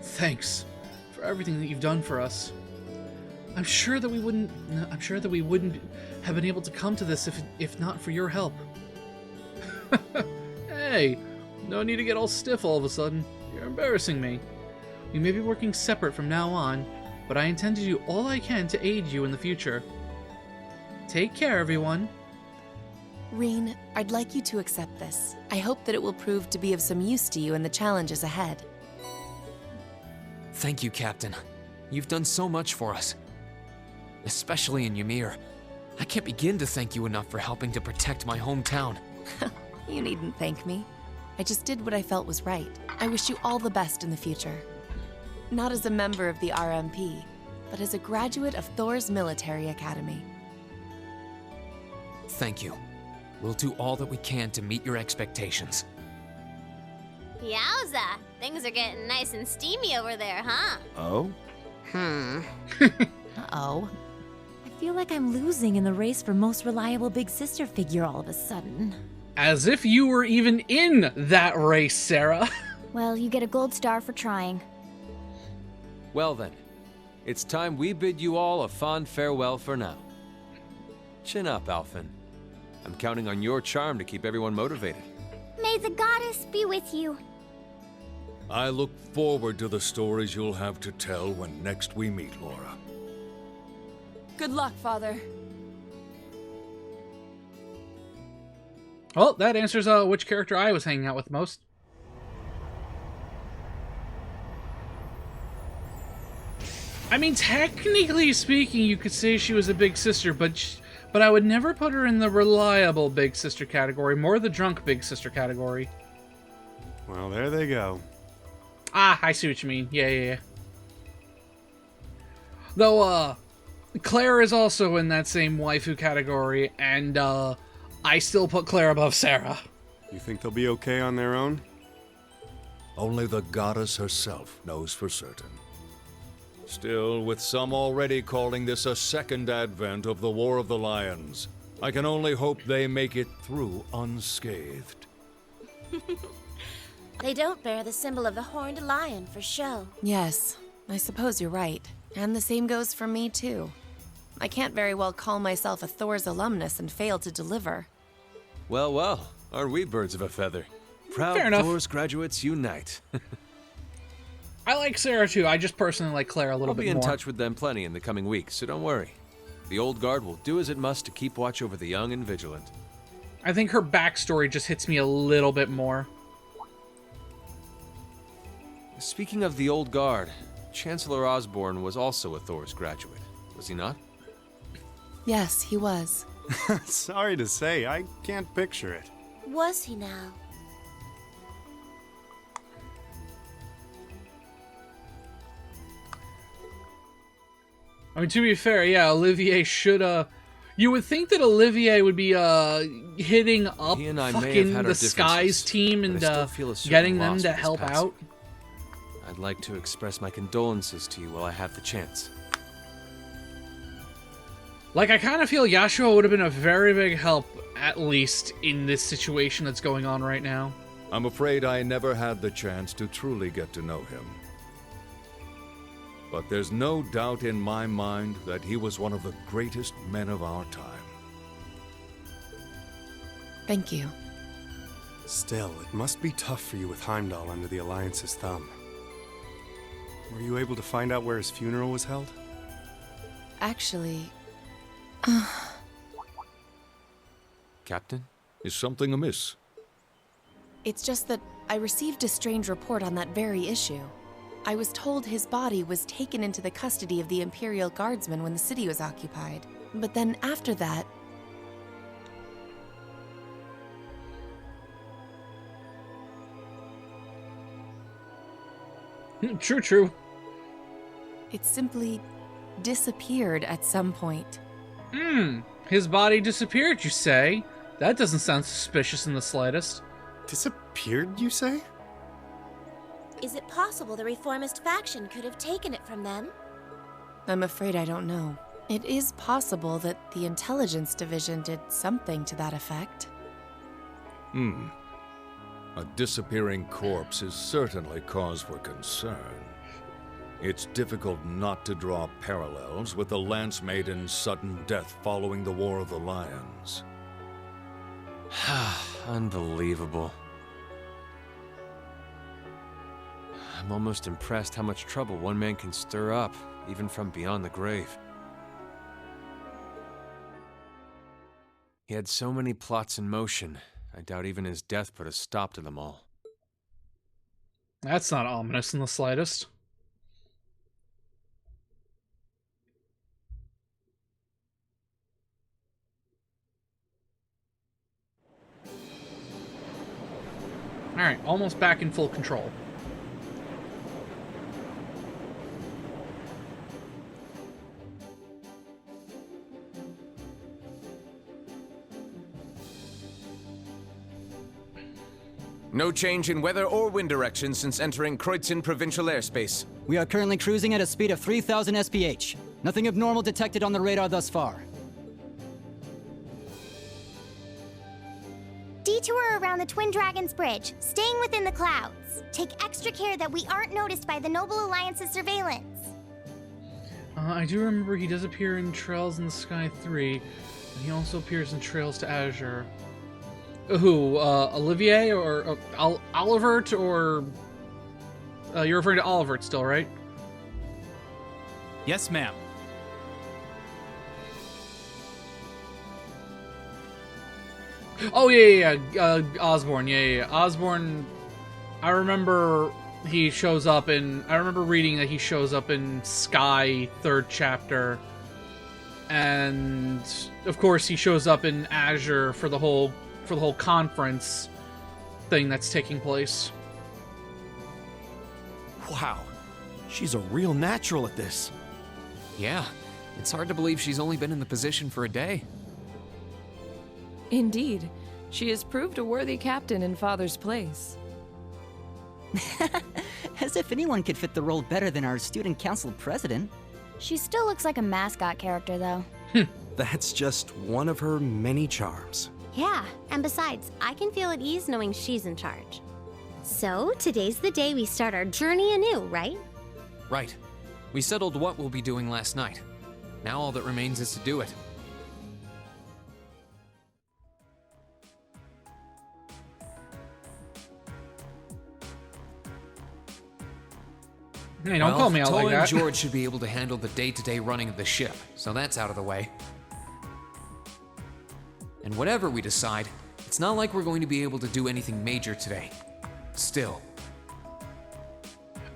Thanks for everything that you've done for us. I'm sure that we wouldn't have been able to come to this if not for your help. Hey, no need to get all stiff all of a sudden. You're embarrassing me. We may be working separate from now on, but I intend to do all I can to aid you in the future. Take care, everyone. Reen, I'd like you to accept this. I hope that it will prove to be of some use to you in the challenges ahead. Thank you, Captain. You've done so much for us. Especially in Ymir. I can't begin to thank you enough for helping to protect my hometown. You needn't thank me. I just did what I felt was right. I wish you all the best in the future. Not as a member of the RMP, but as a graduate of Thor's military academy. Thank you. We'll do all that we can to meet your expectations. Yowza! Things are getting nice and steamy over there, huh? Oh? Uh-oh. I feel like I'm losing in the race for most reliable big sister figure all of a sudden. As if you were even in that race, Sarah. Well, you get a gold star for trying. Well then, it's time we bid you all a fond farewell for now. Chin up, Alphen. I'm counting on your charm to keep everyone motivated. May the goddess be with you. I look forward to the stories you'll have to tell when next we meet, Laura. Good luck, Father. Well, that answers which character I was hanging out with most. I mean, technically speaking, you could say she was a big sister, but I would never put her in the reliable big sister category, more the drunk big sister category. Well, there they go. Ah, I see what you mean. Yeah. Though, Claire is also in that same waifu category, and, I still put Claire above Sarah. You think they'll be okay on their own? Only the goddess herself knows for certain. Still, with some already calling this a second advent of the War of the Lions, I can only hope they make it through unscathed. They don't bear the symbol of the horned lion for show. Yes, I suppose you're right. And the same goes for me, too. I can't very well call myself a Thor's alumnus and fail to deliver. Well, aren't we birds of a feather? Proud Fair enough. Thor's graduates unite. I like Sarah too, I just personally like Claire a little bit more. I'll be in touch with them plenty in the coming weeks, so don't worry. The old guard will do as it must to keep watch over the young and vigilant. I think her backstory just hits me a little bit more. Speaking of the old guard, Chancellor Osborne was also a Thor's graduate, was he not? Yes, he was. Sorry to say, I can't picture it. Was he now? I mean, to be fair, yeah, Olivier should, you would think that Olivier would be, hitting up fucking the Skies team and, getting them to help out. I'd like to express my condolences to you while I have the chance. Like, I kind of feel Yashua would have been a very big help, at least, in this situation that's going on right now. I'm afraid I never had the chance to truly get to know him. But there's no doubt in my mind that he was one of the greatest men of our time. Thank you. Still, it must be tough for you with Heimdall under the Alliance's thumb. Were you able to find out where his funeral was held? Actually... Captain? Is something amiss? It's just that I received a strange report on that very issue. I was told his body was taken into the custody of the Imperial Guardsmen when the city was occupied. But then after that... True. It simply disappeared at some point. His body disappeared, you say? That doesn't sound suspicious in the slightest. Disappeared, you say? Is it possible the reformist faction could have taken it from them? I'm afraid I don't know. It is possible that the intelligence division did something to that effect. A disappearing corpse is certainly cause for concern. It's difficult not to draw parallels with the Lance Maiden's sudden death following the War of the Lions. Unbelievable. I'm almost impressed how much trouble one man can stir up, even from beyond the grave. He had so many plots in motion, I doubt even his death put a stop to them all. That's not ominous in the slightest. Alright, almost back in full control. No change in weather or wind direction since entering Kreutzen provincial airspace. We are currently cruising at a speed of 3,000 SPH. Nothing abnormal detected on the radar thus far. Detour around the Twin Dragons Bridge, staying within the clouds. Take extra care that we aren't noticed by the Noble Alliance's surveillance. I do remember he does appear in Trails in the Sky 3, and he also appears in Trails to Azure. Who, Olivier, or Olivert, or... you're referring to Olivert still, right? Yes, ma'am. Oh, yeah, Osborne, yeah. Osborne, I remember he shows up in... I remember reading that he shows up in Sky 3rd chapter. And, of course, he shows up in Azure for the whole conference thing that's taking place. Wow. She's a real natural at this. Yeah, it's hard to believe she's only been in the position for a day. Indeed. She has proved a worthy captain in Father's place. As if anyone could fit the role better than our student council president. She still looks like a mascot character, though. That's just one of her many charms. Yeah, and besides, I can feel at ease knowing she's in charge. So, today's the day we start our journey anew, right? Right. We settled what we'll be doing last night. Now all that remains is to do it. Hey, don't call me out like that. Toa and George should be able to handle the day-to-day running of the ship, so that's out of the way. And whatever we decide, it's not like we're going to be able to do anything major today. Still.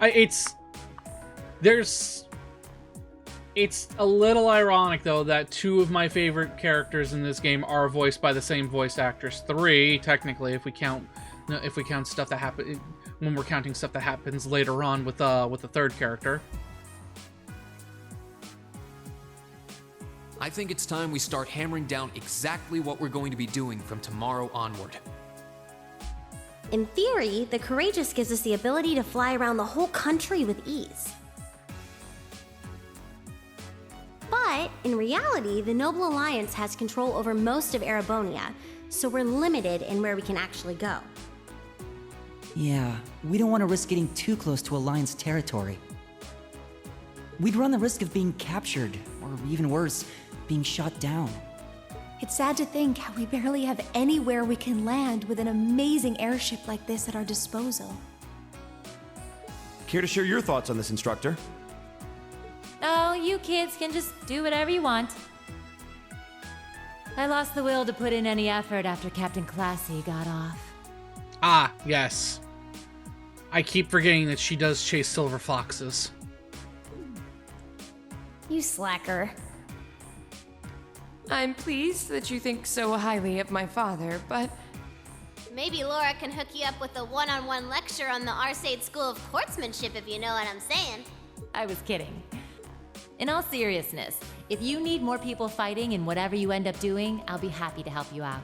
It's a little ironic, though, that 2 of my favorite characters in this game are voiced by the same voice actors. 3, technically, if we count stuff that happen when we're counting stuff that happens later on with the 3rd character. I think it's time we start hammering down exactly what we're going to be doing from tomorrow onward. In theory, the Courageous gives us the ability to fly around the whole country with ease. But, in reality, the Noble Alliance has control over most of Erebonia, so we're limited in where we can actually go. Yeah, we don't want to risk getting too close to Alliance territory. We'd run the risk of being captured, or even worse, being shot down. It's sad to think how we barely have anywhere we can land with an amazing airship like this at our disposal. Care to share your thoughts on this, instructor? Oh, you kids can just do whatever you want. I lost the will to put in any effort after Captain Classy got off. Ah, yes. I keep forgetting that she does chase silver foxes. You slacker. I'm pleased that you think so highly of my father, but... Maybe Laura can hook you up with a one-on-one lecture on the Arcade School of Quartzmanship, if you know what I'm saying. I was kidding. In all seriousness, if you need more people fighting in whatever you end up doing, I'll be happy to help you out.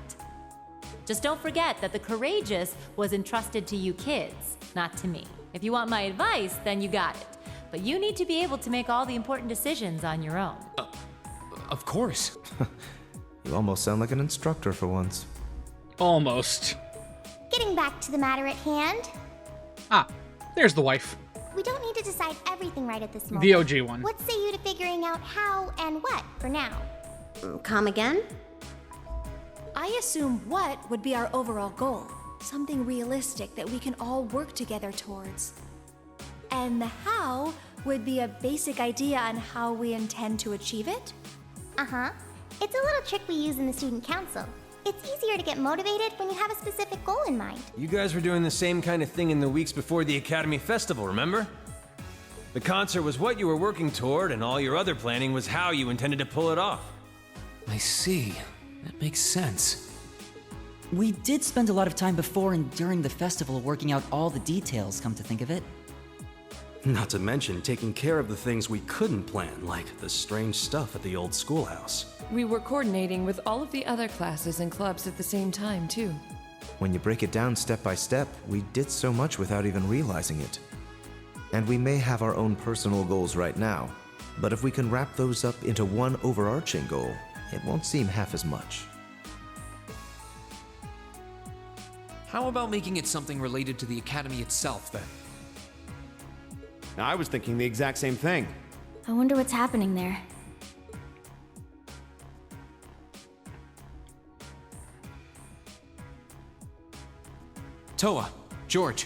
Just don't forget that the Courageous was entrusted to you kids, not to me. If you want my advice, then you got it. But you need to be able to make all the important decisions on your own. Of course. You almost sound like an instructor for once. Almost. Getting back to the matter at hand. Ah, there's the wife. We don't need to decide everything right at this moment. The OG one. What say you to figuring out how and what for now? Come again? I assume what would be our overall goal. Something realistic that we can all work together towards. And the how would be a basic idea on how we intend to achieve it? Uh-huh. It's a little trick we use in the student council. It's easier to get motivated when you have a specific goal in mind. You guys were doing the same kind of thing in the weeks before the Academy Festival, remember? The concert was what you were working toward, and all your other planning was how you intended to pull it off. I see. That makes sense. We did spend a lot of time before and during the festival working out all the details, come to think of it. Not to mention taking care of the things we couldn't plan, like the strange stuff at the old schoolhouse. We were coordinating with all of the other classes and clubs at the same time, too. When you break it down step by step, we did so much without even realizing it. And we may have our own personal goals right now, but if we can wrap those up into one overarching goal, it won't seem half as much. How about making it something related to the Academy itself, then? I was thinking the exact same thing. I wonder what's happening there. Toa, George.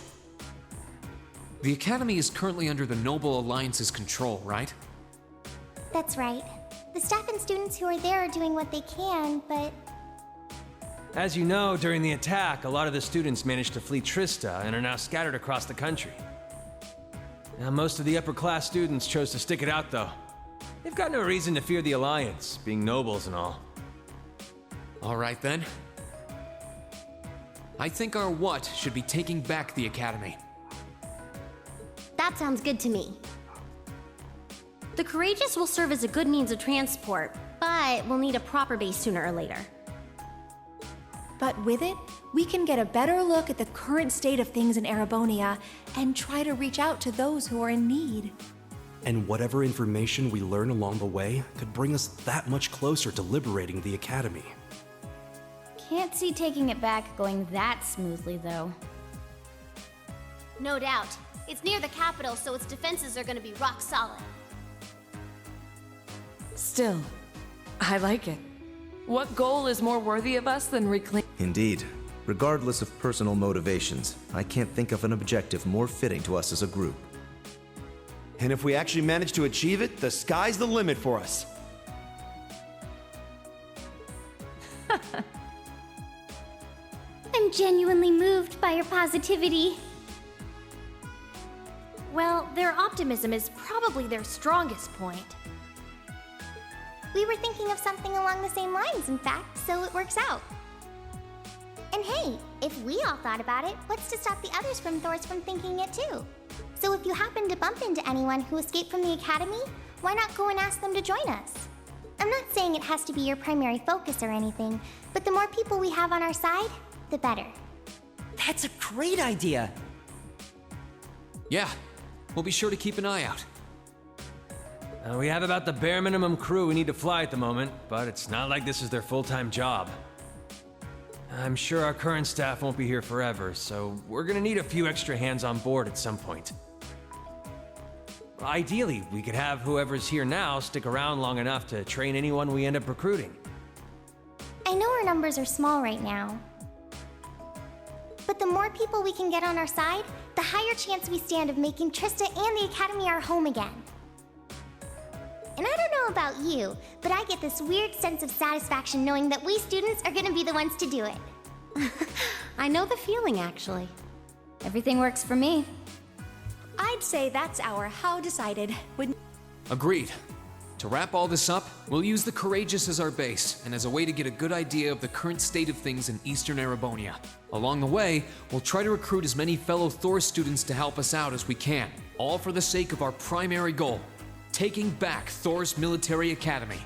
The Academy is currently under the Noble Alliance's control, right? That's right. The staff and students who are there are doing what they can, but... As you know, during the attack, a lot of the students managed to flee Trista and are now scattered across the country. Now, most of the upper-class students chose to stick it out, though. They've got no reason to fear the Alliance, being nobles and all. All right, then. I think our what should be taking back the Academy. That sounds good to me. The Courageous will serve as a good means of transport, but we'll need a proper base sooner or later. But with it, we can get a better look at the current state of things in Erebonia and try to reach out to those who are in need. And whatever information we learn along the way could bring us that much closer to liberating the Academy. Can't see taking it back going that smoothly, though. No doubt. It's near the capital, so its defenses are going to be rock solid. Still, I like it. What goal is more worthy of us than reclaiming? Indeed. Regardless of personal motivations, I can't think of an objective more fitting to us as a group. And if we actually manage to achieve it, the sky's the limit for us. I'm genuinely moved by your positivity. Well, their optimism is probably their strongest point. We were thinking of something along the same lines, in fact, so it works out. And hey, if we all thought about it, what's to stop the others from thinking it too? So if you happen to bump into anyone who escaped from the Academy, why not go and ask them to join us? I'm not saying it has to be your primary focus or anything, but the more people we have on our side, the better. That's a great idea! Yeah, we'll be sure to keep an eye out. We have about the bare minimum crew we need to fly at the moment, but it's not like this is their full-time job. I'm sure our current staff won't be here forever, so we're gonna need a few extra hands on board at some point. Ideally, we could have whoever's here now stick around long enough to train anyone we end up recruiting. I know our numbers are small right now, but the more people we can get on our side, the higher chance we stand of making Trista and the Academy our home again. And I don't know about you, but I get this weird sense of satisfaction knowing that we students are gonna be the ones to do it. I know the feeling, actually. Everything works for me. I'd say that's our how decided. Agreed. To wrap all this up, we'll use the Courageous as our base, and as a way to get a good idea of the current state of things in Eastern Erebonia. Along the way, we'll try to recruit as many fellow Thor students to help us out as we can, all for the sake of our primary goal: taking back Thor's military academy.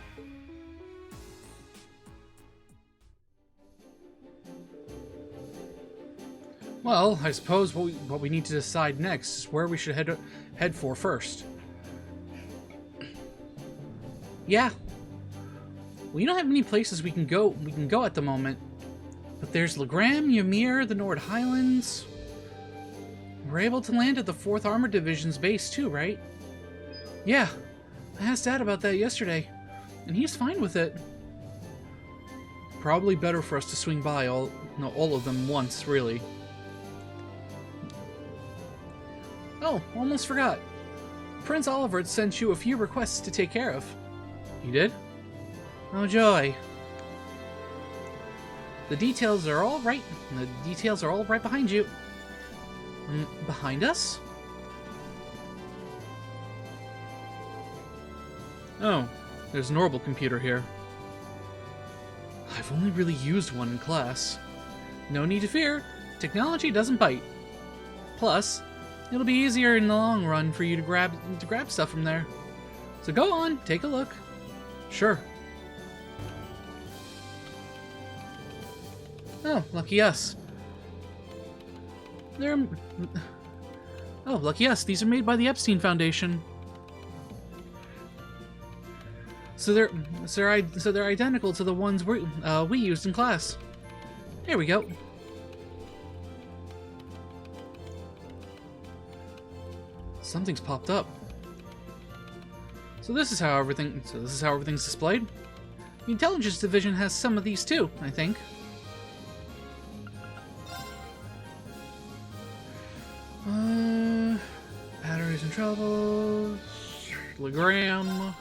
Well, I suppose what we need to decide next is where we should head for first. Yeah. We don't have many places we can go at the moment. But there's GLEGaming, Ymir, the Nord Highlands. We're able to land at the 4th Armored Division's base too, right? Yeah. I asked Dad about that yesterday, and he's fine with it. Probably better for us to swing by all of them once, really. Oh, almost forgot. Prince Oliver sent you a few requests to take care of. You did? Oh, joy. The details are all right. The details are all right behind you. Behind us? Oh, there's an orbital computer here. I've only really used one in class. No need to fear. Technology doesn't bite. Plus, it'll be easier in the long run for you to grab stuff from there. So go on, take a look. Sure. Oh, lucky us. Oh, lucky us. These are made by the Epstein Foundation. So they're identical to the ones we used in class. Here we go. Something's popped up. So this is how everything's displayed. The Intelligence Division has some of these too, I think. Batteries in trouble. GLEGam.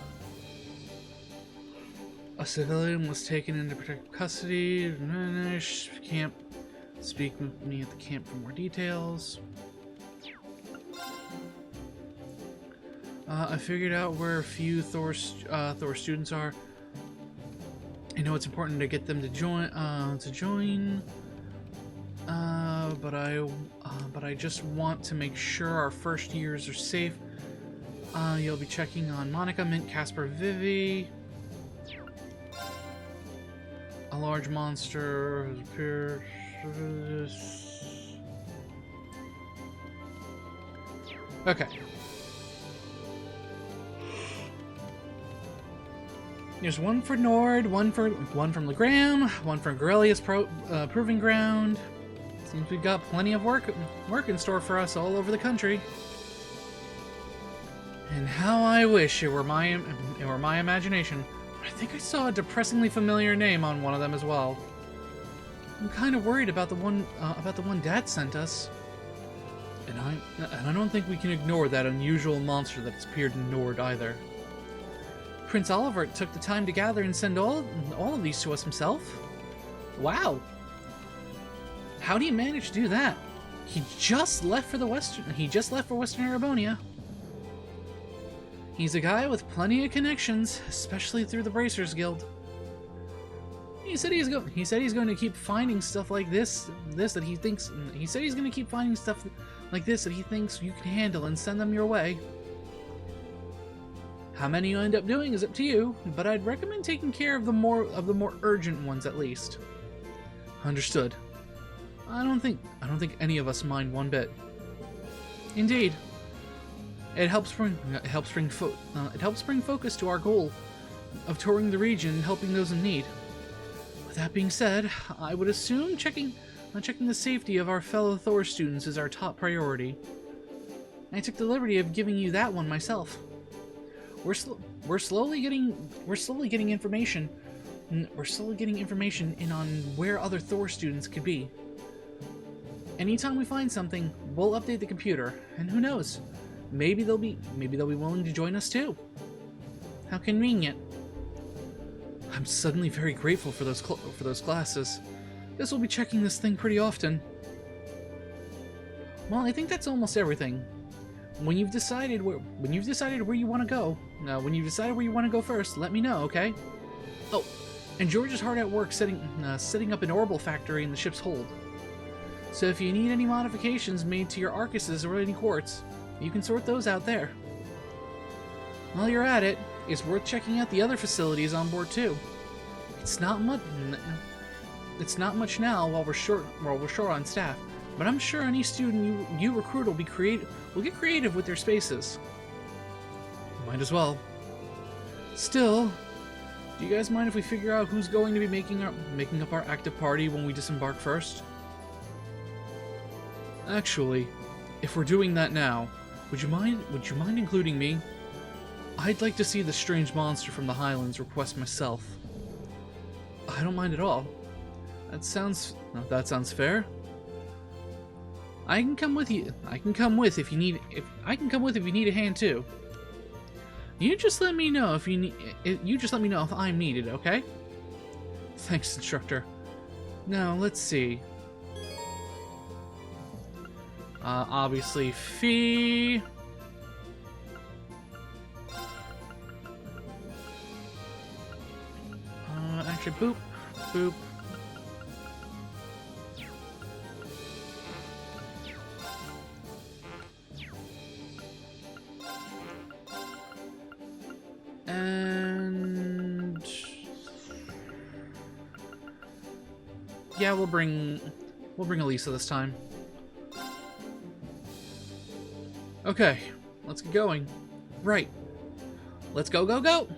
A civilian was taken into protective custody. Camp. Speak with me at the camp for more details. I figured out where a few Thor students are. I know it's important to get them to join. But I just want to make sure our first years are safe. You'll be checking on Monica, Mint, Casper, Vivi. A large monster has appeared. Okay. There's one for Nord, one from GLEGam, one from Gorelia's Proving Ground. Seems we've got plenty of work in store for us all over the country. And how I wish it were my imagination. I think I saw a depressingly familiar name on one of them as well. I'm kind of worried about the one Dad sent us. And I don't think we can ignore that unusual monster that's appeared in Nord either. Prince Oliver took the time to gather and send all of these to us himself? Wow. How do you manage to do that? He just left for Western Erebonia. He's a guy with plenty of connections, especially through the Bracers Guild. He said he's going to keep finding stuff like this that he thinks you can handle and send them your way. How many you end up doing is up to you, but I'd recommend taking care of the more urgent ones at least. Understood. I don't think any of us mind one bit. Indeed. It helps bring focus to our goal of touring the region and helping those in need. With that being said, I would assume checking the safety of our fellow Thor students is our top priority. I took the liberty of giving you that one myself. We're slowly getting information. We're slowly getting information in on where other Thor students could be. Anytime we find something, we'll update the computer, and who knows? Maybe they'll be willing to join us too. How convenient. I'm suddenly very grateful for those classes. Guess we'll be checking this thing pretty often. Well, I think that's almost everything. When you've decided where you want to go first, let me know, okay? Oh, and George is hard at work setting up an orbital factory in the ship's hold. So if you need any modifications made to your Arcuses or any quartz, you can sort those out there. While you're at it, it's worth checking out the other facilities on board too. It's not much now while we're short on staff, but I'm sure any student you recruit will get creative with their spaces. Might as well. Still, do you guys mind if we figure out who's going to be making up our active party when we disembark first? Actually, if we're doing that now, would you mind including me? I'd like to see the strange monster from the Highlands request myself. I don't mind at all. That sounds fair. I can come with you. I can come with if you need a hand too. You just let me know if I'm needed, okay? Thanks, instructor. Now, let's see. Obviously, fee. Actually, boop, boop. And yeah, we'll bring Elisa this time. Okay, let's get going. Right. Let's go, go, go!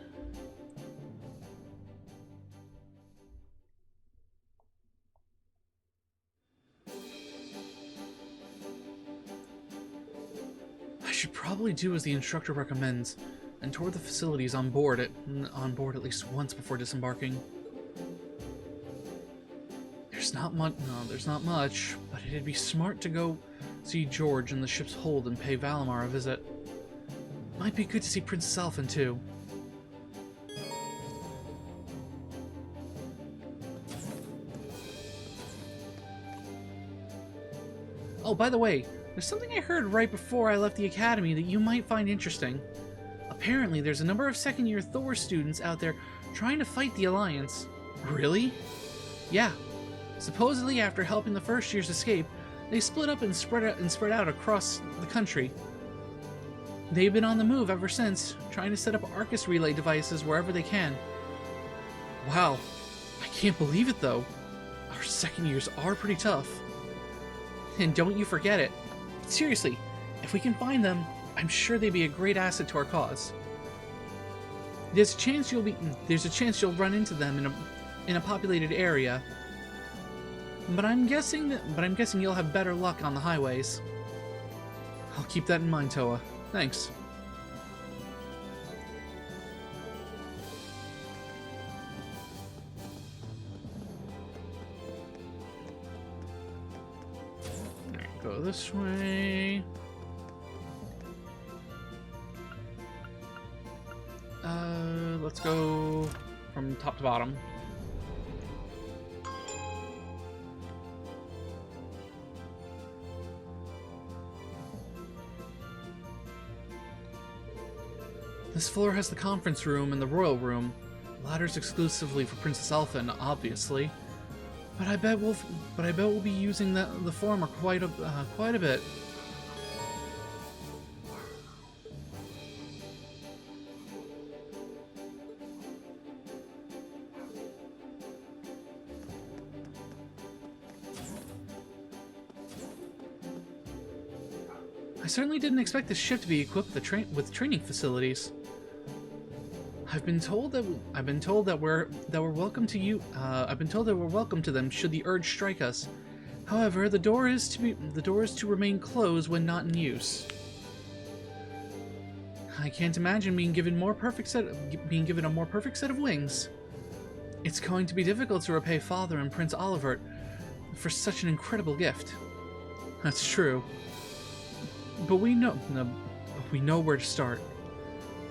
I should probably do as the instructor recommends and tour the facilities on board at least once before disembarking. There's not much, but it'd be smart to go see George in the ship's hold and pay Valimar a visit. Might be good to see Princess Elfin too. Oh, by the way, there's something I heard right before I left the academy that you might find interesting. Apparently, there's a number of second-year Thor students out there trying to fight the Alliance. Really? Yeah. Supposedly, after helping the first years escape, they split up and spread out across the country. They've been on the move ever since, trying to set up Arcus relay devices wherever they can. Wow, I can't believe it though. Our second years are pretty tough. And don't you forget it. Seriously, if we can find them, I'm sure they'd be a great asset to our cause. There's a chance you'll run into them in a populated area. But I'm guessing you'll have better luck on the highways. I'll keep that in mind, Toa. Thanks. Alright, go this way. Let's go from top to bottom. This floor has the conference room and the royal room. Ladders exclusively for Princess Elfin, obviously. But I bet we'll be using the former quite a bit. I certainly didn't expect this ship to be equipped with training facilities. I've been told that we're welcome to them should the urge strike us. However, the door is to remain closed when not in use. I can't imagine being given a more perfect set of wings. It's going to be difficult to repay Father and Prince Olivert for such an incredible gift. That's true. But we know where to start.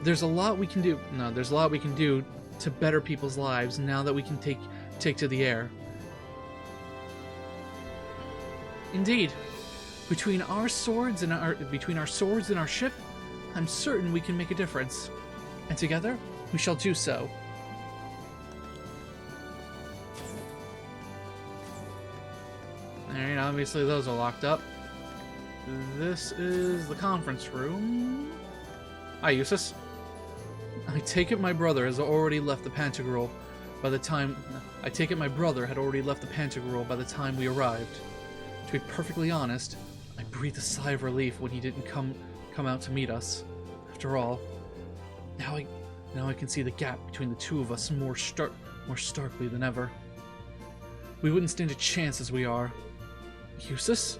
There's a lot we can do. There's a lot we can do to better people's lives now that we can take to the air. Indeed, between our swords and our ship, I'm certain we can make a difference. And together, we shall do so. Alright, obviously those are locked up. This is the conference room. Hi, Eustace. I take it my brother has already left the Pantagruel by the time... I take it my brother had already left the Pantagruel by the time we arrived. To be perfectly honest, I breathed a sigh of relief when he didn't come out to meet us. After all, now I can see the gap between the two of us more starkly than ever. We wouldn't stand a chance as we are. Eustace?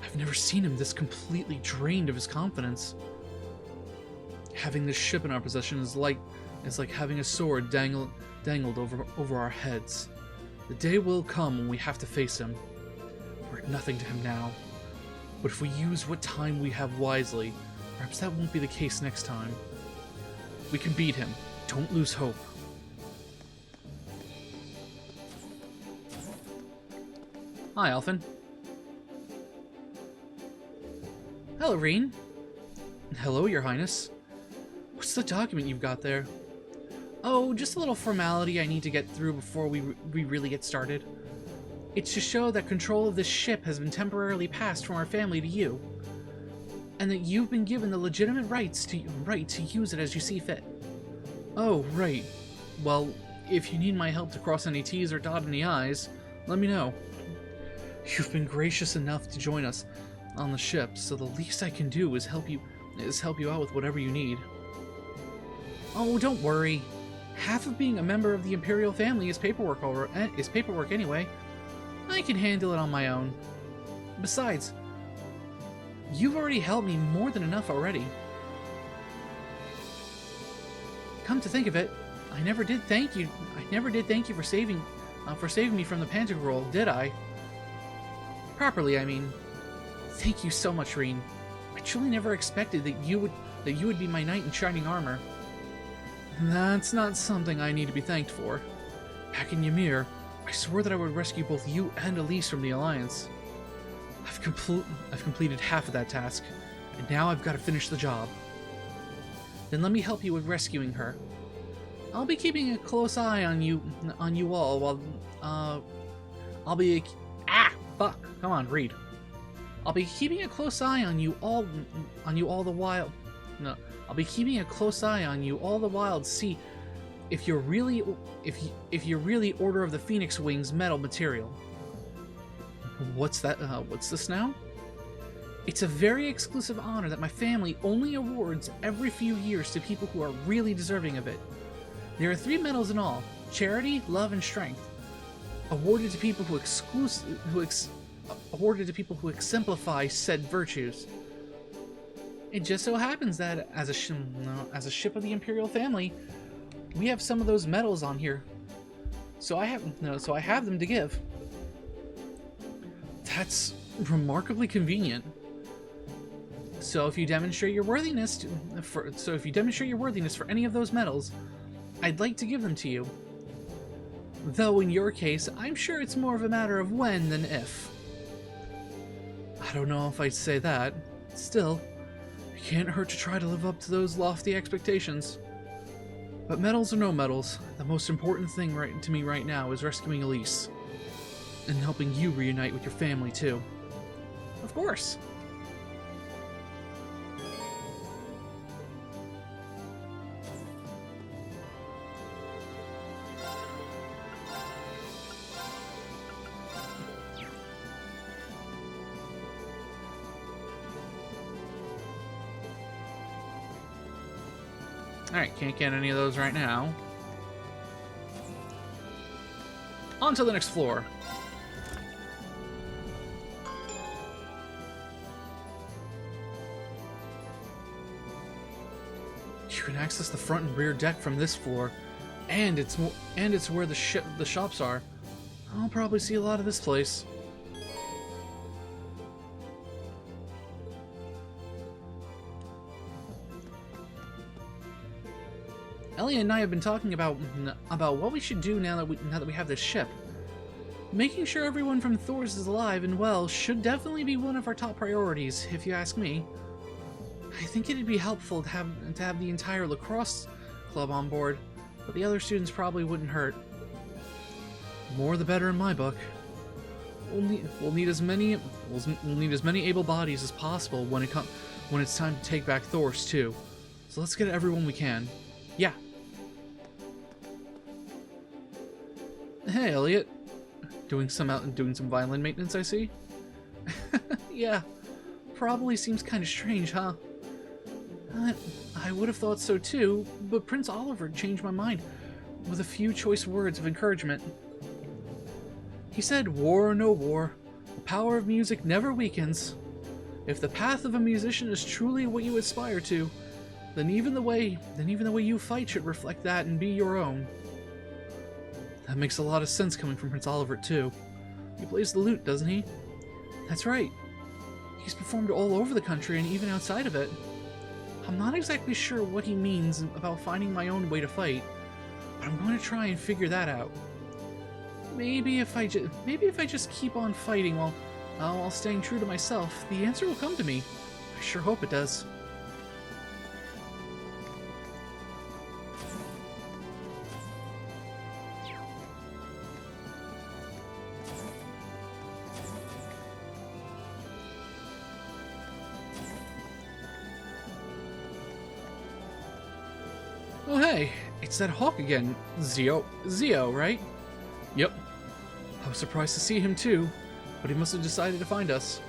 I've never seen him this completely drained of his confidence. Having this ship in our possession is like having a sword dangled over our heads. The day will come when we have to face him. We're nothing to him now. But if we use what time we have wisely, perhaps that won't be the case next time. We can beat him. Don't lose hope. Hi, Elfin. Hello, Reen. Hello, Your Highness. What's the document you've got there? Oh, just a little formality I need to get through before we really get started. It's to show that control of this ship has been temporarily passed from our family to you, and that you've been given the legitimate right to use it as you see fit. Oh, right. Well, if you need my help to cross any T's or dot any I's, let me know. You've been gracious enough to join us on the ship, so the least I can do is help you out with whatever you need. Oh, don't worry. Half of being a member of the Imperial family is paperwork anyway. I can handle it on my own. Besides, you've already helped me more than enough already. Come to think of it, I never did thank you for saving me from the Pantagruel, did I? Properly, I mean. Thank you so much, Reen. I truly never expected that you would be my knight in shining armor. That's not something I need to be thanked for. Back in Ymir, I swore that I would rescue both you and Elise from the Alliance. I've completed half of that task, and now I've got to finish the job. Then let me help you with rescuing her. I'll be keeping a close eye on you all while I'll be come on, read. I'll be keeping a close eye on you all the while. No, I'll be keeping a close eye on you all the while to see if you're really Order of the Phoenix Wings metal material. What's that? What's this now? It's a very exclusive honor that my family only awards every few years to people who are really deserving of it. There are 3 medals in all: charity, love, and strength, awarded to people who exemplify said virtues. It just so happens that as a ship of the Imperial family, we have some of those medals on here. So I have them to give. That's remarkably convenient. So if you demonstrate your worthiness for any of those medals, I'd like to give them to you. Though in your case, I'm sure it's more of a matter of when than if. I don't know if I'd say that. Still, it can't hurt to try to live up to those lofty expectations. But medals or no medals, the most important thing to me right now is rescuing Elise. And helping you reunite with your family, too. Of course! Alright, can't get any of those right now. On to the next floor. You can access the front and rear deck from this floor, and it's where the shops are. I'll probably see a lot of this place. Ellie and I have been talking about what we should do now that we have this ship. Making sure everyone from Thor's is alive and well should definitely be one of our top priorities, if you ask me. I think it'd be helpful to have the entire lacrosse club on board, but the other students probably wouldn't hurt. More the better in my book. We'll need as many able bodies as possible when it's time to take back Thor's too. So let's get everyone we can. Yeah. Hey, Elliot. Doing some violin maintenance, I see. Yeah. Probably seems kind of strange, huh? I would have thought so too, but Prince Oliver changed my mind with a few choice words of encouragement. He said, "War or no war, the power of music never weakens. If the path of a musician is truly what you aspire to, then even the way you fight should reflect that and be your own." That makes a lot of sense coming from Prince Oliver too. He plays the lute, doesn't he? That's right. He's performed all over the country and even outside of it. I'm not exactly sure what he means about finding my own way to fight, but I'm going to try and figure that out. Maybe if I just keep on fighting while staying true to myself, the answer will come to me. I sure hope it does. Oh hey, It's that hawk again. Zio, right? Yep. I was surprised to see him too, but he must have decided to find us.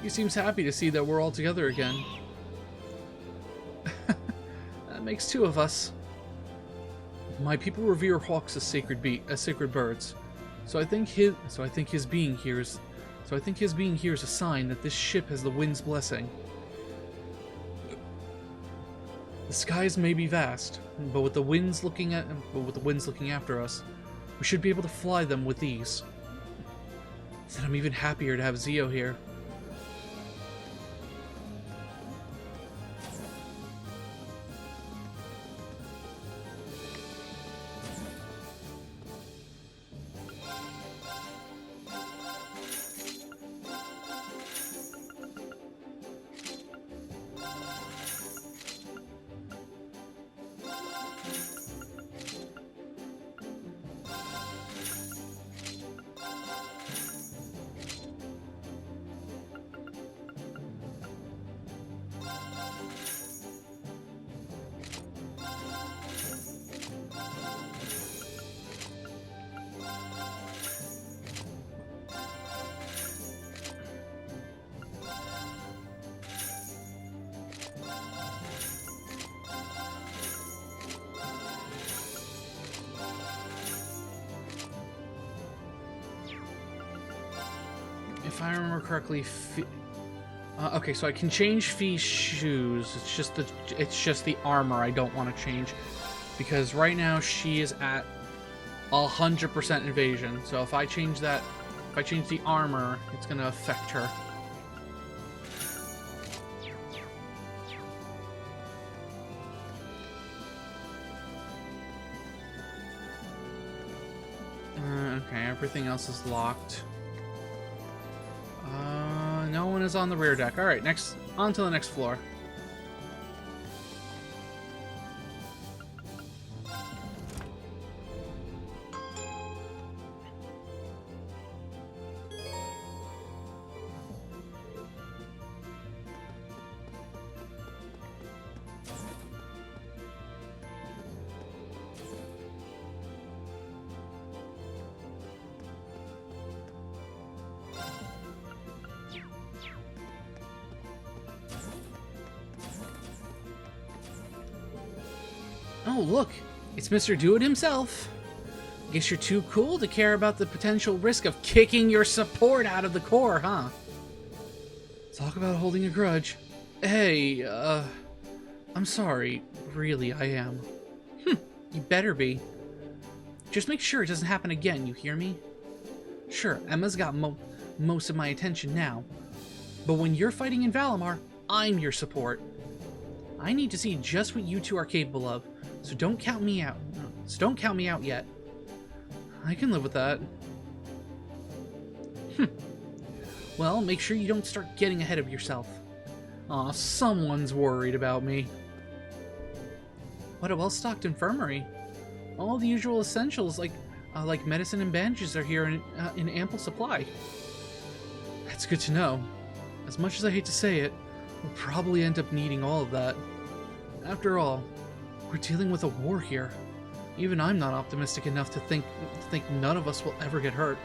He seems happy to see that we're all together again. That makes two of us. My people revere hawks as sacred birds. So I think his being here is a sign that this ship has the wind's blessing. The skies may be vast, but with the winds looking after us, we should be able to fly them with ease. And I'm even happier to have Zio here. If I remember correctly, okay, so I can change Fee's shoes. It's just the armor I don't want to change, because right now she is at 100% evasion. So if I change that, if I change the armor, it's gonna affect her. Okay, everything else is locked. No one is on the rear deck. Alright, on to the next floor. Oh, look! It's Mr. Do-It himself! Guess you're too cool to care about the potential risk of kicking your support out of the core, huh? Talk about holding a grudge. Hey, I'm sorry. Really, I am. You better be. Just make sure it doesn't happen again, you hear me? Sure, Emma's got most of my attention now. But when you're fighting in Valimar, I'm your support. I need to see just what you two are capable of. So don't count me out. So don't count me out yet. I can live with that. Well, make sure you don't start getting ahead of yourself. Aw, someone's worried about me. What a well-stocked infirmary. All the usual essentials like medicine and bandages are here in ample supply. That's good to know. As much as I hate to say it, we'll probably end up needing all of that. After all, we're dealing with a war here. Even I'm not optimistic enough to think none of us will ever get hurt.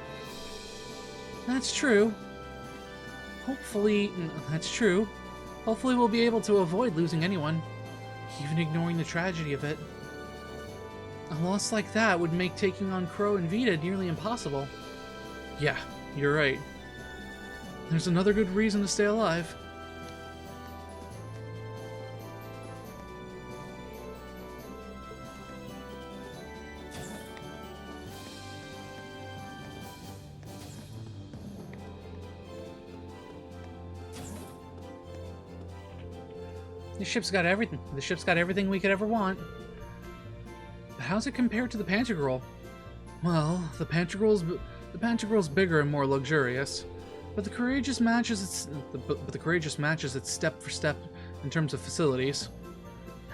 That's true. That's true. Hopefully we'll be able to avoid losing anyone, even ignoring the tragedy of it. A loss like that would make taking on Crow and Vita nearly impossible. Yeah, you're right. There's another good reason to stay alive. The ship's got everything. The ship's got everything we could ever want. But how's it compared to the Pantagruel? Well, the Pantagruel's bigger and more luxurious, but the Courageous matches its step for step in terms of facilities,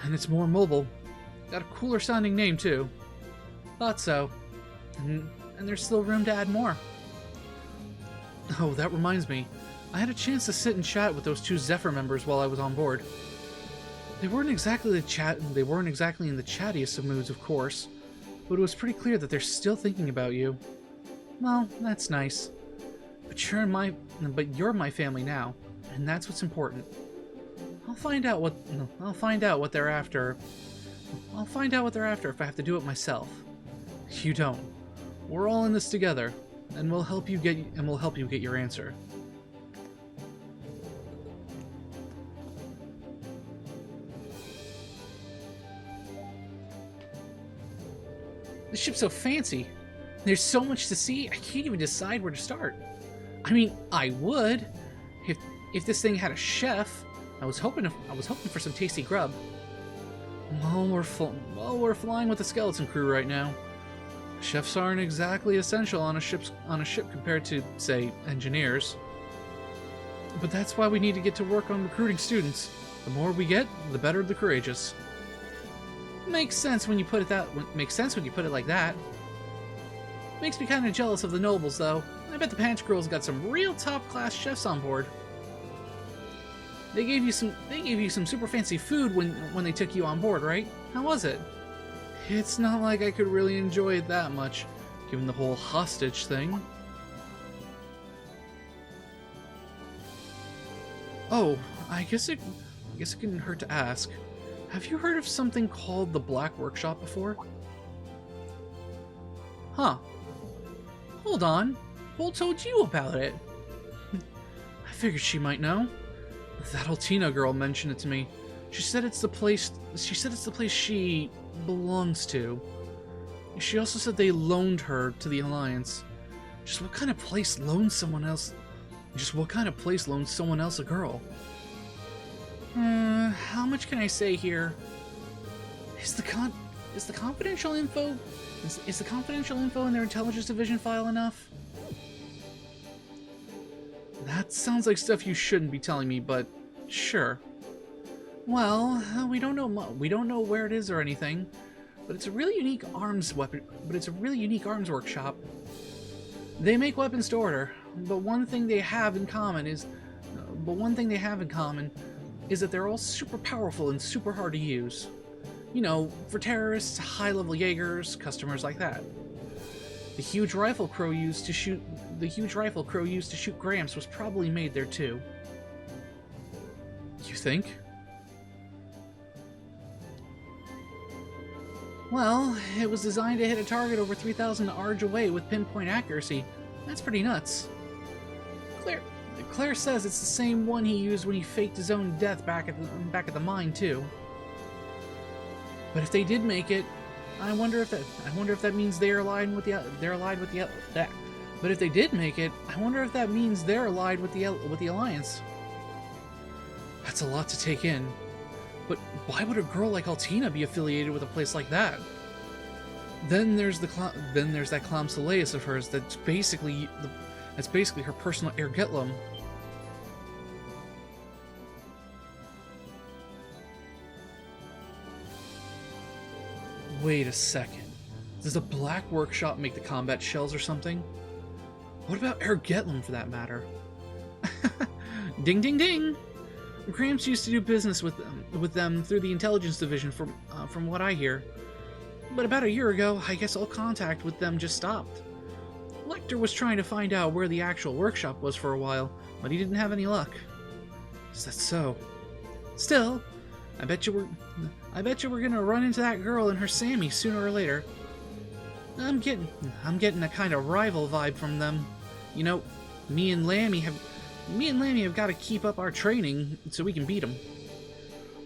and it's more mobile. Got a cooler sounding name too. Thought so. And there's still room to add more. Oh, that reminds me. I had a chance to sit and chat with those two Zephyr members while I was on board. They weren't exactly in the chattiest of moods, of course, but it was pretty clear that they're still thinking about you. Well, that's nice. But you're my family now, and that's what's important. I'll find out what they're after. I'll find out what they're after if I have to do it myself. You don't. We're all in this together, and we'll help you get your answer. The ship's so fancy. There's so much to see, I can't even decide where to start. I mean, I would, if this thing had a chef. I was hoping for some tasty grub. Well, we're flying with the skeleton crew right now. Chefs aren't exactly essential on a ship compared to, say, engineers. But that's why we need to get to work on recruiting students. The more we get, the better the courageous. Makes sense when you put it like that. Makes me kind of jealous of the nobles, though. I bet the Pants Girls got some real top-class chefs on board. They gave you some super fancy food when they took you on board, right? How was it? It's not like I could really enjoy it that much, given the whole hostage thing. Oh, I guess it couldn't hurt to ask. Have you heard of something called the Black Workshop before? Huh. Hold on. Who told you about it? I figured she might know. That Altina girl mentioned it to me. She said it's the place she belongs to. She also said they loaned her to the Alliance. Just what kind of place loans someone else a girl? How much can I say here? Is the confidential info in their intelligence division file enough? That sounds like stuff you shouldn't be telling me, but sure. Well, we don't know where it is or anything, but it's a really unique arms workshop. They make weapons to order, but one thing they have in common is that they're all super powerful and super hard to use. You know, for terrorists, high-level Jaegers, customers like that. The huge rifle Crow used to shoot Gramps was probably made there too. You think? Well, it was designed to hit a target over 3,000 ARJ away with pinpoint accuracy. That's pretty nuts. Claire says it's the same one he used when he faked his own death back at the mine too. But if they did make it, I wonder if that means they're allied with the But if they did make it, I wonder if that means they're allied with the Alliance. That's a lot to take in. But why would a girl like Altina be affiliated with a place like that? Then there's that Clown Soleus of hers that's basically her personal Ergetlum. Wait a second. Does the Black Workshop make the combat shells or something? What about Ergetlum for that matter? Ding ding ding! Gramps used to do business with them through the intelligence division from what I hear. But about a year ago, I guess all contact with them just stopped. Lecter was trying to find out where the actual workshop was for a while, but he didn't have any luck. Is that so? Still, I bet you we're gonna run into that girl and her Sammy sooner or later. I'm getting a kind of rival vibe from them. You know, me and Lammy have got to keep up our training so we can beat them.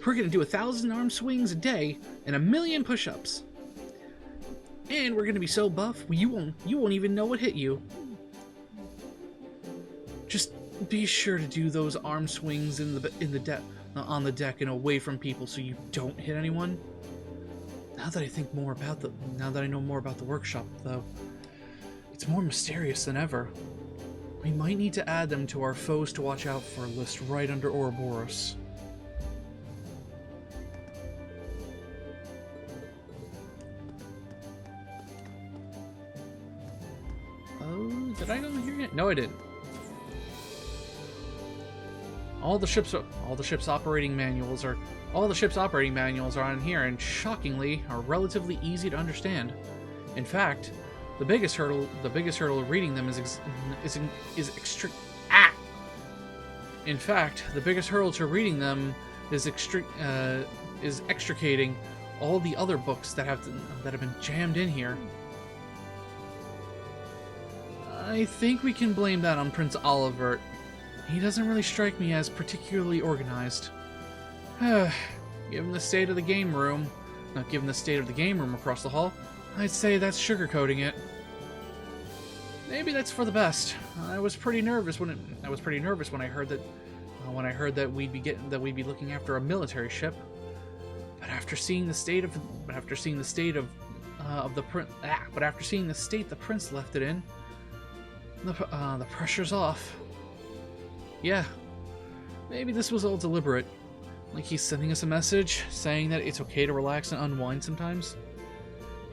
We're gonna do 1,000 arm swings a day and 1,000,000 push-ups. And we're gonna be so buff you won't even know what hit you. Just be sure to do those arm swings on the deck and away from people so you don't hit anyone. Now that I know more about the workshop, though, it's more mysterious than ever. We might need to add them to our foes to watch out for list right under Ouroboros. Oh, did I go here yet? No, I didn't. All the ship's operating manuals are on here, and shockingly are relatively easy to understand. In fact, the biggest hurdle to reading them is extricating all the other books that have been jammed in here. I think we can blame that on Prince Olivert. He doesn't really strike me as particularly organized. Given the state of the game room across the hall, I'd say that's sugarcoating it. Maybe that's for the best. I was pretty nervous when I heard that we'd be looking after a military ship. But after seeing the state the prince left it in, the pressure's off. Yeah, maybe this was all deliberate. Like he's sending us a message saying that it's okay to relax and unwind sometimes.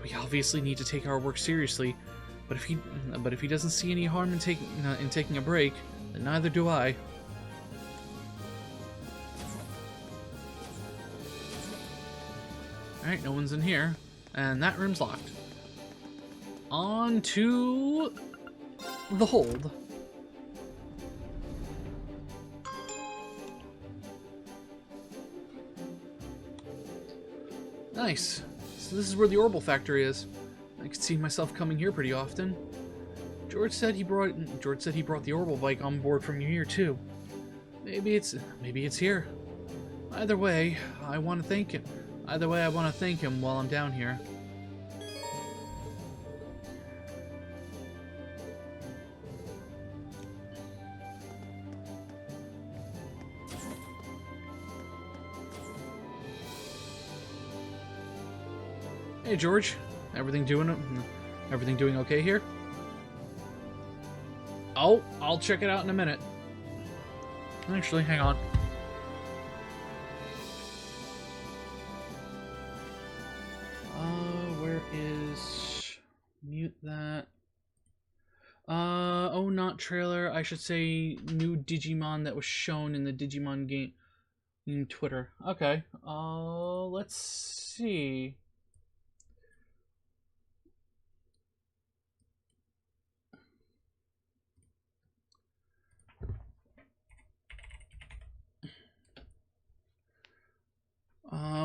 We obviously need to take our work seriously, but if he doesn't see any harm in taking a break, then neither do I. Alright, no one's in here, and that room's locked. On to the hold. Nice. So this is where the Orbital Factory is. I could see myself coming here pretty often. George said he brought the Orbital bike on board from here too. Maybe it's here. Either way, I want to thank him. While I'm down here. Hey George, everything doing okay here? Oh, I'll check it out in a minute. Actually, hang on. Where is... Mute that. Oh, not trailer. I should say new Digimon that was shown in the Digimon game Twitter. Okay. Let's see.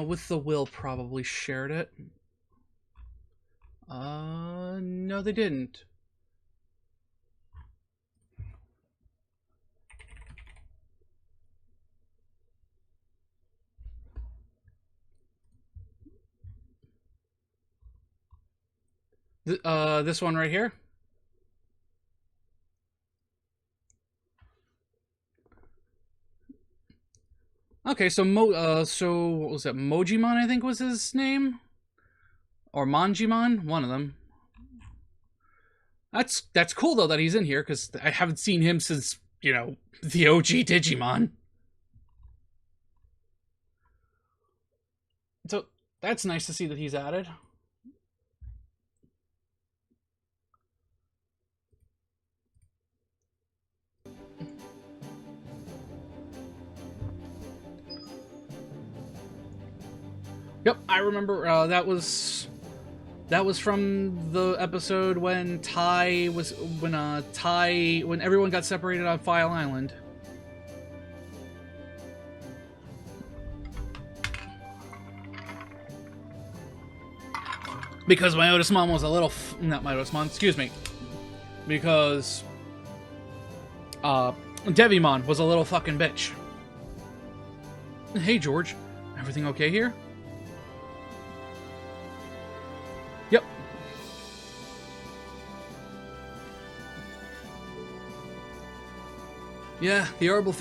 With the Will probably shared it. No, they didn't. This one right here. Okay, so so what was that? Mojimon, I think was his name, or Manjimon, one of them. That's cool though that he's in here because I haven't seen him since, you know, the OG Digimon. So that's nice to see that he's added. Yep, I remember that was from the episode when when everyone got separated on File Island. Because my Otismon was a little not my Otismon, excuse me. Because Devimon was a little fucking bitch. Hey George, everything okay here? Yep. Yeah, the Orbital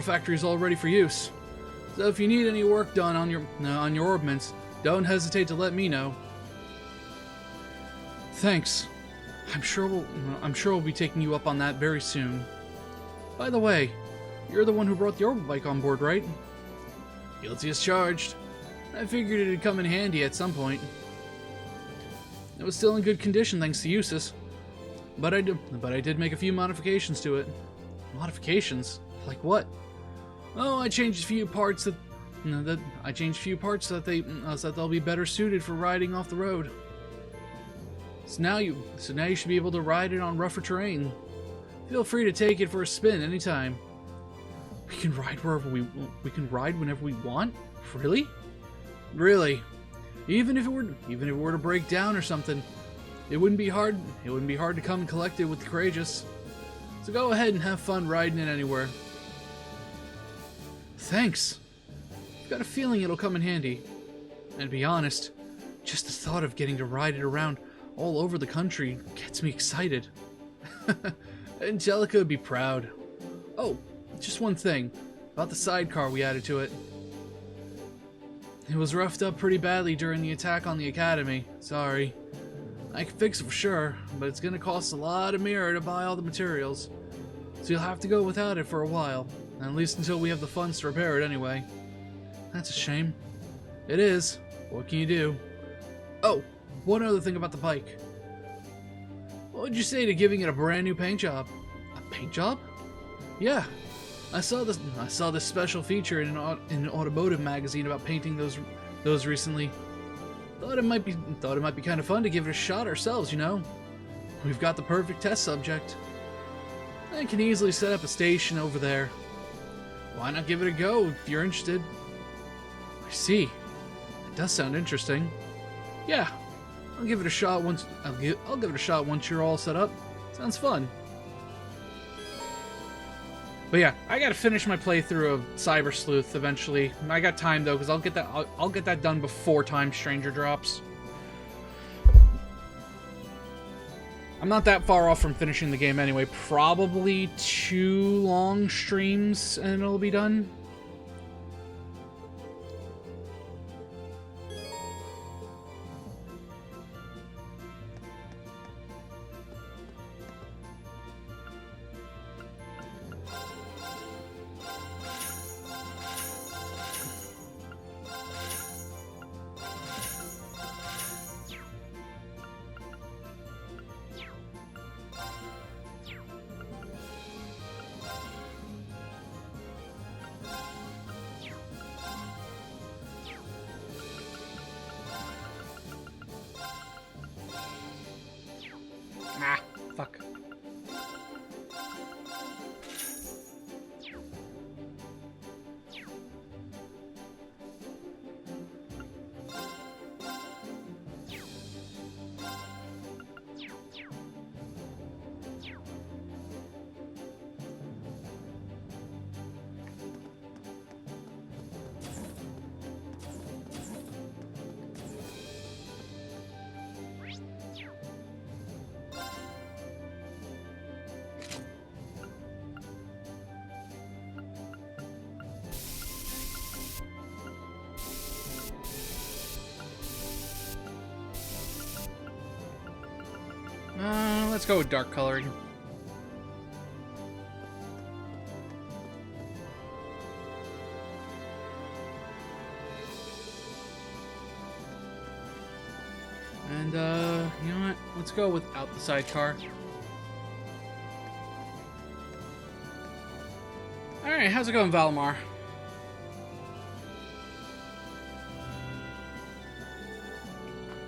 Factory is all ready for use. So if you need any work done on your orbments, don't hesitate to let me know. Thanks. I'm sure we'll be taking you up on that very soon. By the way, you're the one who brought the Orbital bike on board, right? Guilty as charged. I figured it'd come in handy at some point. It was still in good condition thanks to Eustace. But I did make a few modifications to it. Modifications? Like what? Oh, I changed a few parts that so that they'll be better suited for riding off the road. So now you should be able to ride it on rougher terrain. Feel free to take it for a spin anytime. We can ride whenever we want? Really? Really? Even if it were to break down or something, it wouldn't be hard to come and collect it with the courageous. So go ahead and have fun riding it anywhere. Thanks. I've got a feeling it'll come in handy. And to be honest, just the thought of getting to ride it around all over the country gets me excited. Angelica would be proud. Oh, just one thing about the sidecar we added to it. It was roughed up pretty badly during the attack on the academy. Sorry. I can fix it for sure, but it's gonna cost a lot of mirror to buy all the materials. So you'll have to go without it for a while, at least until we have the funds to repair it anyway. That's a shame. It is. What can you do? Oh, one other thing about the bike. What would you say to giving it a brand new paint job? A paint job? Yeah. I saw this special feature in an automotive magazine about painting those recently. Thought it might be kind of fun to give it a shot ourselves, you know. We've got the perfect test subject. I can easily set up a station over there. Why not give it a go if you're interested? I see. It does sound interesting. Yeah, I'll give it a shot once. I'll give it a shot once you're all set up. Sounds fun. But yeah, I gotta finish my playthrough of Cyber Sleuth eventually. I got time though, because I'll get that done before Time Stranger drops. I'm not that far off from finishing the game anyway. Probably 2 long streams and it'll be done. Ah, fuck. Let's go with dark coloring. And, you know what? Let's go without the sidecar. Alright, how's it going, Valimar?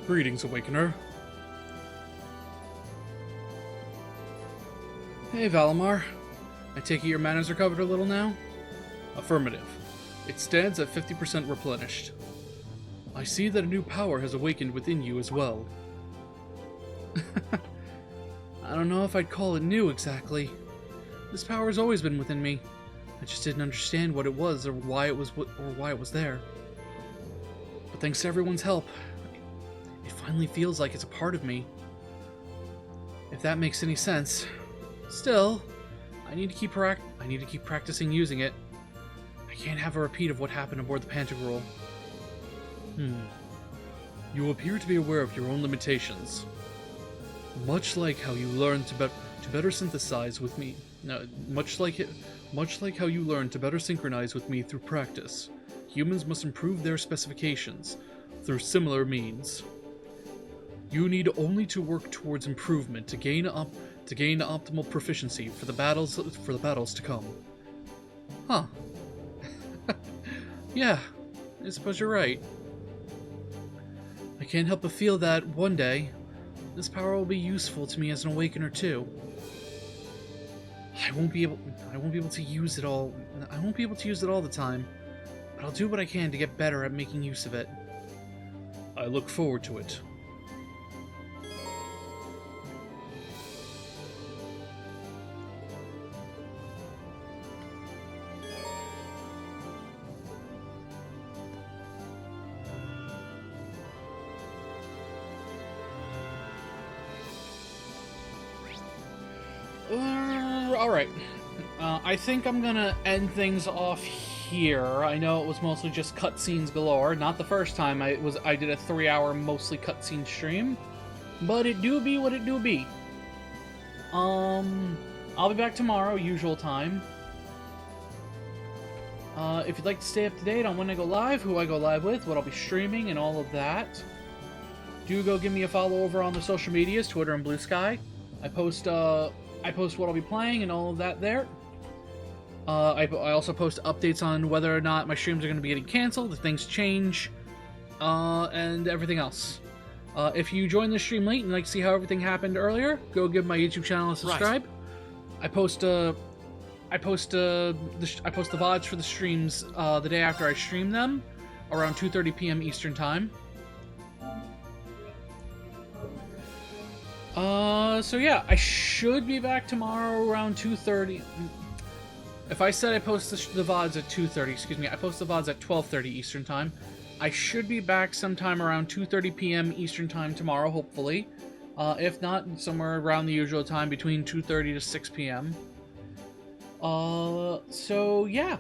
Greetings, Awakener. Hey, Valimar. I take it your manners are covered a little now? Affirmative. It stands at 50% replenished. I see that a new power has awakened within you as well. I don't know if I'd call it new exactly. This power has always been within me. I just didn't understand what it was or why it was there. But thanks to everyone's help, it finally feels like it's a part of me. If that makes any sense. Still, I need to keep practicing using it. I can't have a repeat of what happened aboard the Pantagruel. You appear to be aware of your own limitations. Much like how you learned to better synthesize with me. No, much like how you learned to better synchronize with me through practice. Humans must improve their specifications through similar means. You need only to work towards improvement to gain optimal proficiency for the battles to come. Huh. Yeah, I suppose you're right. I can't help but feel that one day, this power will be useful to me as an awakener too. I won't be able to use it all. I won't be able to use it all the time, but I'll do what I can to get better at making use of it. I look forward to it. Alright. I think I'm gonna end things off here. I know it was mostly just cutscenes galore. Not the first time I did a 3-hour mostly cutscene stream. But it do be what it do be. I'll be back tomorrow, usual time. If you'd like to stay up to date on when I go live, who I go live with, what I'll be streaming, and all of that, do go give me a follow over on the social medias, Twitter and Blue Sky. I post what I'll be playing and all of that there. I also post updates on whether or not my streams are going to be getting canceled, if things change, and everything else. If you joined the stream late and like to see how everything happened earlier, go give my YouTube channel a subscribe. Right. I post the VODs for the streams the day after I stream them, around 2:30 p.m. Eastern Time. So yeah, I should be back tomorrow around 2:30. If I said I post the VODs at 2:30, excuse me, I post the VODs at 12:30 Eastern Time. I should be back sometime around 2:30 p.m. Eastern Time tomorrow, hopefully. If not, somewhere around the usual time, between 2:30 to 6 p.m. So yeah,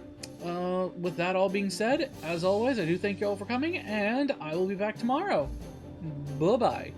with that all being said, as always, I do thank you all for coming, and I will be back tomorrow. Bye-bye.